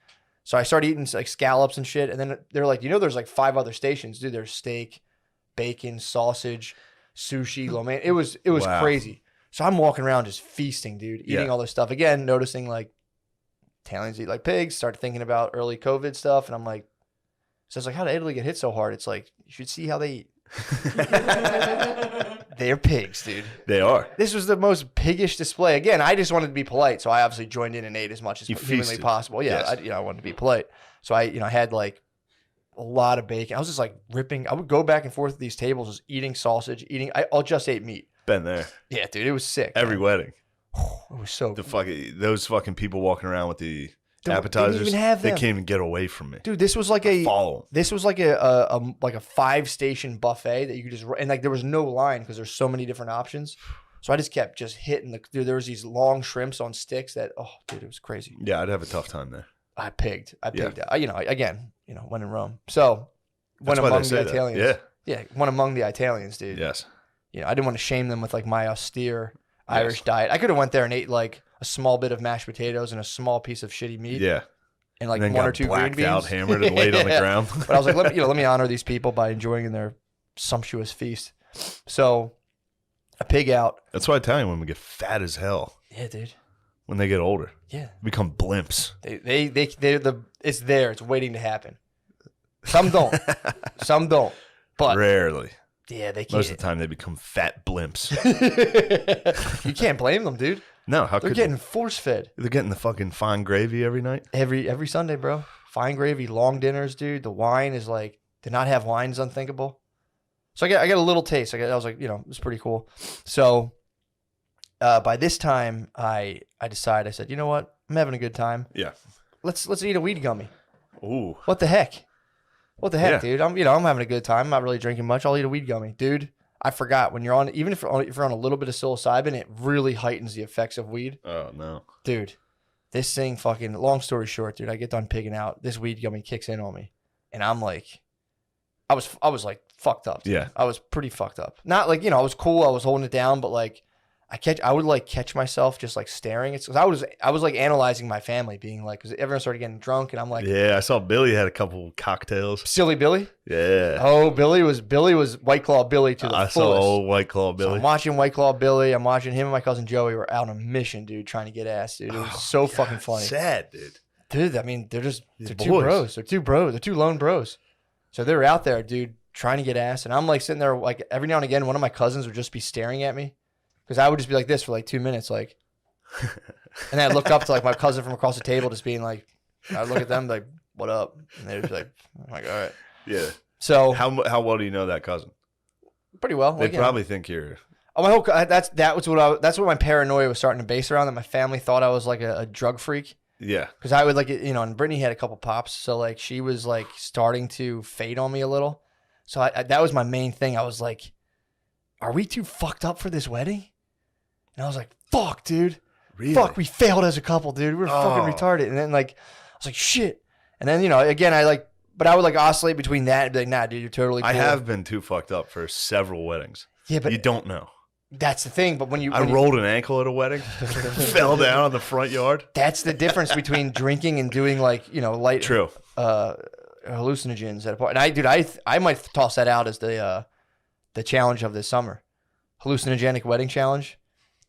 So I started eating like scallops and shit. And then they're like, there's like 5 other stations. Dude, there's steak, bacon, sausage, sushi, lo mein. It was
Wow.
crazy. So I'm walking around just feasting, dude, eating
Yeah.
all this stuff. Again, noticing like Italians eat like pigs, start thinking about early COVID stuff. And I'm like, so it's like, how did Italy get hit so hard? It's like, you should see how they eat. They're pigs, dude.
They are.
This was the most piggish display. Again, I just wanted to be polite, so I obviously joined in and ate as much as
You
humanly
feasted.
possible. Yeah,
Yes.
I wanted to be polite, so I had like a lot of bacon. I was just like ripping. I would go back and forth at these tables, just eating sausage, I'll just ate meat.
Been there.
Yeah, dude, it was sick.
Every
man.
wedding.
It was so.
Those fucking people walking around with the
They
appetizers.
didn't even have
They
them.
can't even get away from me.
Dude, this was like a
Follow 'em.
this was like a 5-station buffet that you could just, and like there was no line because there's so many different options. So I just kept hitting dude. There was these long shrimps on sticks that, oh, dude, it was crazy.
Yeah, I'd have a tough time there.
I pigged.
Yeah.
Again, when in Rome. So
That's
when
why they
among
say
the
that.
Italians.
Yeah.
Yeah, one among the Italians, dude.
Yes.
I didn't want to shame them with like my austere Irish
Yes.
diet. I could have went there and ate like a small bit of mashed potatoes and a small piece of shitty meat
Yeah.
and like
And then
1
got
or 2 green
blacked
beans.
out, hammered, and laid on the
Yeah.
ground.
But I was like, let me honor these people by enjoying their sumptuous feast. So I pig out.
That's why Italian women get fat as hell
Yeah, dude.
when they get older.
Yeah.
Become blimps.
It's there. It's waiting to happen. Some don't. Some don't. But
Rarely.
yeah, they can't.
Most of the time, they become fat blimps.
You can't blame them, dude.
No, how
They're
could
getting force fed
they're getting the fucking fine gravy every night?
every Sunday, bro. Fine gravy, long dinners, dude. The wine is like to not have wine is unthinkable. So I get a little taste. I was like, it's pretty cool. So by this time, I decided. I said, you know what? I'm having a good time.
Yeah.
Let's eat a weed gummy.
Ooh.
What the heck? What the heck,
Yeah.
dude? I'm having a good time. I'm not really drinking much. I'll eat a weed gummy, dude. I forgot when you're on, even if you're on a little bit of psilocybin, it really heightens the effects of weed,
Oh no.
dude. This thing, fucking. Long story short, dude. I get done pigging out. This weed gummy kicks in on me, and I'm like, I was like fucked up. Dude.
Yeah.
I was pretty fucked up. Not like I was cool. I was holding it down, but like. I would like catch myself just like staring. It's because I was like analyzing my family, being like, because everyone started getting drunk, and I'm like,
Yeah, I saw Billy had a couple cocktails.
silly Billy.
Yeah.
Oh, Billy was White Claw Billy to the
I
fullest.
saw old White Claw
So
Billy.
I'm watching White Claw Billy. I'm watching him and my cousin Joey were out on a mission, dude, trying to get ass, dude. It was so fucking funny,
Sad, dude.
dude. I mean, they're
These
two
boys.
bros. They're two bros. They're two lone bros. So they're out there, dude, trying to get ass, and I'm like sitting there, like every now and again, one of my cousins would just be staring at me. Because I would just be like this for like 2 minutes, like, and then I'd look up to like my cousin from across the table, just being like, I'd look at them like, "What up?" And they'd be like, "I'm like, all right."
Yeah.
So
How well do you know that cousin?
pretty well.
They
Like,
probably think you're.
oh, my whole that's what my paranoia was starting to base around. That my family thought I was like a drug freak.
Yeah.
Because I would like and Brittany had a couple pops, so like she was like starting to fade on me a little. So that was my main thing. I was like, "Are we too fucked up for this wedding?" And I was like, fuck, dude.
Really?
Fuck, we failed as a couple, dude. We were fucking retarded. And then, like, I was like, shit. And then, again, but I would, like, oscillate between that and be like, nah, dude, you're totally cool.
I have been too fucked up for several weddings.
Yeah, but
You don't know.
that's the thing. But when you.
I rolled an ankle at a wedding, fell down in the front yard.
That's the difference between drinking and doing, like, light.
True.
Hallucinogens at a point. And I might toss that out as the challenge of this summer. Hallucinogenic wedding challenge.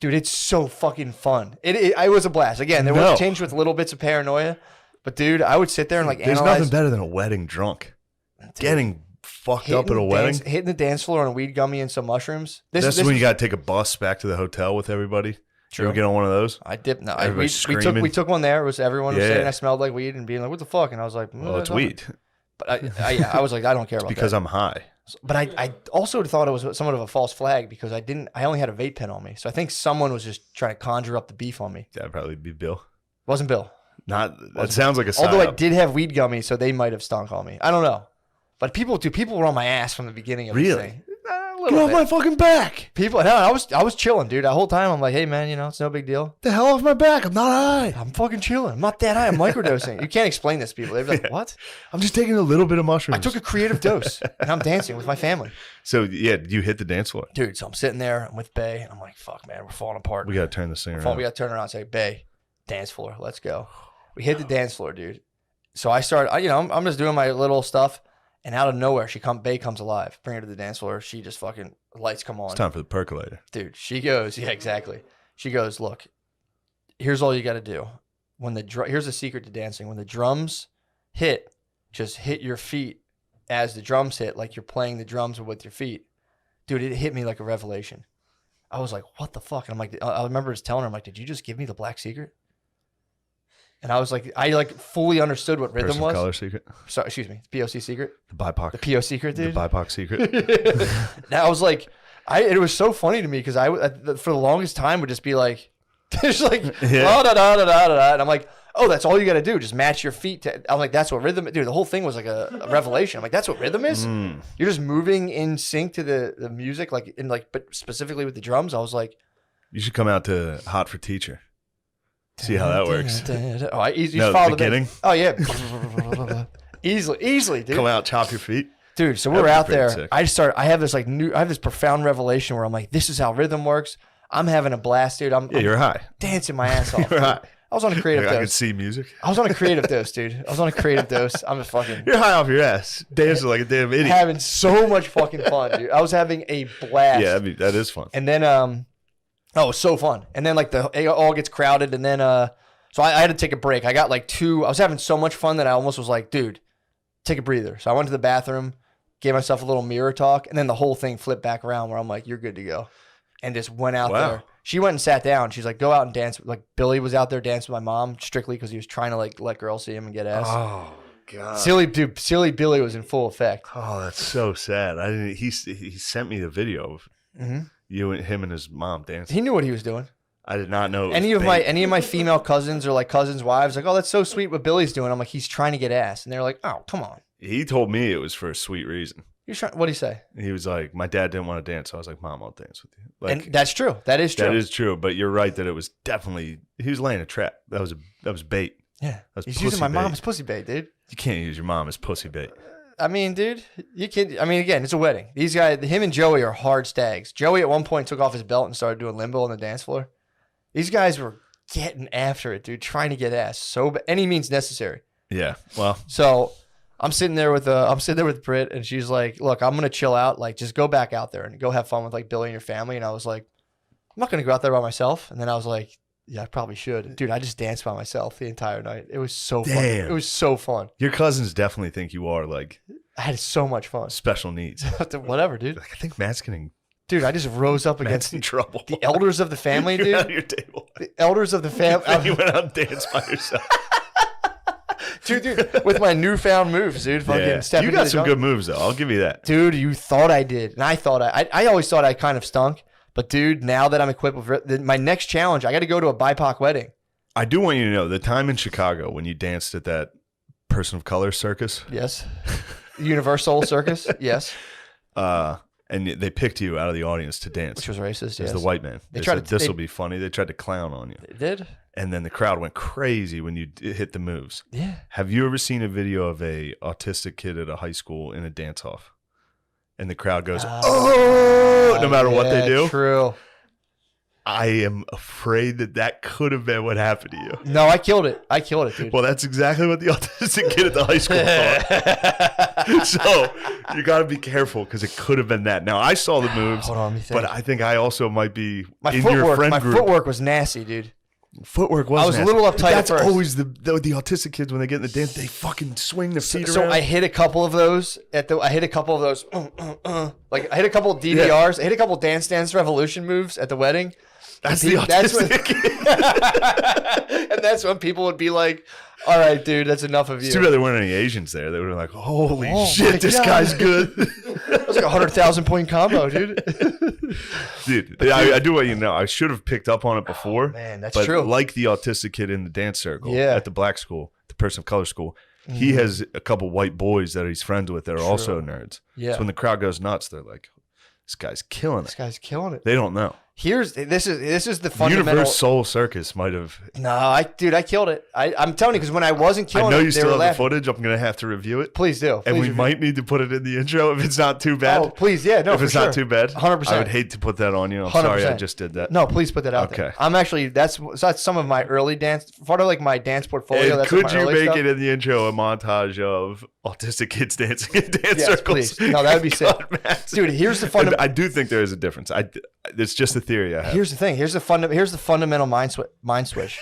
Dude, it's so fucking fun. It was a blast. Again, there was a change with little bits of paranoia, but dude, I would sit there and like
There's
analyze.
nothing better than a wedding drunk.
Dude,
Getting fucked up at a wedding.
hitting the dance floor on a weed gummy and some mushrooms.
That's when you got to take a bus back to the hotel with everybody.
True.
You ever get on one of those?
I dipped. No,
Everybody
we
screaming.
took one there. It was everyone was
Yeah.
saying I smelled like weed and being like, "What the fuck?" And I was like,
Well, it's
nothing."
weed.
But I was like, I don't care about
Because
that.
I'm high.
But I also thought it was somewhat of a false flag because I only had a vape pen on me. So I think someone was just trying to conjure up the beef on me.
That'd probably be Bill.
Wasn't Bill.
That sounds like a
Although I
psyop.
did have weed gummies, so they might have stunk on me. I don't know. But people were on my ass from the beginning of this
Really?
thing. A
Get
little
off
bit.
my fucking back.
People, no, I was chilling, dude. The whole time I'm like, hey man, it's no big deal.
The hell off my back. I'm not high.
I'm fucking chilling. I'm not that high. I'm microdosing. You can't explain this to people. They're like, what?
I'm just taking a little bit of mushrooms.
I took a creative dose and I'm dancing with my family.
So, yeah, you hit the dance floor.
Dude, so I'm sitting there. I'm with Bay. And I'm like, fuck, man, we're falling apart.
We got to turn this thing
We
around.
got to turn around and say, Bay, dance floor. Let's go. We hit the dance floor, dude. So I start, I'm just doing my little stuff. And out of nowhere, Bay comes alive. Bring her to the dance floor. She just fucking, lights come on.
It's time for the percolator.
Dude, she goes, yeah, exactly. She goes, look, here's all you got to do. Here's the secret to dancing. When the drums hit, just hit your feet as the drums hit, like you're playing the drums with your feet. Dude, it hit me like a revelation. I was like, what the fuck? And I'm like, I remember just telling her, I'm like, did you just give me the black secret? And I was like, I fully understood what rhythm
Person
was.
of color secret.
Sorry, excuse me, POC secret.
The BIPOC.
The PO secret, dude.
The BIPOC secret.
Now I was like, it was so funny to me because for the longest time would just be like, just like
Yeah.
da da da da da, and I'm like, oh, that's all you got to do, just match your feet to. I'm like, that's what rhythm, dude. The whole thing was like a revelation. I'm like, that's what rhythm is. You're just moving in sync to the music, but specifically with the drums. I was like,
You should come out to Hot for Teacher. See how that works.
Oh, I easily
No,
follow
the beginning?
Oh yeah, easily, dude.
Come out, chop your feet.
Dude, so
That'd
we're
be
out
pretty
there.
sick.
I have this profound revelation where I'm like, this is how rhythm works. I'm having a blast, dude. I'm
You're high.
dancing my ass off.
You're high.
I was on a creative
I can
dose.
see music.
I was on a creative dose, dude. I was on a creative dose. I'm just fucking
You're high off your ass. Dancing like a damn idiot.
having so much fucking fun, dude. I was having a blast.
Yeah, that is fun.
And then, it was so fun. And then it all gets crowded. And then, so I had to take a break. I got I was having so much fun that I almost was like, dude, take a breather. So I went to the bathroom, gave myself a little mirror talk, and then the whole thing flipped back around where I'm like, you're good to go. And just went out there. She went and sat down. She's like, go out and dance. Like Billy was out there dancing with my mom strictly because he was trying to like let girls see him and get ass.
Oh God.
Silly Billy was in full effect.
Oh, that's so sad. I didn't. He sent me the video of you and him and his mom dancing.
He knew what he was doing.
I did not know.
Any of my female cousins or like cousins' wives like, oh, that's so sweet what Billy's doing. I'm like, he's trying to get ass, and they're like, oh, come on.
He told me it was for a sweet reason.
You're trying. What did he say?
He was like, my dad didn't want to dance, so I was like, Mom, I'll dance with you. Like,
And that's true. That is true.
that is true. But you're right that it was definitely he was laying a trap. That was bait.
Yeah,
That's
he's using my
pussy bait.
mom's pussy bait, dude.
You can't use your mom as pussy bait.
I mean, dude, you can. I mean, again, it's a wedding. These guys, him and Joey are hard stags. Joey at one point took off his belt and started doing limbo on the dance floor. These guys were getting after it, dude, trying to get ass so any means necessary.
Yeah. Well,
So I'm sitting there with Britt, and she's like, "Look, I'm gonna chill out. Like, just go back out there and go have fun with like Billy and your family." And I was like, "I'm not gonna go out there by myself." And then I was like, "Yeah, I probably should, dude." I just danced by myself the entire night. It was so fun.
Damn.
It was so fun.
your cousins definitely think you are like
I had so much fun.
special needs.
Whatever, dude.
Like, I think Matt's getting
Dude, I just rose up against
in trouble.
the elders of the family,
You're out of
dude.
your table.
The elders of the
You
family,
went out and danced by yourself.
dude, with my newfound moves, dude. Fucking
Yeah.
step
You
into
got
the
some
jungle.
good moves though. I'll give you that.
Dude, you thought I did, and I thought I always thought I kind of stunk. But dude, now that I'm equipped with my next challenge, I got to go to a BIPOC wedding.
I do want you to know the time in Chicago when you danced at that person of color circus.
Yes, Universal Circus. Yes,
And they picked you out of the audience to dance
which was racist.
as
Yes,
the white man. They
tried
said,
to-
this
they-
will be funny. They tried to clown on you.
They did.
And then the crowd went crazy when you hit the moves.
Yeah.
Have you ever seen a video of a autistic kid at a high school in a dance off? And the crowd goes, oh, no matter what they
yeah,
do.
True.
I am afraid that could have been what happened to you.
No, I killed it. I killed it, dude.
Well, that's exactly what the autistic kid at the high school thought. So you got to be careful because it could have been that. Now, I saw the moves,
Hold on, let me think.
but I think I also might be
my
in your friend group.
footwork was nasty, dude.
Footwork was
I was a
nasty.
little uptight at
That's
first.
always the autistic kids when they get in the dance, they fucking swing their feet
So
around.
I hit a couple of those like I hit a couple of DDRs. I hit a couple Dance Dance Revolution moves at the wedding.
That's the autistic kid.
And that's when people would be like, "All right, dude, that's enough of you."
It's too bad there weren't any Asians there. They would have been like, holy
Oh my
shit, this
God.
guy's good.
That was like 100,000 point combo, dude.
Dude, I do want you to know. I should have picked up on it before.
Man, that's
but
true.
like the autistic kid in the dance circle
Yeah.
at the black school, the person of color school, he has a couple white boys that he's friends with that are also nerds.
Yeah.
So when the crowd goes nuts, they're like, this guy's killing
This
it.
guy's killing it.
They don't know.
This is the fundamental.
Universe Soul Circus might have.
No, I killed it. I'm telling you, because when I wasn't killing
I know
it,
you
they
still
were
have the
laughing.
footage. I'm going to have to review it.
Please do.
And
Please
we
review-
might need to put it in the intro if it's not too bad.
Oh, please, yeah, no,
if
for
it's
sure.
not too bad.
100%.
I would hate to put that on you. I'm sorry I
100%.
just did that.
No, please put that out there.
Okay.
I'm actually that's some of my early dance, part of like my dance portfolio.
And
That's
could
my
you
early
make
stuff.
it in the intro a montage of autistic kids dancing in dance
Yes,
circles?
please. No, that would be sick.
God, Matt.
Dude, here's the
And
fundamental.
I do think there is a difference. It's just a theory I have.
Here's the thing. Here's the fundamental mind switch.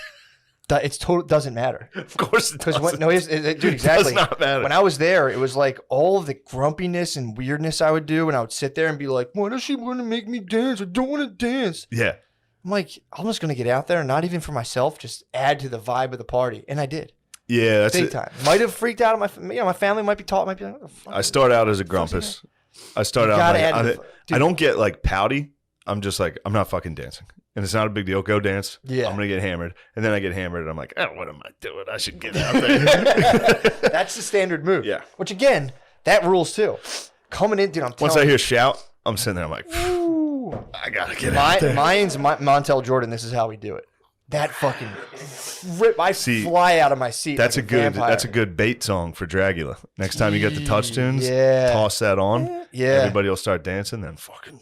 It's total doesn't matter.
Of course, it
Because
doesn't.
dude, exactly.
It does not matter.
When I was there, it was like all of the grumpiness and weirdness I would do, and I would sit there and be like, "Why does she want to make me dance? I don't want to dance."
Yeah.
I'm like, I'm just gonna get out there, and not even for myself, just add to the vibe of the party, and I did
Yeah, that's
big
it.
time. Might have freaked out. My family might be like, "What the fuck?"
I start out as a grumpus. I start
You
out
gotta
like,
add to the-
I
dude.
don't get like pouty. I'm just like, I'm not fucking dancing. And it's not a big deal. Go dance.
Yeah.
I'm going to get hammered. And then I get hammered and I'm like, oh, what am I doing? I should get out there.
That's the standard move.
Yeah.
Which again, that rules too. Coming in, dude. I'm
Once
telling
I hear shout, I'm sitting there. I'm like,
you.
I got to get out there.
Mine's Montel Jordan. This is how we do it. That fucking rip. I
See,
fly out of my seat.
That's
like
a good.
vampire.
That's a good bait song for Dragula. Next time you get the touch tunes,
Yeah.
toss that on.
Yeah.
Everybody will start dancing. Then fucking.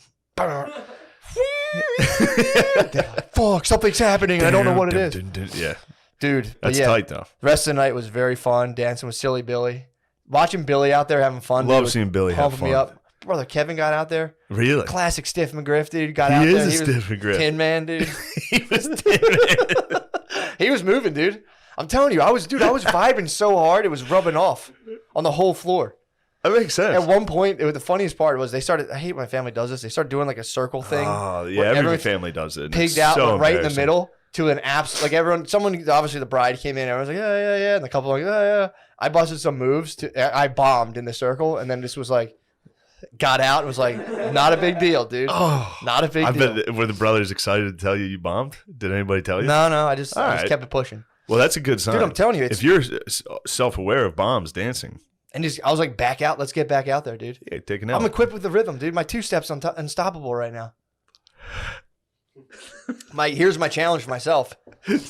Fuck, something's happening. I don't know what it is.
Yeah,
Dude, but
that's
yeah,
tight though.
the rest of the night was very fun. Dancing with Silly Billy. Watching Billy out there having fun.
Love
dude, was
seeing Billy have
pumping me
fun.
up. Brother Kevin got out there.
Really?
Classic Stiff McGriff, dude. Got
He
out
is
there.
a
was
Stiff McGriff.
Tin Man, dude.
He was
He was moving, dude. I'm telling you, I was vibing so hard, it was rubbing off. on the whole floor.
That makes sense.
At one point, the funniest part was they started. I hate when my family does this. They started doing like a circle thing.
Oh, yeah,
where
every family does it.
Pigged
It's
out
so
right in the
embarrassing.
middle to an abs. Like someone obviously the bride came in. Everyone's like, yeah, and the couple like, yeah. I busted some moves. I bombed in the circle, and then this was like, got out and was like, not a big deal, dude.
Oh,
Not a big
I
deal.
bet were the brothers excited to tell you bombed? Did anybody tell you?
No, I just
Alright.
kept it pushing.
Well, that's a good sign.
Dude, I'm telling you,
if you're self-aware of bombs dancing,
and I was like, back out. Let's get back out there, dude.
yeah, take an L.
I'm equipped with the rhythm, dude. My 2-step's unstoppable right now. Here's my challenge for myself.
don't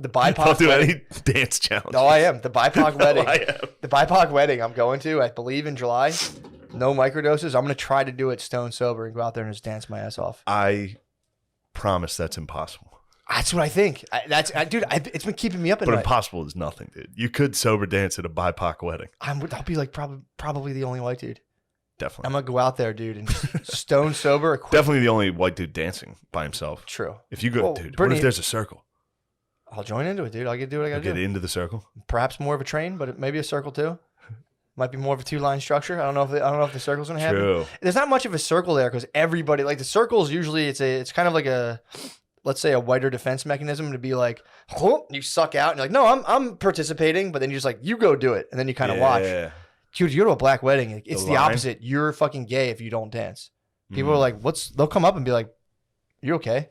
The BIPOC
don't do
wedding.
any dance challenge.
No, I am. The BIPOC wedding.
I am.
The BIPOC wedding I'm going to, I believe in July. No microdoses. I'm going to try to do it stone sober and go out there and just dance my ass off.
I promise that's impossible.
That's what I think. Dude, it's been keeping me up at
But
night.
impossible is nothing, dude. You could sober dance at a BIPOC wedding.
I'll be like probably the only white dude.
Definitely.
I'm going to go out there, dude, and just stone sober. Equipped.
Definitely the only white dude dancing by himself.
True.
If you go,
Well,
dude, what
Brittany-
if there's a circle?
I'll join into it, dude. I'll do what I got
I'll
to
get
do.
into the circle.
Perhaps more of a train, but maybe a circle too. Might be more of a 2-line structure. I don't know if the circle's gonna happen.
True.
There's not much of a circle there because everybody like the circles usually it's kind of like a, let's say, a whiter defense mechanism to be like, oh, you suck out and you're like, no, I'm participating, but then you're just like, you go do it, and then you kind of watch.
Yeah.
Dude, you go to a black wedding, it's the
line?
opposite. You're fucking gay if you don't dance. People are like, they'll come up and be like, you okay?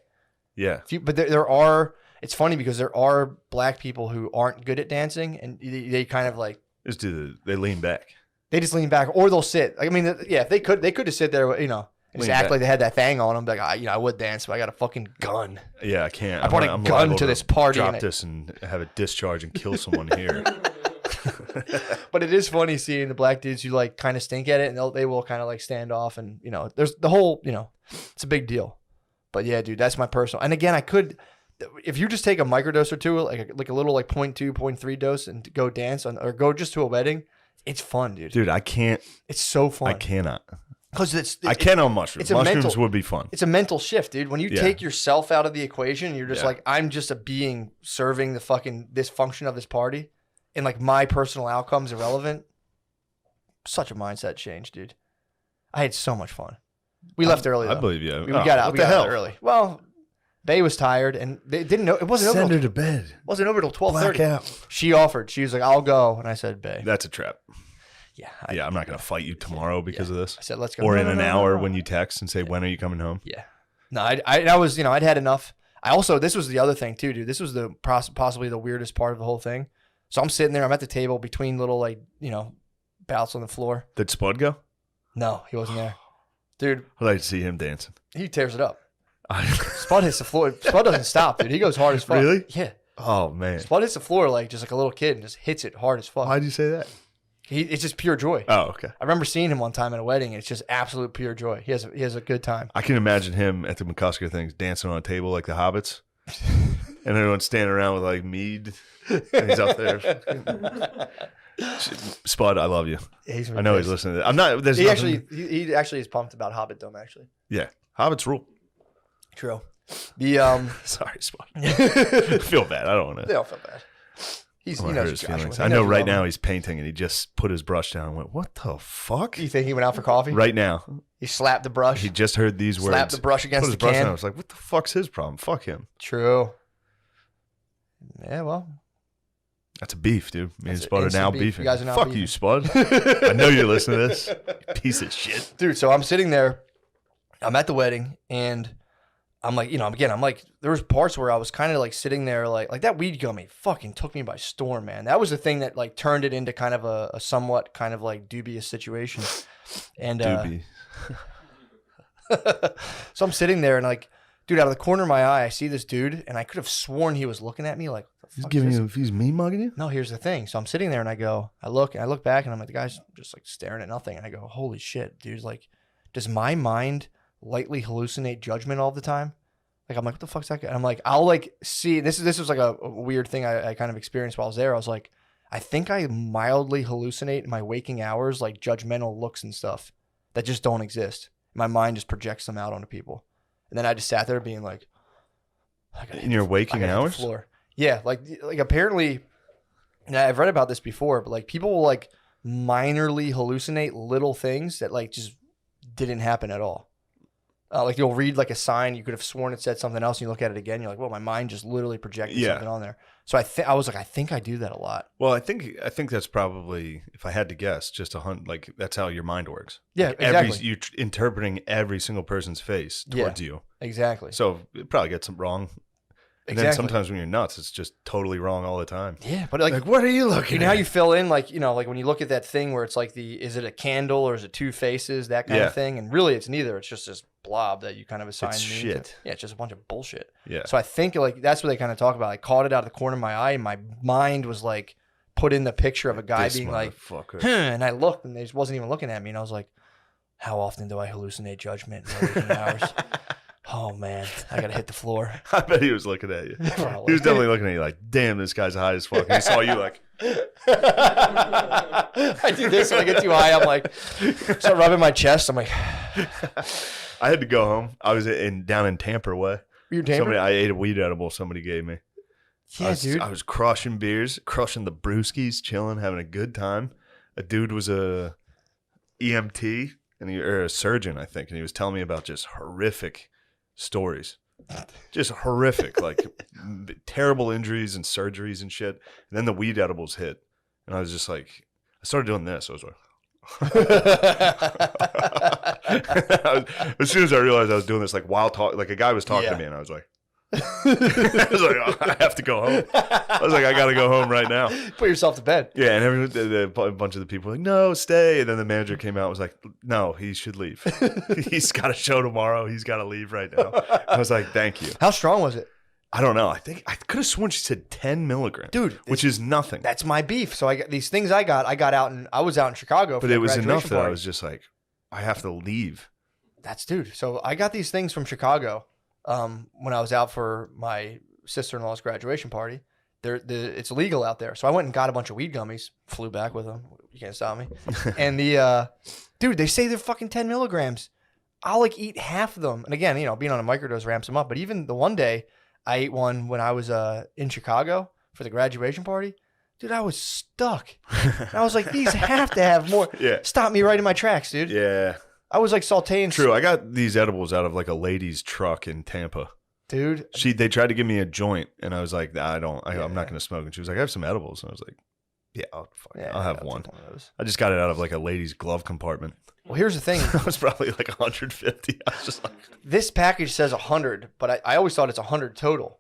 Yeah.
But there are. It's funny because there are black people who aren't good at dancing, and they kind of like
They lean back.
they just lean back, or they'll sit. I mean, yeah, if they could just sit there, and just
Lean
act
back.
like they had that thing on them. Like, I would dance, but I got a fucking gun.
Yeah, I can't.
I brought a
I'm
gun
liable
to this party
Drop
and it-
this and have it discharge and kill someone here.
But it is funny seeing the black dudes who like kind of stink at it, and they will kind of like stand off, and there's the whole, it's a big deal. But yeah, dude, that's my personal. And again, I could, if you just take a microdose or two, like a little like 0.2, 0.3 dose, and go dance or go just to a wedding, it's fun, dude.
Dude, I can't.
It's so fun.
I cannot.
Because
I can on mushrooms.
it's a
Mushrooms
mental-
would be fun.
It's a mental shift, dude. When you
Yeah.
take yourself out of the equation, you're just
Yeah.
like, I'm just a being serving the fucking this function of this party, and like my personal outcome's irrelevant. Such a mindset change, dude. I had so much fun. We left early.
I
Though.
believe you.
We got out.
What
We
the
got
hell?
out early. Well, Bay was tired, and they didn't know it wasn't
Send
over.
her to bed.
Wasn't over till 12:30.
Blackout.
She offered. She was like, "I'll go," and I said, "Bay."
That's a trap.
Yeah.
Yeah, I'm not gonna fight you tomorrow because of this.
I said, "Let's go."
Or
No,
in
no,
an
no, no,
hour
no.
when you text and say, "When are you coming home?"
Yeah. No, I was, I'd had enough. I also, this was the other thing too, dude. This was the possibly the weirdest part of the whole thing. So I'm sitting there, I'm at the table between little like, bouts on the floor.
Did Spud go?
No, he wasn't there. Dude,
I'd like to see him dancing.
he tears it up. Spud hits the floor. Spud doesn't stop, dude. He goes hard as fuck.
Really?
Yeah.
Oh man.
Spud hits the floor like just like a little kid and just hits it hard as fuck.
Why'd you say that?
It's just pure joy.
Oh, okay.
I remember seeing him one time at a wedding, and it's just absolute pure joy. He has a good time.
I can imagine him at the McCusker things dancing on a table like the hobbits. And everyone's standing around with like mead. And he's up there. Spud, I love you.
He's
I know he's listening to that. I'm not there's
He
nothing-
he actually is pumped about Hobbit Dome. Actually,
Yeah. Hobbits rule.
true. The
Sorry, Spud. I feel bad. I don't want
they
to
don't feel bad. He's he
hurt
knows
his
Joshua.
feelings.
He
I
knows
know
we
right
love him.
now he's painting and he just put his brush down and went, "What the fuck?"
You think he went out for coffee?
Right now.
He slapped the brush.
He just heard these words.
Slapped the brush against
put his
the
brush
can.
down. I was like, "What the fuck's his problem? Fuck him."
True. Yeah, well,
That's a beef, dude. Me and
That's
Spud are
instant
now
beef.
beefing.
You guys are now
Fuck
beefing.
you, Spud. I know you're listening to this. Piece of shit.
dude. So I'm sitting there. I'm at the wedding, and I'm like, I'm like, there was parts where I was kind of like sitting there, like that weed gummy fucking took me by storm, man. That was the thing that like turned it into kind of a somewhat kind of like dubious situation. And
Doobie.
so I'm sitting there and like, dude, out of the corner of my eye, I see this dude, and I could have sworn he was looking at me like, what the
He's
fuck is
giving
this?
you, he's me mugging you?
No, here's the thing. So I'm sitting there and I look back and I'm like, the guy's just like staring at nothing. And I go, holy shit, dude. Like, does my mind lightly hallucinate judgment all the time? Like, I'm like, what the fuck's that guy? And I'm like, I'll like see, this was like a weird thing I kind of experienced while I was there. I was like, I think I mildly hallucinate in my waking hours, like judgmental looks and stuff that just don't exist. My mind just projects them out onto people. And then I just sat there being like, I gotta hit
In your
the-
waking
I gotta hit the
hours?
floor. Yeah, like apparently, and I've read about this before, but like people will like minorly hallucinate little things that like just didn't happen at all. Like you'll read like a sign, you could have sworn it said something else, and you look at it again, you're like, well, my mind just literally projected something on there. So I was like, I think I do that a lot.
Well, I think that's probably, if I had to guess, just like that's how your mind works.
Yeah,
like
exactly.
You're interpreting every single person's face towards you.
Exactly.
So it probably gets them wrong. And then sometimes when you're nuts, it's just totally wrong all the time.
Yeah, but like
what are you looking at?
You know how you fill in, like, you know, like when you look at that thing where it's like is it a candle or is it two faces, that kind of thing? And really it's neither. It's just this blob that you kind of assign meaning to. Yeah, it's just a bunch of bullshit.
Yeah.
So I think like that's what they kind of talk about. I caught it out of the corner of my eye and my mind was like put in the picture of a guy being like, and I looked and they wasn't even looking at me. And I was like, how often do I hallucinate judgment in waking hours? Oh man, I gotta hit the floor.
I bet he was looking at you.
Probably.
He was definitely looking at you like, damn, this guy's high as fuck. And he saw you like,
I do this when I get too high. I'm like, start rubbing my chest. I'm like,
I had to go home. I was down in Tampa way.
You Tampa?
I ate a weed edible somebody gave me.
Yeah, dude.
I was crushing beers, crushing the brewskis, chilling, having a good time. A dude was a EMT or a surgeon, I think, and he was telling me about just horrific stories. Just horrific, like terrible injuries and surgeries and shit. And then the weed edibles hit. And I was just like, I started doing this. I was like, as soon as I realized I was doing this, like while talking, like a guy was talking to me and I was like, I was like, oh, I have to go home. I was like, I got to go home right now.
Put yourself to bed.
Yeah, and a bunch of the people were like, no, stay. And then the manager came out and was like, no, he should leave. He's got a show tomorrow. He's got to leave right now. I was like, thank you.
How strong was it?
I don't know. I think I could have sworn she said 10 milligrams.
Dude.
Which is nothing.
That's my beef. So I got these things I got out and I was out in Chicago for
But it was
graduation
enough that
party.
I was just like, I have to leave.
Dude. So I got these things from Chicago when I was out for my sister-in-law's graduation party. It's legal out there. So I went and got a bunch of weed gummies, flew back with them. You can't stop me. And dude, they say they're fucking 10 milligrams. I'll like eat half of them. And again, you know, being on a microdose ramps them up. But even the one day I ate one when I was in Chicago for the graduation party. Dude, I was stuck. And I was like, these have to have more.
Yeah.
Stop me right in my tracks, dude.
Yeah.
I was like sauteing.
True. I got these edibles out of like a lady's truck in Tampa.
Dude.
They tried to give me a joint and I was like, nah, I'm not going to smoke. And she was like, I have some edibles. And I was like, yeah, I'll have one.
Take one of those.
I just got it out of like a lady's glove compartment.
Well, here's the thing.
It was probably like 150. I was just like,
this package says 100, but I always thought it's 100 total.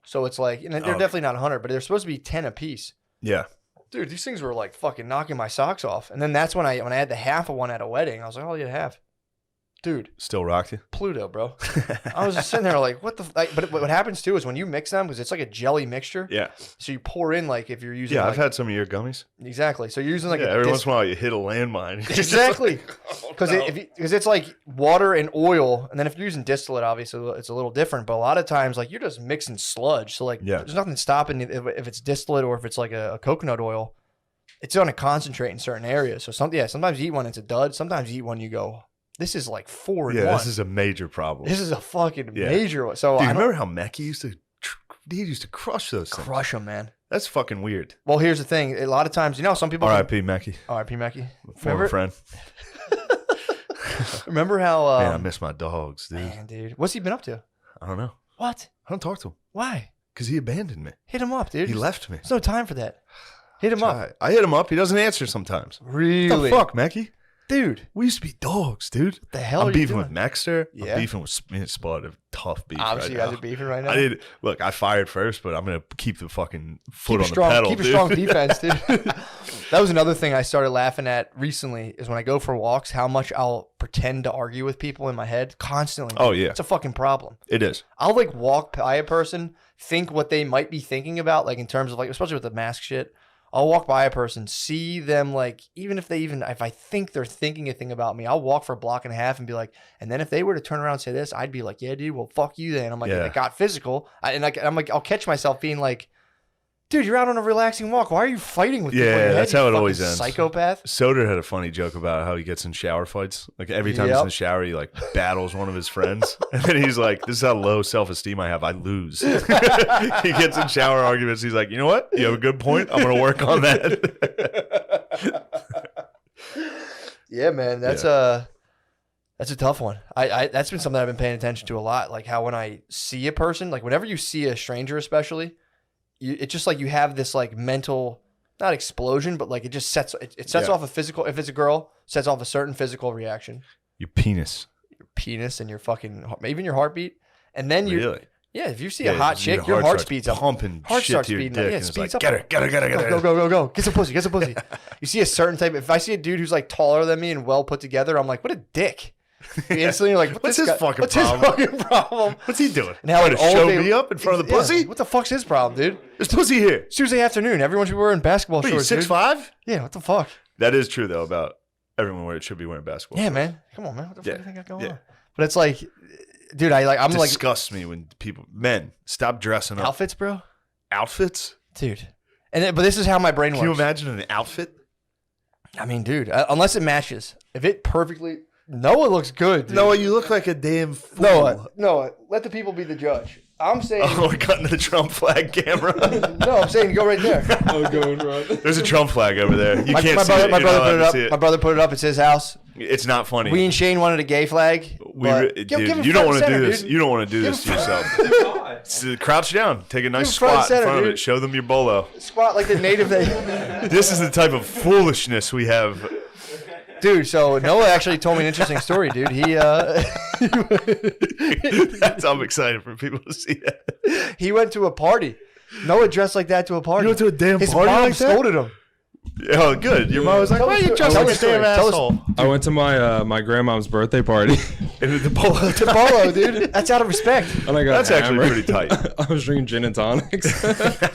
So it's like, and they're definitely not 100, but they're supposed to be 10 a piece.
yeah.
Dude, these things were like fucking knocking my socks off. And then that's when I had the half of one at a wedding. I was like, oh, you had half. Dude,
Still rocked you?
Pluto, bro. I was just sitting there like, what the? But what happens too is when you mix them, because it's like a jelly mixture.
Yeah.
So you pour in like if you're using.
Yeah,
like,
I've had some of your gummies.
Exactly. So you're using like
Every once in a while you hit a landmine.
Exactly. Because
no.
it's like water and oil, and then if you're using distillate, obviously it's a little different. But a lot of times, like you're just mixing sludge. So like, there's nothing stopping if it's distillate or if it's like a coconut oil. It's going to concentrate in certain areas. So sometimes you eat one, it's a dud. Sometimes you eat one, you go, this is like 4 in 1.
This is a major problem.
This is a fucking major one. So
Dude,
I
remember how Mecky used to crush those things?
crush them, man.
That's fucking weird.
Well, here's the thing. A lot of times, some people.
R.I.P. Mecky.
R.I.P. Mecky.
Former friend.
Remember how?
Man, I miss my dogs, dude.
Man, dude. What's he been up to?
I don't know.
What?
I don't talk to him
Why?
because he abandoned me.
Hit him up, dude.
He left me.
There's no time for that. Hit him up.
I hit him up. He doesn't answer sometimes.
Really?
What the fuck, Mecky?
Dude.
We used to be dogs, dude.
What the hell
I'm
are you
beefing
doing?
with Maxter.
Yeah.
I'm beefing with me and Spud. A tough beef
Obviously,
right
you guys
now.
are beefing right now.
Look, I fired first, but I'm going to keep the fucking foot
Keep
on the pedal,
Keep a
dude.
strong defense, dude. That was another thing I started laughing at recently is when I go for walks, how much I'll pretend to argue with people in my head constantly.
Oh, yeah.
It's a fucking problem.
It is.
I'll like walk by a person, think what they might be thinking about, like in terms of like, especially with the mask shit. I'll walk by a person, see them like, if I think they're thinking a thing about me, I'll walk for a block and a half and be like, and then if they were to turn around and say this, I'd be like, yeah, dude, well, fuck you then. I'm like, it got physical. I'm like, I'll catch myself being like, dude, you're out on a relaxing walk. Why are you fighting with people in your head,
that's how
you
it always
fucking
ends.
Psychopath.
Soder had a funny joke about how he gets in shower fights. Like every time he's in the shower, he like battles one of his friends. And then he's like, this is how low self-esteem I have. I lose. He gets in shower arguments. He's like, you know what? You have a good point. I'm going to work on that.
Yeah, man, that's a tough one. I that's been something I've been paying attention to a lot. Like how when I see a person, like whenever you see a stranger, especially, it's just like you have this like mental, not explosion, but like it just sets off a physical. If it's a girl, sets off a certain physical reaction.
Your penis.
Your penis and your fucking even your heartbeat, and then you.
Really?
Yeah, if you see a hot chick, your heart speeds up.
Pumping
Heart
shit
starts
to your
speeding
dick.
up. Yeah, it
And it's
speeds
like,
up.
get her.
Go. Get some pussy. You see a certain type. If I see a dude who's like taller than me and well put together, I'm like, what a dick. Instantly, you're like,
What's his fucking problem? What's he doing?
And how
Trying
like,
to
all
show
day-
me up in front of the pussy?
What the fuck's his problem, dude?
There's pussy here.
It's Tuesday afternoon. Everyone should be wearing basketball
What are you,
shorts.
6'5"?
Dude. Yeah, what the fuck?
That is true, though, about everyone where it should be wearing basketball.
Yeah,
shorts.
man. Come on, man. What the fuck
Yeah.
do you think got going
Yeah.
on? But it's like, dude, I'm like
Disgusts me when men stop dressing up.
outfits, bro.
Outfits?
Dude. But this is how my brain
Can you
works.
imagine an outfit?
I mean, dude, unless it matches. If it perfectly, Noah looks good. Dude.
Noah, you look like a damn fool.
Noah, let the people be the judge. I'm saying.
Oh, we're cutting to the Trump flag camera.
No, I'm saying go right there.
I'm going right.
There's a Trump flag over there. You can't
my
see
brother,
it.
my
You're not
brother put
allowed
it
to
up.
see it.
My brother put it up. It's his house.
It's not funny.
We and Shane wanted a gay flag. but
Dude,
give him
you
front
don't want to
center,
do this.
dude.
You don't want to do this to yourself. Crouch down. Take a nice
Give him front
squat in
center,
front of
dude.
it. Show them your bolo.
Squat like the native.
This is the type of foolishness we have.
Dude, so Noah actually told me an interesting story, dude.
I'm excited for people to see that.
He went to a party. Noah dressed like that to a party.
You went to a damn
His
party
mom
like that?
scolded him.
Oh, good. Your mom was like,
Tell
why
us
are you
the-
dressed
tell
like
us
a
the
damn
story. Tell us-
asshole?
I went to my grandma's birthday party,
And the bolo.
To Bolo, dude. That's out of respect.
and I got
That's actually
hammered.
pretty tight.
I was drinking gin and tonics.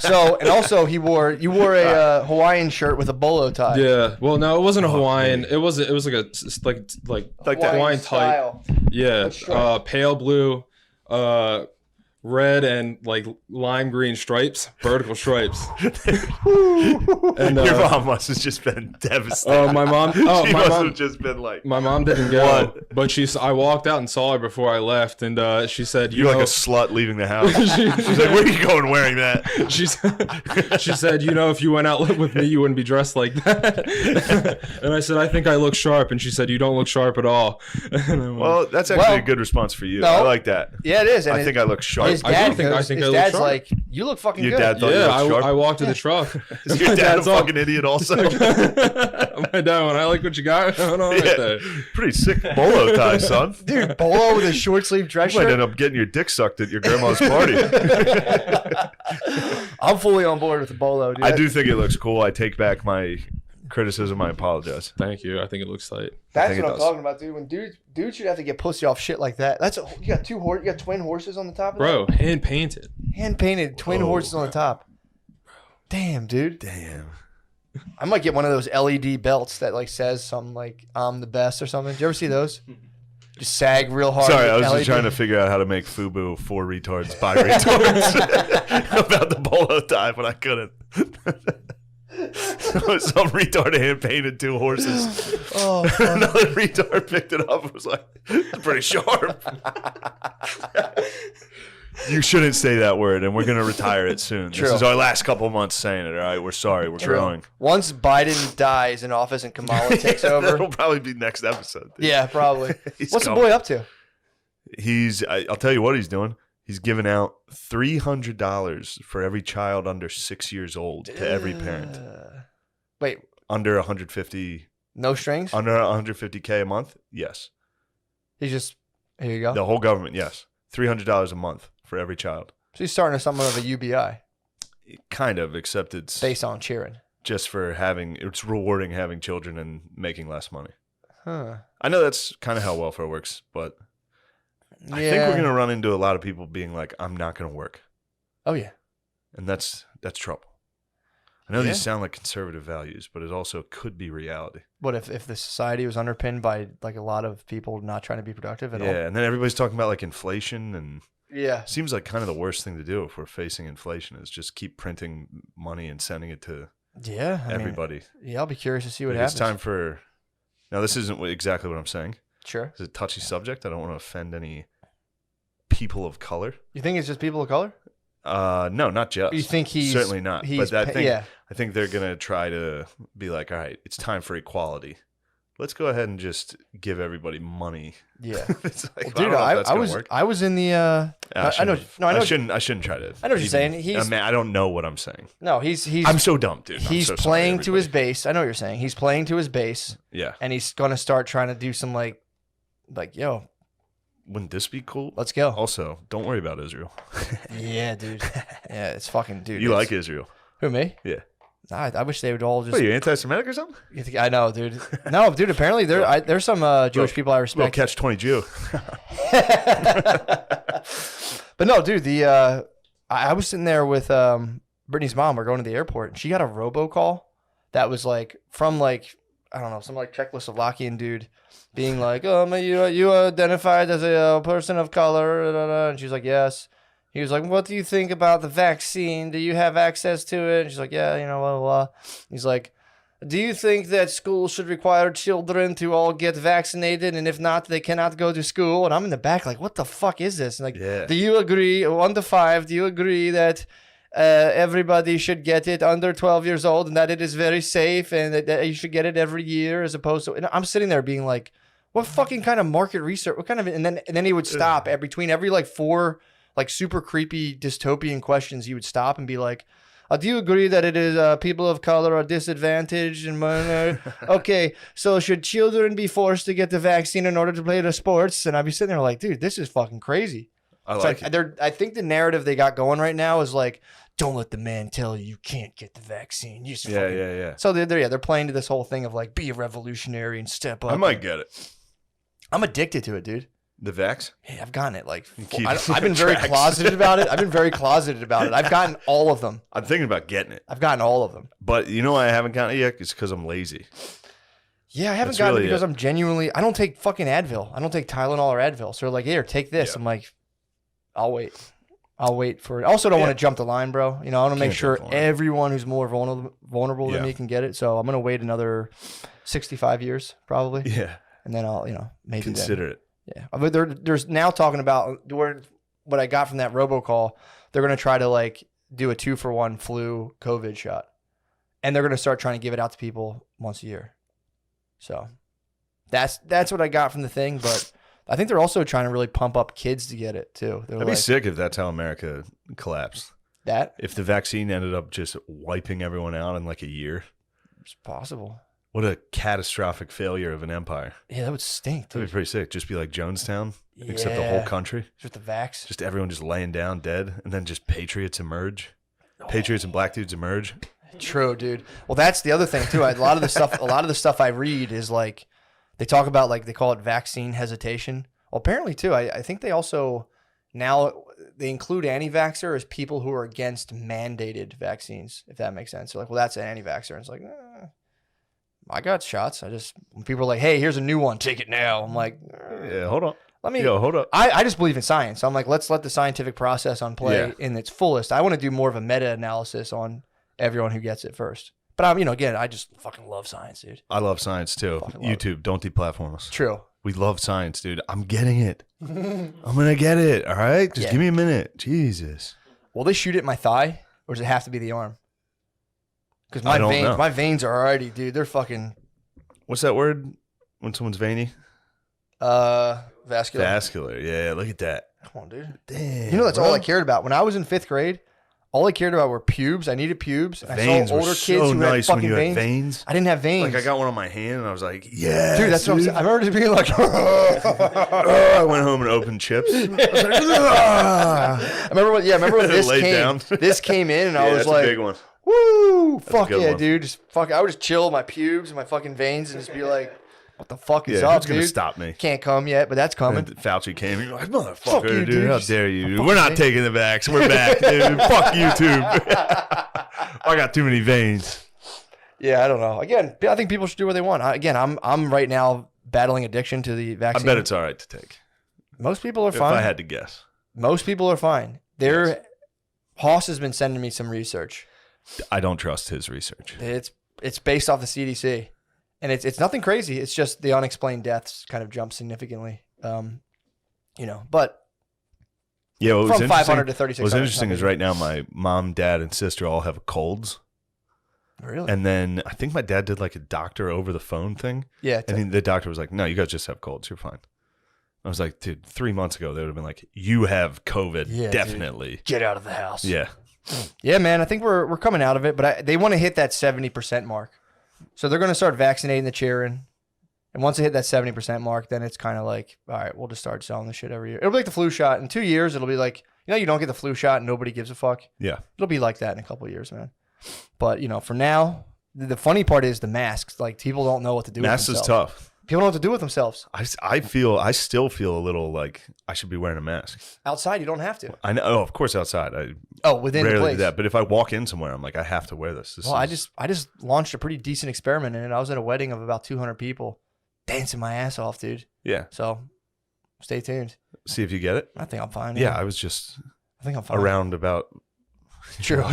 So, and also you wore a Hawaiian shirt with a bolo tie.
Yeah. Well, no, it wasn't a Hawaiian. It was like a like
Like that.
Hawaiian type.
style.
Yeah.
What stripe?
Pale blue, red and like lime green stripes, vertical stripes. And
Your mom must have just been devastated.
my mom.
She
Oh, my
must
mom.
have just been like,
My mom didn't go,
What?
but I walked out and saw her before I left, and she said,
you're like
know,
a slut leaving the house. She's like, where are you going wearing that?
she said, if you went out with me, you wouldn't be dressed like that. And I said, I think I look sharp. And she said, you don't look sharp at all. And I went,
Well, that's actually
Well,
a good response for you.
no.
I like that.
Yeah, it is. And
I think I look sharp.
his
I do
dad
think- I
goes-
think
his
I look
dad's
sharp.
like, you look fucking
Your
good.
dad thought you
yeah,
looked sharp.
I walked to the truck.
Is your dad a
dad's all-
fucking idiot also?
My dad went, I like what you got going on right
Yeah.
there.
Pretty sick bolo tie, son.
Dude, Bolo with a short sleeve dress
You might
shirt.
end up getting your dick sucked at your grandma's party.
I'm fully on board with the Bolo, dude.
I do think it looks cool. I take back my criticism. I apologize.
Thank you. I think it looks tight.
That's
think
what
it
I'm
does.
talking about, dude. When dudes should have to get pussy off shit like that. You got you got twin horses on the top of
Bro, hand painted.
that? Hand painted twin
Whoa.
horses on the top. Damn, dude.
Damn.
I might get one of those LED belts that like says something like I'm the best or something. Did you ever see those? Just sag real hard.
Sorry, I was
LED.
just trying to figure out how to make FUBU for retards by retards about the bolo tie, but I couldn't. Some retard hand painted two horses.
Oh, fuck.
Another retard picked it up and was like, "It's pretty sharp." You shouldn't say that word, and we're gonna retire it soon.
True.
This is our last couple months saying it. All right, we're sorry. We're growing.
Once Biden dies in office and Kamala takes over.
That'll probably be next episode. Dude.
Yeah, probably.
He's
What's the
coming.
boy up to?
I'll tell you what he's doing. He's giving out $300 for every child under 6 years old to every parent.
Wait,
Under 150,
no strings?
under 150K a month. Yes,
He's just here you go.
the whole government. Yes, $300 a month for every child.
So he's starting somewhat of a UBI
Kind of, except it's
based on cheering.
just for having. It's rewarding having children and making less money.
Huh.
I know that's kind of how welfare works, but
Yeah.
I think we're gonna run into a lot of people being like, "I'm not gonna work,"
Oh yeah.
and that's trouble. I know
Yeah.
these sound like conservative values, but it also could be reality.
What if the society was underpinned by like a lot of people not trying to be productive at all?
Yeah, and then everybody's talking about like inflation, and
Yeah.
it seems like kind of the worst thing to do if we're facing inflation is just keep printing money and sending it to
Yeah. I mean,
everybody.
yeah, I'll be curious to see what
Like,
happens.
it's time for. Now, this isn't exactly what I'm saying.
Sure.
It's a touchy subject. I don't want to offend any people of color.
You think it's just people of color?
No, not just.
You think he's
certainly not?
He's
But I think
yeah.
I think they're gonna try to be like, all right, it's time for equality. let's go ahead and just give everybody money.
Yeah.
It's like,
Well, dude, I was in the. I know. No, I know.
I shouldn't try to.
I know what you're saying.
I don't know what I'm saying.
No, he's.
I'm so dumb, dude.
He's
so
playing
sorry,
to his base. I know what you're saying. He's playing to his base,
Yeah.
and he's gonna start trying to do some like, yo,
Wouldn't this be cool?
let's go.
Also, don't worry about Israel.
Yeah, dude. Yeah, it's fucking dude.
You
it's-
like Israel?
who, me?
Yeah.
I wish they would all just.
What, are you anti-Semitic or something?
I know, dude. No, dude. Apparently, there's some Jewish people I
Little
respect.
catch-20 Jew.
But no, dude. I was sitting there with Brittany's mom. We're going to the airport, and she got a robocall that was like from like I don't know, some like Czechoslovakian dude being like, "Oh, you identified as a person of color," and she's like, "Yes." He was like, "What do you think about the vaccine? Do you have access to it?" And she's like, "Yeah, blah, blah, blah." He's like, "Do you think that schools should require children to all get vaccinated? And if not, they cannot go to school?" And I'm in the back like, what the fuck is this? And like,
Yeah.
do you agree, 1 to 5, do you agree that everybody should get it under 12 years old and that it is very safe and that you should get it every year as opposed to... And I'm sitting there being like, what fucking kind of market research? What kind of... And then he would stop between every like 4... like super creepy dystopian questions, he would stop and be like, do you agree that it is people of color are disadvantaged? And okay, so should children be forced to get the vaccine in order to play the sports? And I'd be sitting there like, dude, this is fucking crazy.
I
It's
like it.
I think the narrative they got going right now is like, don't let the man tell you can't get the vaccine. You just fucking...
Yeah.
So they're playing to this whole thing of like, be a revolutionary and step up.
I might get it.
I'm addicted to it, dude.
The vax?
Hey, I've gotten it. Like,
keep
I've been very
tracks.
closeted about it. I've gotten all of them.
I'm thinking about getting it.
I've gotten all of them.
But you know why I haven't gotten it yet? It's because I'm lazy.
Yeah, I haven't
That's
gotten
really
it because
it.
I'm genuinely... I don't take fucking Advil. I don't take Tylenol or Advil. So they're like, here, take this.
Yeah.
I'm like, I'll wait. I'll wait for it. I also don't want to jump the line, bro. I want to make
Can't
sure
jump the line.
everyone who's more vulnerable than
Yeah.
me can get it. So I'm going to wait another 65 years probably.
Yeah.
And then I'll, maybe then.
Consider it.
Yeah, but there's now talking about what I got from that robocall. They're gonna try to like do a 2-for-1 flu COVID shot, and they're gonna start trying to give it out to people once a year. So that's what I got from the thing. But I think they're also trying to really pump up kids to get it too. They're
That'd
like,
be sick if that's how America collapsed.
that
If the vaccine ended up just wiping everyone out in like a year.
is possible.
What a catastrophic failure of an empire.
Yeah, that would stink,
That'd
dude.
be pretty sick. Just be like Jonestown, except the whole
Yeah.
country.
Just with the vax.
Just everyone just laying down dead, and then just patriots emerge. Patriots and black dudes emerge.
True, dude. Well, that's the other thing too. A lot of the stuff I read is like they talk about like they call it vaccine hesitation. Well, apparently too. I think they also now they include anti-vaxxer as people who are against mandated vaccines. If that makes sense. So like, well, that's an anti-vaxxer. And it's like, I got shots. When people are like, hey, here's a new one, take it now. I'm like,
Yeah, hold on.
let me.
Yo, hold up.
I just believe in science. So I'm like, let's let the scientific process on play
Yeah.
in its fullest. I want to do more of a meta-analysis on everyone who gets it first. But I'm, again, I just fucking love science, dude.
I love science too.
Fucking love it.
YouTube, don't deplatform us.
True.
We love science, dude. I'm getting it. I'm gonna get it. All right, just
Yeah.
give me a minute. Jesus.
Will they shoot it in my thigh, or does it have to be the arm? Because
I don't know.
my veins are already, dude. They're fucking
What's that word when someone's veiny?
vascular.
Vascular. Yeah, look at that.
Come on, dude.
Damn.
That's
bro.
all I cared about when I was in 5th grade. All I cared about were pubes. I needed pubes. And
Veins
I saw
were
older
so
kids who had
nice when
fucking
you
veins.
had veins.
I didn't have veins.
Like I got one on my hand and I was like, yeah,
dude. That's what I'm saying. I remember just being like,
I went home and opened chips. I was like,
I remember when this
Laid
came.
down.
This came in, and I was
that's
like,
a big one.
woo,
a
fuck
good
yeah,
one.
dude. I would just chill my pubes and my fucking veins and just be like, what the fuck is
Yeah,
up,
who's gonna
dude?
stop me?
Can't come yet, but that's coming.
And Fauci came. You're like,
Fuck
motherfucker,
you,
dude.
dude.
How dare you? We're not taking the vax. We're back, dude. Fuck YouTube. I got too many veins.
Yeah, I don't know. Again, I think people should do what they want. I'm right now battling addiction to the
I
vaccine.
bet it's all right to take.
Most people are
If
fine.
I had to guess.
Most people are fine. Hoss has been sending me some research.
I don't trust his research.
It's based off the CDC, and it's nothing crazy. It's just the unexplained deaths kind of jumped significantly. But
Yeah, what was
from 500 to
What's
3,600.
interesting is right now my mom, dad, and sister all have colds.
Really?
And then I think my dad did like a doctor over the phone thing.
Yeah.
And the doctor was like, no, you guys just have colds. You're fine. I was like, dude, 3 months ago, they would have been like, you have COVID.
Yeah,
definitely.
Get out of the house.
Yeah.
Yeah, man. I think we're coming out of it, but they want to hit that 70% mark. So they're going to start vaccinating the children. And once they hit that 70% mark, then it's kind of like, all right, we'll just start selling this shit every year. It'll be like the flu shot. In 2 years, it'll be like, you don't get the flu shot and nobody gives a fuck.
Yeah.
It'll be like that in a couple of years, man. But, for now, the funny part is the masks. Like, people don't know what to do
Masks
with
is
themselves.
tough.
People don't know what to do with themselves.
I still feel a little like I should be wearing a mask.
Outside, you don't have to.
I know. Oh, of course, outside. I
Within the
rarely
place.
do that. But if I walk in somewhere, I'm like, I have to wear this.
Well, I just launched a pretty decent experiment in it. I was at a wedding of about 200 people, dancing my ass off, dude.
Yeah.
So, stay tuned.
See if you get it.
I think I'm fine.
Yeah, I was just
I think I'm fine.
around about
True.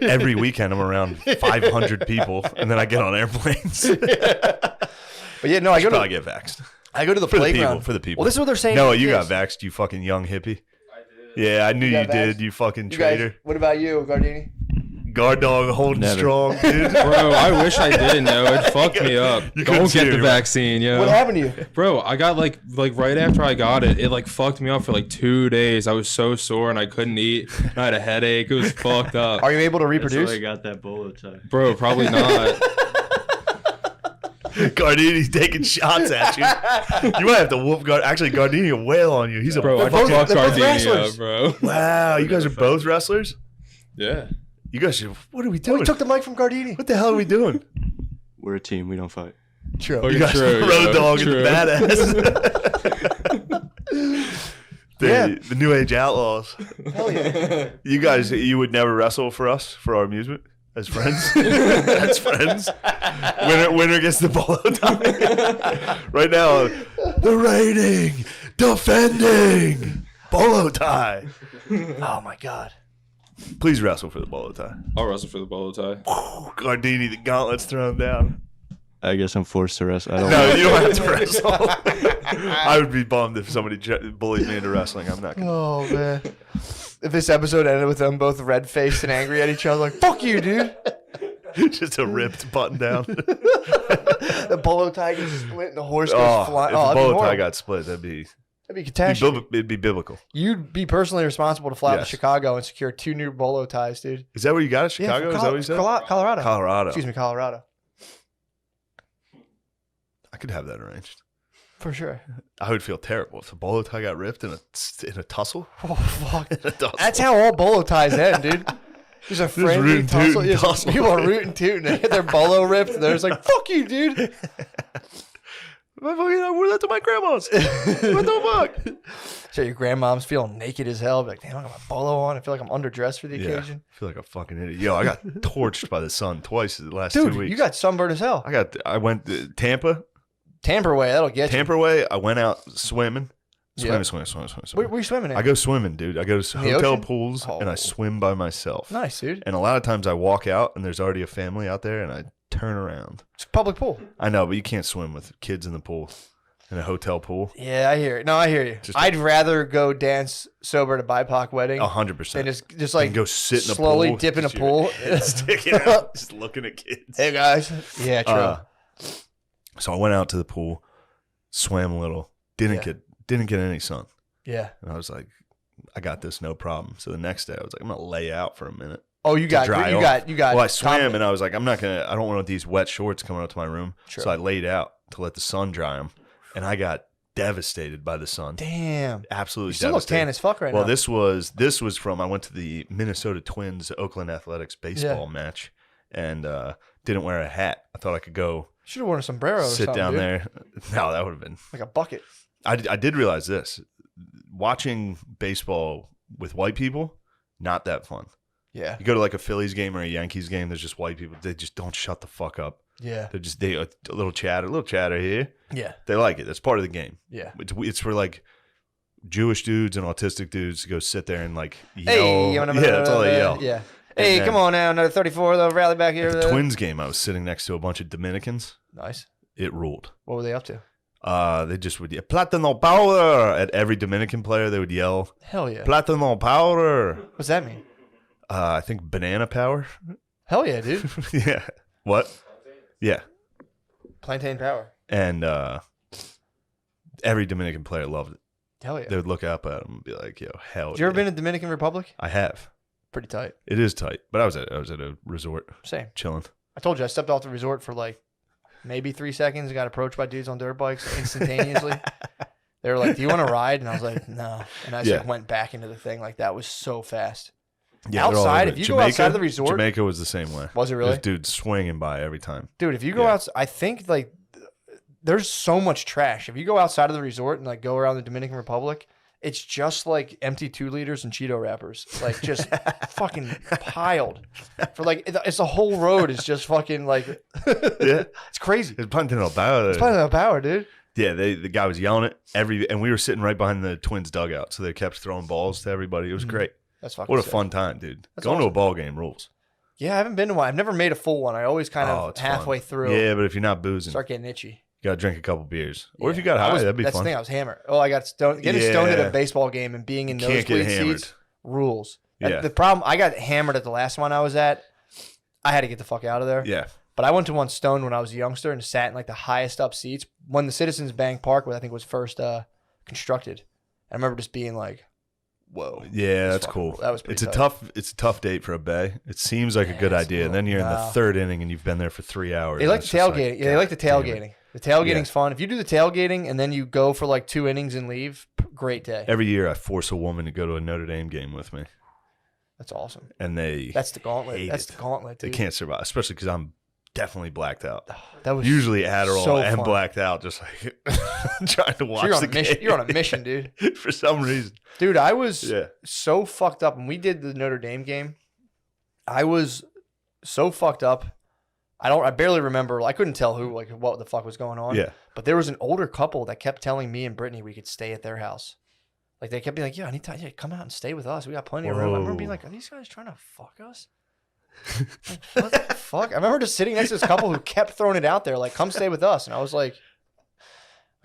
every weekend. I'm around 500 people, and then I get on airplanes.
But yeah, no, I go
probably
to
get vaxxed.
the
For
playground.
the people.
Well, this is what they're saying.
No,
is
you got
this.
vaxxed, you fucking young hippie. I did. Yeah, I knew
You
you
got
did,
vaxxed?
you fucking
You guys,
traitor.
what about you, Gardini?
Guard dog holding
Never.
strong, dude.
Bro, I wish I didn't know. It fucked me up.
You couldn't
Don't
see
get
it,
the
you went-
vaccine, yo.
What happened to you?
Bro, I got like right after I got it, it like fucked me up for like 2 days. I was so sore and I couldn't eat. And I had a headache. It was fucked up.
Are you able to
That's
reproduce?
why I got that bolo tie.
Bro, probably not.
Gardini's taking shots at you. You might have to whoop Actually, Gardini will wail on you. He's a
Bro, I
both-
fucked
they're both
Gardini
wrestlers.
up, bro.
Wow, you guys are both wrestlers?
Yeah.
You guys should. What are we
Oh,
doing?
we took the mic from Gardini.
What the hell are we doing?
We're a team. We don't fight.
True.
Oh,
You guys
True,
are road
yo,
dog and
true.
the badass.
Yeah.
The new age outlaws.
Hell yeah.
You guys, you would never wrestle for us for our amusement as friends. As friends. Winner gets the bolo tie. Right now, the reigning, defending bolo tie.
Oh my God.
Please wrestle for the bolo tie.
I'll wrestle for the bolo tie.
Gardini, the gauntlet's thrown down.
I guess I'm forced to rest. I don't.
No, you don't have to wrestle. I would be bummed if somebody bullied me into wrestling. I'm not gonna.
Oh man. If this episode ended with them both red faced and angry at each other, like "fuck you, dude,"
Just a ripped button down.
the bolo tie gets split and the horse goes
Oh,
flying.
if
Oh,
the
that'd be
bolo tie
horrible.
got split, that'd be
catastrophe.
it'd be biblical.
You'd be personally responsible to fly out to
Yes.
Chicago and secure 2 new bolo ties, dude.
Is that where you got it? Chicago?
from
Is that what you said?
Colorado.
Colorado.
Excuse me, Colorado.
I could have that arranged.
For sure.
I would feel terrible if the bolo tie got ripped in a tussle.
Oh fuck.
In a tussle.
That's how all bolo ties end, dude. There's a friendly
rootin'
tussle.
tootin'
Yeah,
tussle.
people are rooting tooting. They get their bolo ripped. And they're just like, "Fuck you, dude."
I wore that to my grandma's. What the fuck?
So your grandmom's feeling naked as hell. Be like, "Damn, I got my bolo on. I feel like I'm underdressed for the
Yeah,
occasion."
I feel like a fucking idiot. Yo, I got torched by the sun twice in the last
Dude,
2 weeks.
you got sunburned as hell.
I went to Tampa.
Tamper way, that'll get you.
Tampa way. I went out swimming.
Yeah.
Swimming.
Where you swimming at?
I go swimming, dude. I go to
the
hotel
ocean?
pools and
Oh.
I swim by myself.
Nice, dude.
And a lot of times I walk out and there's already a family out there and I turn around.
It's a public pool.
I know, but you can't swim with kids in the pool, in a hotel pool.
Yeah, I hear it. No, I hear you.
Just-
I'd rather go dance sober at a BIPOC wedding
100%.
than just like
and go sit in a
slowly
pool.
dip in a
just your
pool.
head sticking out, just looking at kids.
Hey guys. Yeah, true.
So I went out to the pool, swam a little, didn't get any sun.
Yeah.
And I was like, I got this, no problem. So the next day I was like, I'm gonna lay out for a minute.
Oh, you got
dry
you
off.
got you got.
Well, I swam
confident.
and I was like, I don't want these wet shorts coming up to my room.
Sure.
So I laid out to let the sun dry them, and I got devastated by the sun.
Damn.
Absolutely
You still look
devastated.
tan as fuck right
Well,
now.
this was from I went to the Minnesota Twins Oakland Athletics baseball match and didn't wear a hat. I thought I could go
Should have worn a sombrero. Or
sit
something,
down
dude.
there. No, that would have been.
like a bucket.
I did realize this. Watching baseball with white people, not that fun.
Yeah.
You go to like a Phillies game or a Yankees game, there's just white people. They just don't shut the fuck up.
Yeah.
They a little chatter here.
Yeah.
They like it. That's part of the game.
Yeah.
It's for like Jewish dudes and autistic dudes to go sit there and like yell.
Hey,
Yeah, that's all they yell.
Yeah. Hey,
then-
come on now, another 34. They'll rally back here.
At the Twins game, I was sitting next to a bunch of Dominicans.
Nice.
It ruled.
What were they up to?
They just would yell, Platano powder at every Dominican player. They would yell,
Hell yeah.
Platano powder.
What's that mean?
I think banana power.
Hell yeah, dude.
Yeah. What? Yeah.
Plantain power.
And every Dominican player loved it.
Hell yeah.
They would look up at him and be like, "Yo, hell."
Did you ever
yeah.
been to Dominican Republic?
I have.
Pretty tight.
It is tight, but I was at a resort
Same.
chilling.
I told you I stepped off the resort for like maybe 3 seconds. Got approached by dudes on dirt bikes instantaneously. They were like, "Do you want to ride?" And I was like, "No." And I just like, went back into the thing. Like that was so fast.
Yeah, they're all
Outside,
over
if
it.
you go outside of the resort,
Jamaica was the same way.
Was it really?
There's dudes swinging by every time.
Dude, if you go
Yeah.
out, I think like there's so much trash. If you go outside of the resort and like go around the Dominican Republic, it's just like empty 2 liters and Cheeto wrappers, like just fucking piled for like it's the whole road is just fucking like
Yeah,
it's crazy.
it's punting a power.
It's plenty of power, dude.
Yeah, the guy was yelling it and we were sitting right behind the Twins dugout, so they kept throwing balls to everybody. It was great.
That's fucking
What a
sick.
fun time, dude.
That's
Going to a
awesome.
ball game rules.
Yeah, I haven't been to one. I've never made a full one. I always kind
Oh,
of
it's
halfway
fun.
through
Yeah, but if you're not boozing,
start getting itchy.
you gotta drink a couple beers. Or if
Yeah.
you got
I
high,
was-
that'd be
that's
fun.
the thing. I was hammered. Oh, I got stoned. Getting stoned at
Yeah.
a baseball game and being in
You can't get
nosebleed
hammered.
seats rules.
Yeah.
The problem, I got hammered at the last one I was at. I had to get the fuck out of there.
Yeah.
But I went to one stoned when I was a youngster and sat in like the highest up seats when the Citizens Bank Park, I think, was first constructed. I remember just being like, "Whoa,
Yeah,
That's
that's
fucking-
cool.
that was pretty
it's a
tight.
tough date for a bay. It seems like a good
Yeah, it's
idea.
a
And then you're in the
little-
3rd inning and you've been there for 3 hours.
They
and
like the
it's just
tailgating. Yeah, they like the
God damn it.
tailgating. The tailgating's fun. If you do the tailgating and then you go for like 2 innings and leave, great day.
Every year I force a woman to go to a Notre Dame game with me.
That's awesome.
And they
That's the gauntlet.
hate
That's
it.
the gauntlet,
they
dude.
can't survive, especially because I'm definitely blacked out.
That was
Usually Adderall
so
and
fun.
blacked out, just like trying to watch
So you're on
the
a mission.
game.
You're on a mission, dude.
for some reason.
Dude, I was
Yeah.
so fucked up when we did the Notre Dame game. I was so fucked up. I barely remember. I couldn't tell who, like, what the fuck was going on.
Yeah.
But there was an older couple that kept telling me and Brittany we could stay at their house. Like they kept being like, "Yeah, anytime, yeah, come out and stay with us. We got plenty of room." I remember being
Whoa.
like, "Are these guys trying to fuck us?" Like, what the fuck? I remember just sitting next to this couple who kept throwing it out there, like, "Come stay with us," and I was like,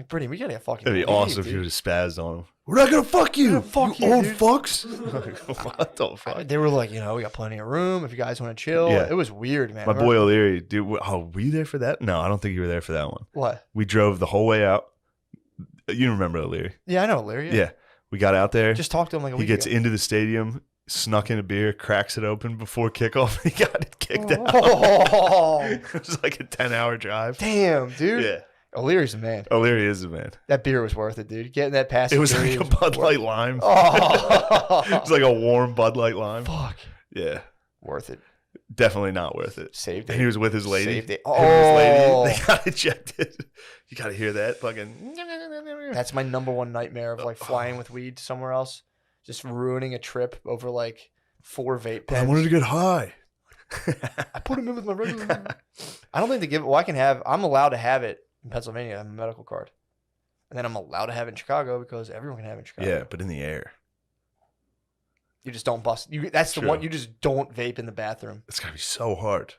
Brittany, we gotta fucking.
It'd be
leave,
awesome if
dude.
you would have spazzed on them. We're not gonna fuck you.
We're gonna fuck you,
old
dude.
fucks. What the fuck?
They were like, we got plenty of room if you guys want to chill.
Yeah.
It was weird, man.
My boy O'Leary, dude. Were you there for that? No, I don't think you were there for that one.
What?
We drove the whole way out. You remember O'Leary?
Yeah, I know, Larry.
Yeah. We got out there.
Just talked to him like a
He
week
gets
ago.
into the stadium, snuck in a beer, cracks it open before kickoff. He got it kicked out.
Oh,
It was like a 10-hour drive.
damn, dude.
Yeah.
O'Leary's the man.
O'Leary is the man.
That beer was worth it, dude. Getting that pass.
It was
security
like a Bud
worth-
Light Lime.
Oh,
It was like a warm Bud Light Lime.
fuck.
Yeah.
Worth it.
Definitely not worth it.
Saved
And he
it.
was with his lady.
Saved it.
Him and his lady,
Oh.
they got ejected. You got to hear that fucking.
That's my number one nightmare of like flying with weed somewhere else. Just ruining a trip over like 4 vape
But I
pens.
wanted to get high.
I put him in with my regular. I don't think they give. Well, I'm allowed to have it in Pennsylvania. I have a medical card, and then I'm allowed to have it in Chicago because everyone can have it in Chicago.
Yeah, but in the air.
You just don't bust. That's the
True.
one. You just don't vape in the bathroom.
It's gotta be so hard.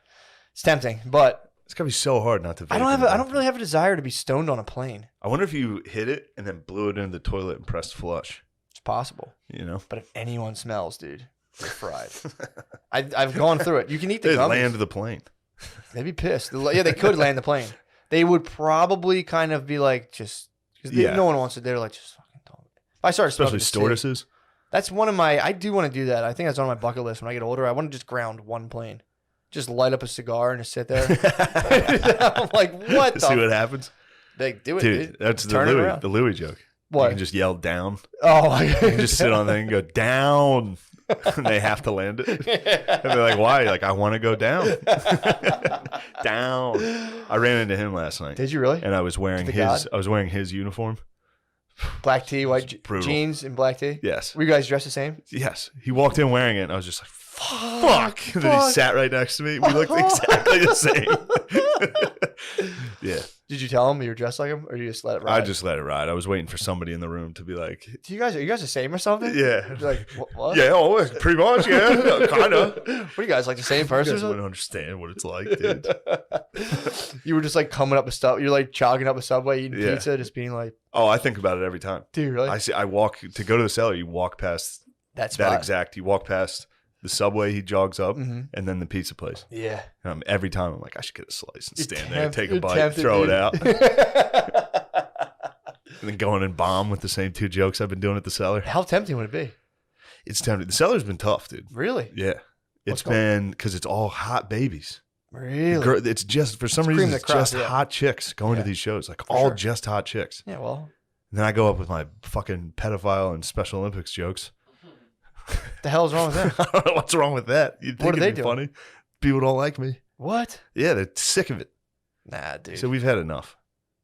It's tempting, but
It's gotta be so hard not to. Vape
I don't
in
have.
the
I don't
bathroom.
really have a desire to be stoned on a plane.
I wonder if you hit it and then blew it into the toilet and pressed flush.
It's possible,
You know,
but if anyone smells, dude, they're fried. I've gone through it. You can eat the
they
gummies.
land the plane.
They'd be pissed. Yeah, they could land the plane. They would probably kind of be like, just because
Yeah.
no one wants it. They're like, just fucking don't. If I started smoking
Especially
the cig-
stewardesses.
That's one of my. I do want to do that. I think that's on my bucket list when I get older. I want to just ground one plane, just light up a cigar and just sit there. I'm like, what
See
the?
what happens,
They do it,
dude.
dude.
That's the
Turn it
Louis,
around.
the Louis joke. You
What?
can just yell down.
Oh, my
You can just sit on there and go down. And they have to land it. And they're like, why? Like, I want to go down. Down. I ran into him last night.
Did you really?
And I was wearing
The
his
God?
I was wearing his uniform.
Black tee, white
brutal.
jeans, and black tee.
Yes.
Were you guys dressed the same?
Yes. He walked in wearing it and I was just like, fuck. And then he
Fuck.
sat right next to me. We looked exactly the same. Yeah.
Did you tell him you were dressed like him, or you just let it ride?
I just let it ride. I was waiting for somebody in the room to be like,
Are you guys the same or something?
yeah.
You're like, what?
Yeah, oh, pretty much, yeah. Kind of.
What are you guys, like the same
You
person? or
guys
something?
wouldn't understand what it's like, dude.
You were just like coming up a sub. You're like jogging up a subway, eating
Yeah.
pizza, just being like,
Oh, I think about it every time.
dude, really?
I walk to go to the cellar. You walk past
that spot.
that exact. You walk past the Subway he jogs up,
Mhm.
and then the pizza place.
Yeah.
Every time I'm like, I should get a slice and
You're
stand there, take a
you're
bite,
tempted,
throw
dude.
it out, and then go in and bomb with the same 2 jokes I've been doing at the cellar.
How tempting would it be?
It's tempting. The cellar's been tough, dude.
Really?
Yeah.
What's
It's been because it's all hot babies.
Really?
It's just, for some
It's cream
reason,
of
it's
the crop,
just
yeah.
hot chicks going
Yeah.
to these shows. Like,
For
all
sure.
just hot chicks.
Yeah, well,
And then I go up with my fucking pedophile and Special Olympics jokes.
the hell's wrong with that?
I don't know what's wrong with that. You'd think
What are
it'd
they
be
doing?
funny. People don't like me.
What?
Yeah, they're sick of it.
Nah, dude.
So we've had enough.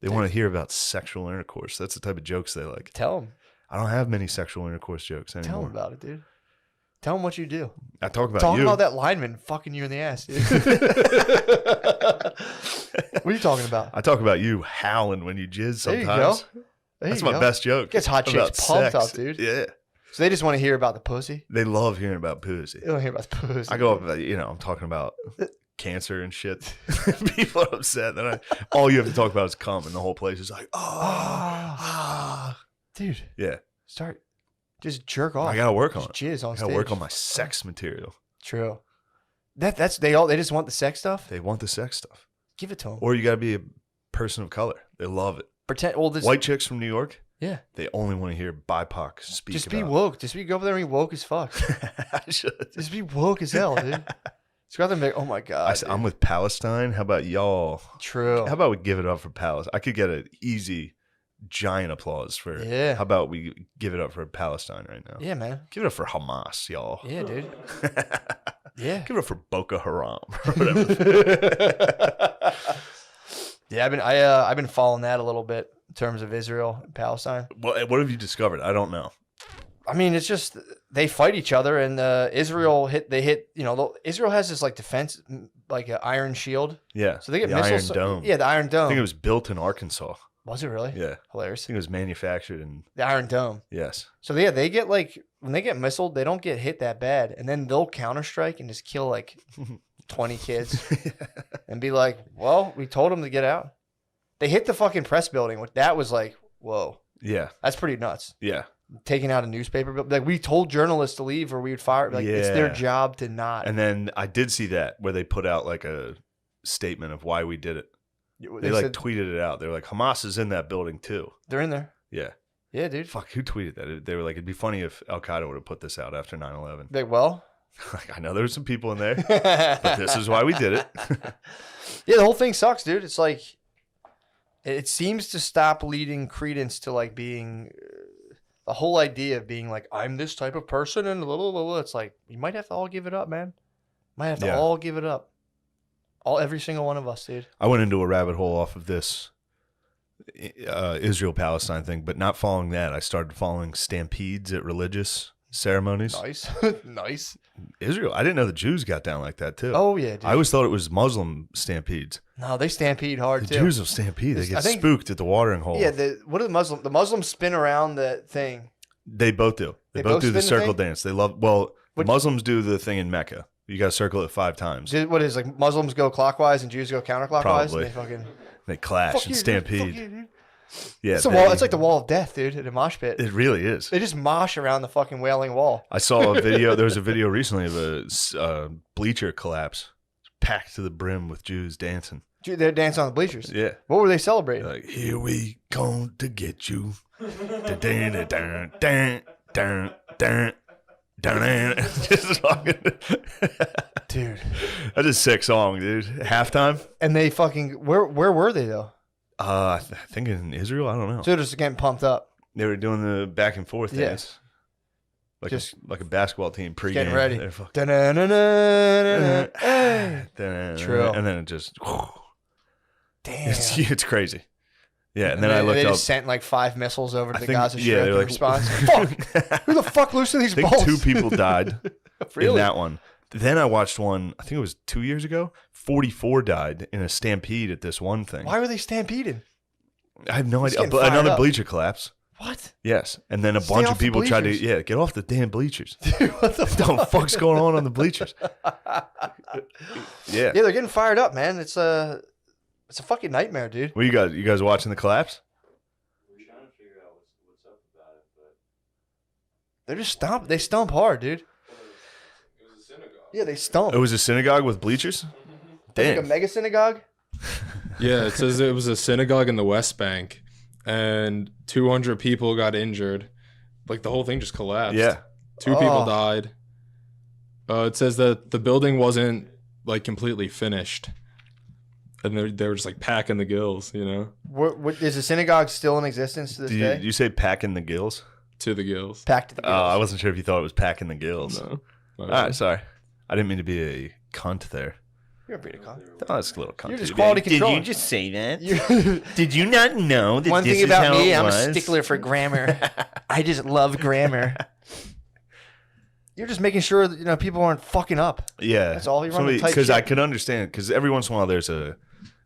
They
Dude.
want to hear about sexual intercourse. That's the type of jokes they like.
Tell them.
I don't have many sexual intercourse jokes
Tell
anymore.
them about it, dude. Tell them what you do.
I talk about
Talk
you.
about that lineman fucking you in the ass, dude. What are you talking about?
I talk about you howling when you jizz
There you
sometimes.
go. There
That's
you
my
go.
best joke.
Gets hot
about
chicks pumped
sex.
up, dude.
Yeah.
So they just want to hear about the pussy.
They love hearing about pussy.
They don't hear about the pussy.
I go up, I'm talking about cancer and shit. People are upset. Then all you have to talk about is cum, and the whole place is like,
Dude,
yeah.
start. Just jerk off.
I gotta work on
Just
it.
jizz on
I
stage.
gotta work on my sex material.
True. That's they just want the sex stuff.
They want the sex stuff,
Give it to them.
or you gotta be a person of color. They love it.
Pretend. Well, this.
White chicks from New York,
Yeah.
they only want to hear BIPOC speak.
Just be
about
woke. Just go over there and be woke as fuck.
I should.
Just be woke as hell, dude. Just go there and be like, oh my god.
I'm with Palestine. How about y'all?
True.
How about we give it up for Palestine? I could get an easy, giant applause for.
Yeah.
How about we give it up for Palestine right now?
Yeah, man.
Give it up for Hamas, y'all.
Yeah, dude. Yeah.
Give it up for Boko Haram or whatever.
Yeah, I've been following that a little bit in terms of Israel and Palestine.
What have you discovered? I don't know.
I mean, it's just they fight each other, and Israel Israel has this like defense, like an iron shield,
Yeah.
so they get
the
missiles.
Iron Dome.
Yeah, the Iron
I
Dome.
think it was built in Arkansas.
Was it really?
Yeah. I
Hilarious.
think it was manufactured in.
The Iron Dome.
Yes.
So yeah, they get like when they get missiled, they don't get hit that bad, and then they'll counter strike and just kill like 20 kids, and be like, "Well, we told them to get out." They hit the fucking press building, which that was like, whoa,
Yeah.
that's pretty nuts.
Yeah.
Taking out a newspaper, but like we told journalists to leave or we would fire. Like it's their
Yeah.
job to not.
And then I did see that where they put out like a statement of why we did it. They like
said
tweeted it out. They were like, Hamas is in that building too.
they're in there.
Yeah.
Yeah, dude.
Fuck, who tweeted that? They were like, it'd be funny if Al Qaeda would have put this out after 9/11.
Like, well,
Like, I know there were some people in there, but this is why we did it.
Yeah, the whole thing sucks, dude. It's like it seems to stop leading credence to like being the whole idea of being like I'm this type of person and blah, blah, blah, blah. It's like you might have to all give it up, man. Might have to
Yeah.
all give it up. Every single one of us, dude.
I went into a rabbit hole off of this Israel-Palestine thing, but not following that. I started following stampedes at religious ceremonies.
Nice, nice.
Israel, I didn't know the Jews got down like that too.
Oh yeah, dude.
I always thought it was Muslim stampedes.
No, they stampede hard
The
too.
Jews will stampede. They
It's-
get
I think-
spooked at the watering hole.
Yeah, what are the Muslims? The Muslims spin around the thing.
They both do. They,
They
both
both
do the
spin the
circle
thing?
dance. They love. Well, the
Which-
Muslims do the thing in Mecca. You got to circle it 5 times.
What is like Muslims go clockwise and Jews go counterclockwise?
Probably.
And they fucking
They clash
fuck
and
you, dude.
stampede.
Fuck you, dude.
Yeah,
It's a wall. It's like the wall of death, dude. At a mosh pit.
It really is.
They just mosh around the fucking wailing wall.
I saw a video. There was a video recently of a bleacher collapse, packed to the brim with Jews dancing.
Dude, they're dancing on the bleachers.
Yeah,
What were they celebrating?
like here we come to get you. Dun, dun, dun, dun, dun, dun, dun. Just fucking.
Dude.
That's a sick song, dude. Halftime.
And they fucking where were they though?
I think in Israel. I don't know.
So they're just getting pumped up,
They were doing the back and forth
Yeah.
dance, like
Just
like a basketball team pregame.
getting ready.
They're fucking-
Da-na-na-na-na-na. Hey.
True. And then it just,
Damn.
it's crazy. Yeah, and then I looked
they
up.
just sent like 5 missiles over to
I
the
think-
Gaza
yeah,
Strip
they're
in
like-
response. Fuck! Who the fuck loosened these
I think
bolts?
2 people died in
Really?
that one. Then I watched one, I think it was 2 years ago. 44 died in a stampede at this one thing.
Why were they stampeding?
I have no
It's
idea.
getting fired
Another
up.
bleacher collapse.
What?
Yes. And then a
Stay
bunch
off
of
the
people tried to,
bleachers.
get off the damn bleachers.
Dude, what the
What the fuck's going on the bleachers? Yeah.
Yeah, they're getting fired up, man. It's a fucking nightmare, dude.
What you guys watching the collapse?
They're just they stomp hard, dude.
It was a
Yeah, they stunk.
It was a synagogue with bleachers?
Like
Damn.
a mega synagogue?
Yeah, it says it was a synagogue in the West Bank, and 200 people got injured. Like the whole thing just collapsed.
Yeah.
2 people
Oh.
died. It says that the building wasn't like completely finished, and they were just like packing the gills, you know,
What, is the synagogue still in existence to this
Do
day?
you say packing the gills?
to the gills.
Packed to the
Oh,
gills.
I wasn't sure if you thought it was packing the gills.
No.
All right, sorry. I didn't mean to be a cunt there.
You're a pretty con.
Oh, that's a little cunt.
You're just
to be.
quality control.
Did you just say that?
You-
Did you not know that
One
this
thing
is
about
how
me,
it
I'm a
was?
stickler for grammar. I just love grammar. You're just making sure that people aren't fucking up.
Yeah.
That's all you run a tight
Because I
ship.
could understand, because every once in a while there's a,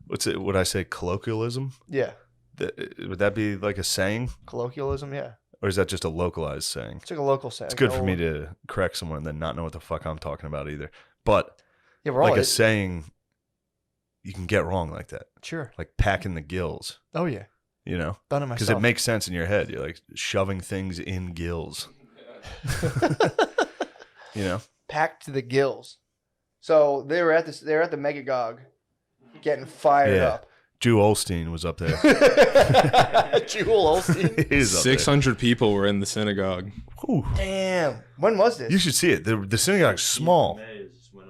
would I say colloquialism?
Yeah,
Would that be like a saying?
colloquialism. Yeah,
Or is that just a localized saying?
it's like a local saying.
It's good for me to correct someone and then not know what the fuck I'm talking about either. But
Yeah, we're all
like a saying, you can get wrong like that.
sure.
Like packing the gills,
Oh yeah,
you know?
done it
Because
myself.
it makes sense in your head. You're like shoving things in gills. You know?
Packed to the gills. So they were at this. They were at the Megagog, getting fired
Yeah.
up.
Drew Olstein was up there.
Jewel Olstein.
He's up there.
600 people were in the synagogue.
Whew.
Damn. When was this?
You should see it. The synagogue's small.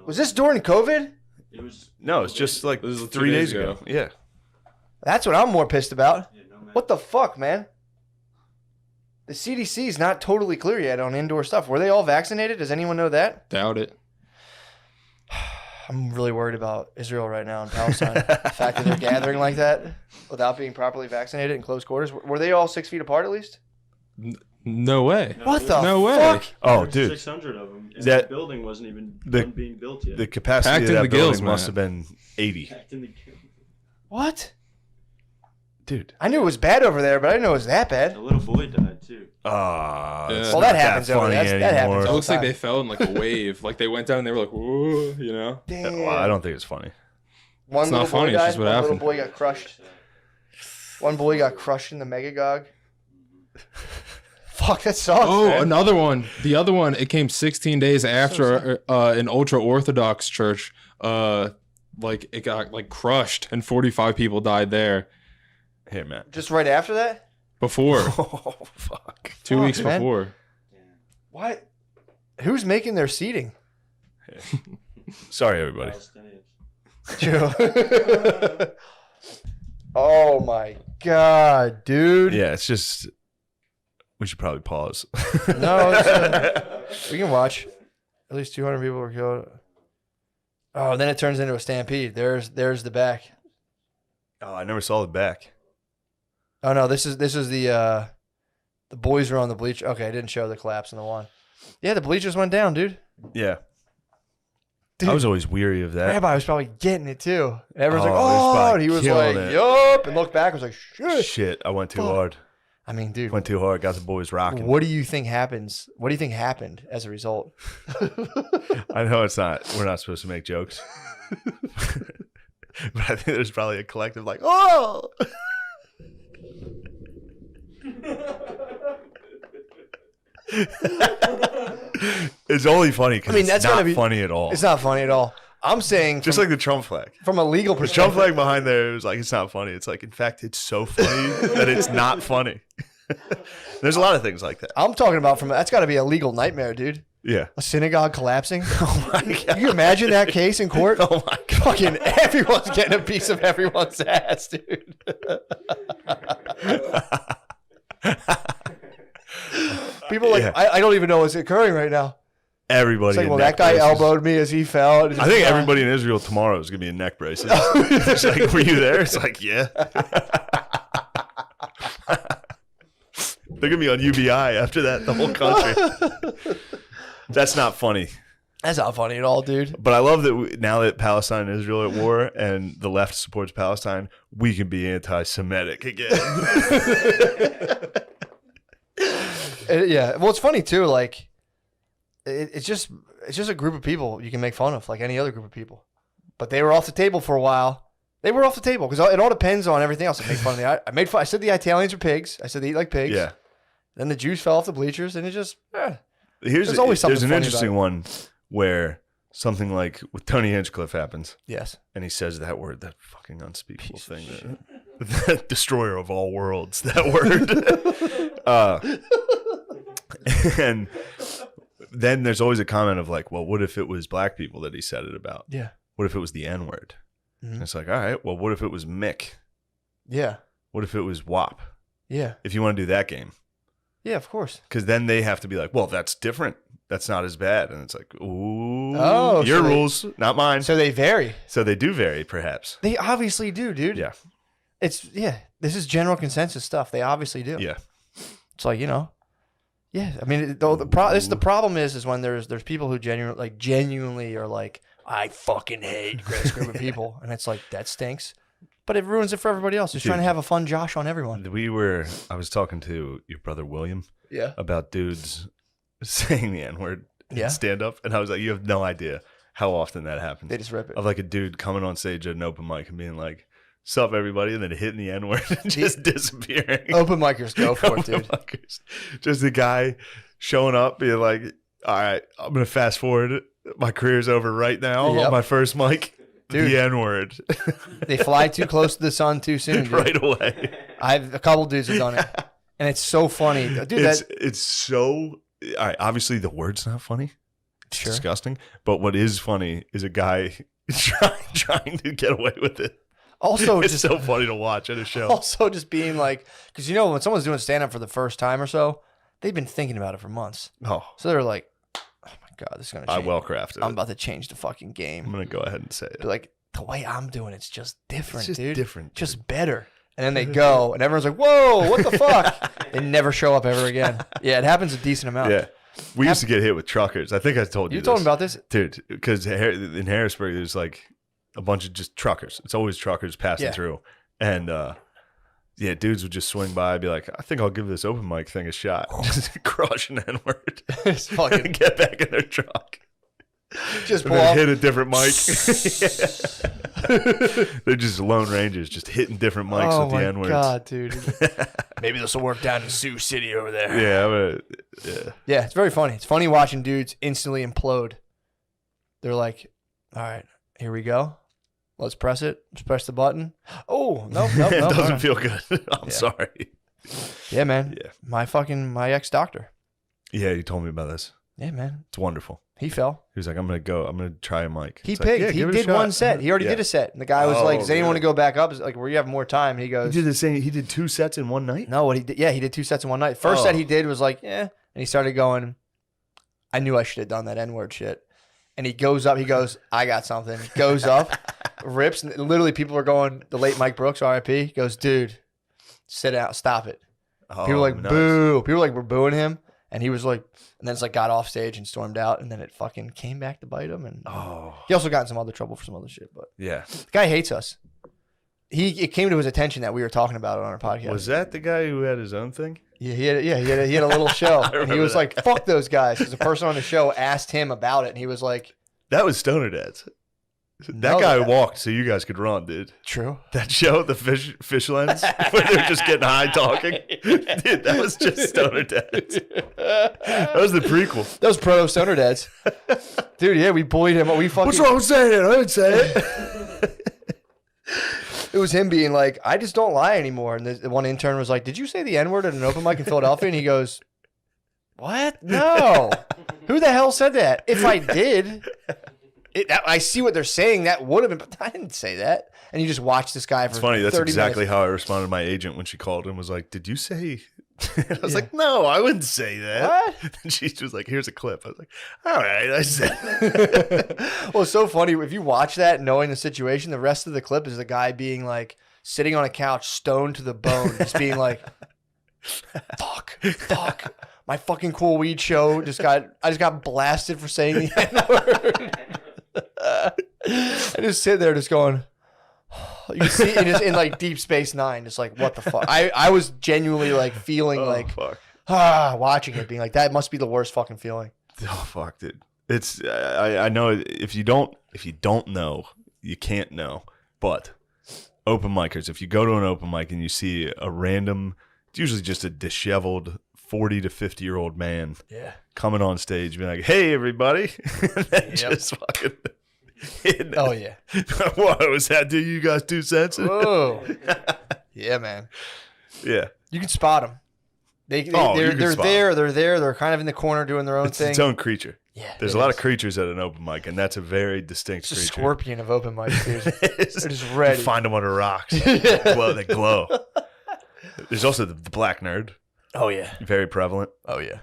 Was this during COVID?
No, it's just like
This is
3 days ago. Yeah.
That's what I'm more pissed about. What the fuck, man? The CDC is not totally clear yet on indoor stuff. Were they all vaccinated? Does anyone know that?
Doubt it.
I'm really worried about Israel right now and Palestine. The fact that they're gathering like that without being properly vaccinated in close quarters. Were they all 6 feet apart at least?
No way.
What the
No way.
fuck?
Oh, dude.
600 of them. And
That-
the building wasn't even
the-
done being built yet.
The capacity
Packed
of
in
that
the
building
gills,
must
man.
have been 80.
Packed in the
What?
Dude.
I knew it was bad over there, but I didn't know it was that
A
bad.
little boy died too.
Ah,
Yeah.
it's
Well,
not
that happens over
funny
there. That happens
anymore.
It
all
looks like
time.
they fell in like a wave. Like they went down and they were like, whoa, you know?
Damn.
Well, I don't think it's funny.
One
It's not
little boy
funny, it's
died.
just what
One little
happened.
boy got crushed. One boy got crushed in the Megagog. Fuck, that sucks.
Oh,
man.
another one. The other one, it came 16 days after an ultra-Orthodox church. Like it got like crushed and 45 people died there.
Here, Matt.
Just right after that?
Before.
Oh, fuck.
2
Fuck,
weeks
man.
before.
What? Who's making their seating?
Sorry, everybody.
Oh my god, dude.
Yeah, it's just. We should probably pause.
No, we can watch. At least 200 people were killed. Oh, then it turns into a stampede. There's the back.
Oh, I never saw the back.
Oh no, this is the boys were on the bleacher. Okay, I didn't show the collapse in the one. Yeah, the bleachers went down, dude.
Yeah.
Dude.
I was always weary of that.
Rabbi was probably getting it too. And everyone's
Oh,
like,
he was
oh,
probably
and he was
killing
like,
it.
yup, and looked back and was like, shit.
Shit, I went too
Fuck.
hard.
I mean, dude,
Went too hard. Got the boys rocking.
what do you think happens? What do you think happened as a result?
I know it's not. We're not supposed to make jokes. But I think there's probably a collective like, oh. It's only funny because
I mean, that's
it's not
gotta be-
funny at all.
It's not funny at all. I'm saying
Just like the Trump flag.
from a legal
The
perspective.
Trump flag behind there was like, it's not funny. It's like, in fact, it's so funny that it's not funny. There's a lot of things like that.
I'm talking about that's got to be a legal nightmare, dude.
Yeah.
A synagogue collapsing. Oh my god! Can you imagine that case in court? Oh my god! Fucking everyone's getting a piece of everyone's ass, dude. People are like,
Yeah.
I don't even know what's occurring right now.
Everybody.
It's like,
in
well,
neck
that guy
braces.
elbowed me as he fell.
I think everybody in Israel tomorrow is going to be in neck braces. It's like, were you there? It's like, yeah. They're going to be on UBI after that, the whole country. That's not funny.
That's not funny at all, dude.
But I love that now that Palestine and Israel are at war and the left supports Palestine, we can be anti-Semitic again.
Yeah. Well, it's funny too. Like, it's just a group of people you can make fun of, like any other group of people. But they were off the table for a while. They were off the table because it all depends on everything else. I made fun of I said the Italians are pigs. I said they eat like pigs.
Yeah.
Then the Jews fell off the bleachers, and it just
There's
always something
an
funny
interesting
about
one where something like with Tony Hinchcliffe happens,
Yes.
and he says that word, that fucking unspeakable thing, that destroyer of all worlds, that word. And then there's always a comment of like, well, what if it was black people that he said it about?
Yeah.
What if it was the N-word?
Mhm.
And it's like, all right, well, what if it was Mick?
Yeah.
What if it was WAP?
Yeah.
If you want to do that game.
Yeah, of course.
Because then they have to be like, well, that's different. That's not as bad. And it's like, ooh,
Oh,
your
so they-
rules, not mine.
So they vary.
So they do vary, perhaps.
They obviously do, dude.
Yeah.
This is general consensus stuff. They obviously do.
Yeah.
It's like, yeah. I mean, the problem is when there's people who genuinely are like, I fucking hate Grant's group of people, and it's like that stinks, but it ruins it for everybody else. Just
Dude.
trying to have a fun Josh on everyone.
I was talking to your brother William
Yeah.
about dudes saying the N-word
Yeah.
in stand-up, and I was like, you have no idea how often that happens.
They just rip it.
Of like a dude coming on stage at an open mic and being like, sup everybody, and then hitting the N-word and just disappearing.
Open micers go for it,
Open
dude.
micers. Just a guy showing up being like, all right, I'm going to fast forward. My career's over right now.
Yep.
On my first mic,
Dude.
the N-word.
They fly too close to the sun too soon, dude.
Right away.
A couple dudes have done it, and it's so funny, dude.
It's so... All right, obviously the word's not funny. It's
Sure.
disgusting. But what is funny is a guy trying to get away with it.
Also,
It's
just
so funny to watch at a show.
also just being like, because when someone's doing stand up for the first time or so, they've been thinking about it for months.
Oh,
So they're like, oh my God, this is going to
I
change.
well crafted
I'm
it.
about to change the fucking
I'm
game.
going to go ahead and say it.
But like, the way I'm doing it's just different,
It's just
dude.
different.
Just better. And then they go, and everyone's like, whoa, what the fuck? They never show up ever again. Yeah, it happens a decent amount.
Yeah. We used to get hit with truckers. I think I told you
You
this.
told me about this?
Dude, because in Harrisburg, there's like a bunch of just truckers. It's always truckers passing
Yeah.
through. And yeah, dudes would just swing by and be like, I think I'll give this open mic thing a shot. Just crush an N-word.
It's fucking,
Get back in their truck.
just
And
pull
then
off.
hit a different mic. They're just Lone Rangers, just hitting different mics
Oh
with the
my
N-words.
God, dude. Maybe this will work down in Sioux City over there.
Yeah.
Yeah, it's very funny. It's funny watching dudes instantly implode. They're like, all right, here we go. Let's press it. Just press the button. Oh, no.
It
all
doesn't
right.
feel good. I'm
Yeah.
sorry.
Yeah, man.
Yeah.
My ex-doctor.
Yeah, you told me about this.
Yeah, man.
It's wonderful.
He fell.
He was like, I'm going to try a mic.
He
It's like,
picked.
yeah,
he
give it a
did
shot.
one set. He already
Yeah.
did a set. And the guy was
Oh,
like, does anyone want to
really?
go back up? It's like, where you have more time? And he
He
goes,
did the same. He did 2 sets in one night.
no, what he did. Yeah, he did 2 sets in one night. First set
Oh.
he did was like, yeah. And he started going, I knew I should have done that N-word shit. And he goes up. He goes, I got something. Goes up, rips. And literally people are going, the late Mike Brooks, RIP, goes, dude, sit out. Stop it.
Oh,
People were like,
nice.
boo. People were booing him. And he was like, and then it's like got off stage and stormed out. And then it fucking came back to bite him. And
Oh,
he also got in some other trouble for some other shit. But
yeah.
the guy hates us. It came to his attention that we were talking about it on our podcast.
Was that the guy who had his own thing?
Yeah, he had a little show. And he
remember
was
that.
like, fuck those guys. Because the person on the show asked him about it. And he was like,
That was Stoner Dads. That
No,
guy
that-
walked so you guys could run, dude.
true.
That show, the fish lens, where they were just getting high talking. Dude, that was just Stoner Dads. That was the prequel.
Those proto stoner dads. Dude, yeah, we bullied him. We fucking,
What's wrong with saying it? I didn't say it.
It was him being like, I just don't lie anymore. And the one intern was like, did you say the N-word at an open mic in Philadelphia? And he goes, what? No. Who the hell said that? If I did, I see what they're saying. That would have been, but I didn't say that. And you just watch this guy for
It's funny. That's
30
exactly
minutes.
how I responded to my agent when she called and was like, did you say... I was like, no, I wouldn't say that.
What?
And she was like, here's a clip. I was like, all right, I said.
Well, it's so funny. If you watch that knowing the situation, the rest of the clip is the guy being like, sitting on a couch, stoned to the bone, just being like, fuck. My fucking cool weed show I just got blasted for saying the N-word. I just sit there just going, you can see it just in like Deep Space Nine, just like, what the fuck? I was genuinely like feeling
Fuck.
watching it, being like, that must be the worst fucking feeling.
Oh, fuck, dude. It's, I know if you don't know, you can't know. But open micers, if you go to an open mic and you see a random, it's usually just a disheveled 40 to 50-year-old man
Yeah.
coming on stage being like, hey, everybody. And then
Yep.
just fucking hitting
Oh,
it.
yeah.
What was that? Do you guys 2 cents?
Whoa. Yeah, man.
Yeah.
You can spot them.
You
They're
can
they're
spot
there. They're there. They're kind of in the corner doing their own
It's
thing.
its own creature.
Yeah.
There's
it
a lot
is.
of creatures at an open mic, and that's a very distinct
It's a
creature.
scorpion of open mics, dude.
It's-
They're just
You
ready.
find them under rocks.
Yeah.
Glow, they glow. There's also the black nerd,
Oh, yeah.
very prevalent.
Oh, yeah.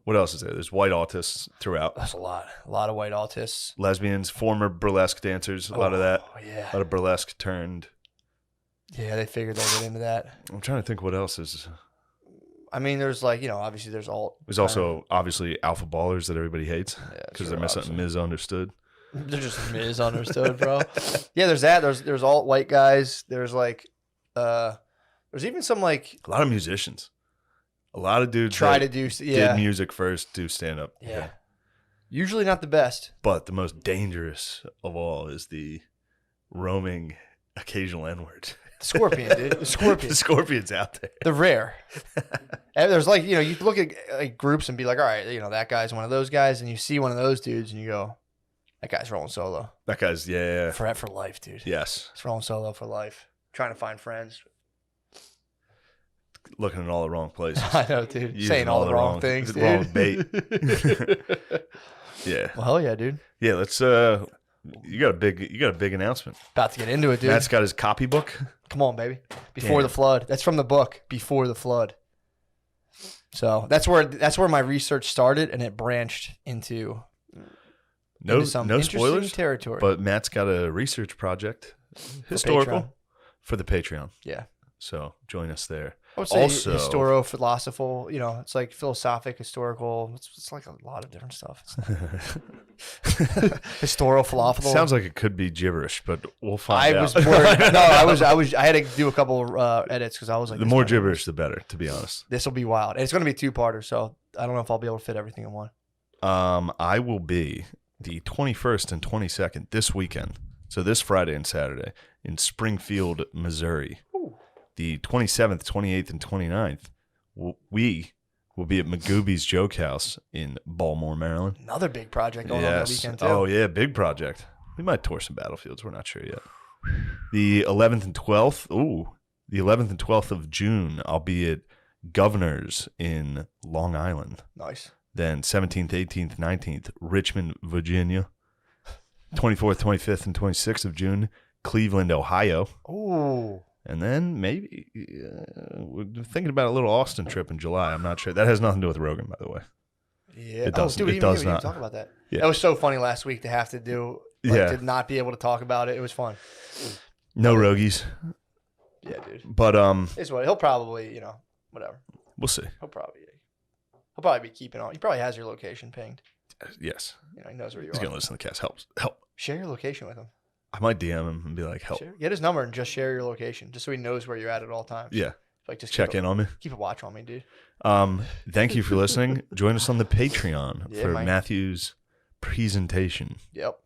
What else is there? There's white autists throughout.
That's a lot. A lot of white autists.
Lesbians, former burlesque dancers, a lot of that.
Oh, yeah.
A lot of burlesque turned.
Yeah, they figured they'd get into that.
I'm trying to think what else is.
I mean, there's like, obviously there's alt.
There's also obviously alpha ballers that everybody hates
Yeah,
because
sure,
they're
obviously.
misunderstood.
They're just misunderstood, bro. Yeah, there's that. There's alt white guys. There's like, there's even some like
A lot of musicians. A lot of dudes
try to
that
do.
did
Yeah.
music first, do stand up.
Yeah. Usually not the best.
But the most dangerous of all is the roaming occasional N-word.
The scorpion, dude. The scorpion.
The scorpion's out there.
They're rare. And there's like, you look at like groups and be like, all right, that guy's one of those guys, and you see one of those dudes and you go, that guy's rolling solo
That guy's, yeah.
for life, dude.
Yes.
He's rolling solo for life. Trying to find friends.
Looking in all the wrong places.
I know, dude.
Using
Saying all the wrong things,
the
dude.
wrong bait. Yeah.
Well, hell yeah, dude.
Yeah, let's you got a big announcement.
About to get into it, dude.
Matt's got his copybook.
Come on, baby. Before
Damn.
the flood. That's from the book. Before the flood. So that's where my research started, and it branched into some
No
interesting
spoilers.
territory.
But Matt's got a research project,
Patreon.
historical, for the Patreon.
Yeah.
So join us there.
I would say
Also-
historio-philosophical, it's like philosophic, historical. It's like a lot of different stuff. Historio-philosophical.
Sounds like it could be gibberish, but we'll find
I
out.
was worried. No, I had to do a couple edits because I was like,
The
this
more
might-
gibberish, the better. To be honest,
This will be wild. And it's going to be a two-parter, so I don't know if I'll be able to fit everything in one.
I will be the 21st and 22nd this weekend. So this Friday and Saturday in Springfield, Missouri.
Ooh.
The 27th, 28th, and 29th, we will be at Magooby's Joke House in Baltimore, Maryland.
Another big project going on that weekend, too.
Oh, yeah, big project. We might tour some battlefields. We're not sure yet. The 11th and 12th, the 11th and 12th of June, I'll be at Governor's in Long Island.
Nice.
Then 17th, 18th, 19th, Richmond, Virginia. 24th, 25th, and 26th of June, Cleveland, Ohio.
Ooh.
And then maybe we're thinking about a little Austin trip in July. I'm not sure. That has nothing to do with Rogan, by the way.
Yeah.
It doesn't-
dude,
it
we
does
didn't even
not.
talk about that.
Yeah.
That was so funny last week to have to do, to not be able to talk about it. It was fun.
No Rogies.
Yeah, dude.
But
It's what he'll probably, whatever.
we'll see.
He'll probably be keeping on. He probably has your location pinged.
Yes.
He knows where you
He's
are.
going to listen to the cast. Help.
Share your location with him.
I might DM him and be like, help.
Get his number and just share your location, just so he knows where you're at all times.
Yeah.
Like just
Check in on me.
Keep a watch on me, dude.
Thank you for listening. Join us on the Patreon
Yeah,
for
man.
Matthew's presentation.
Yep.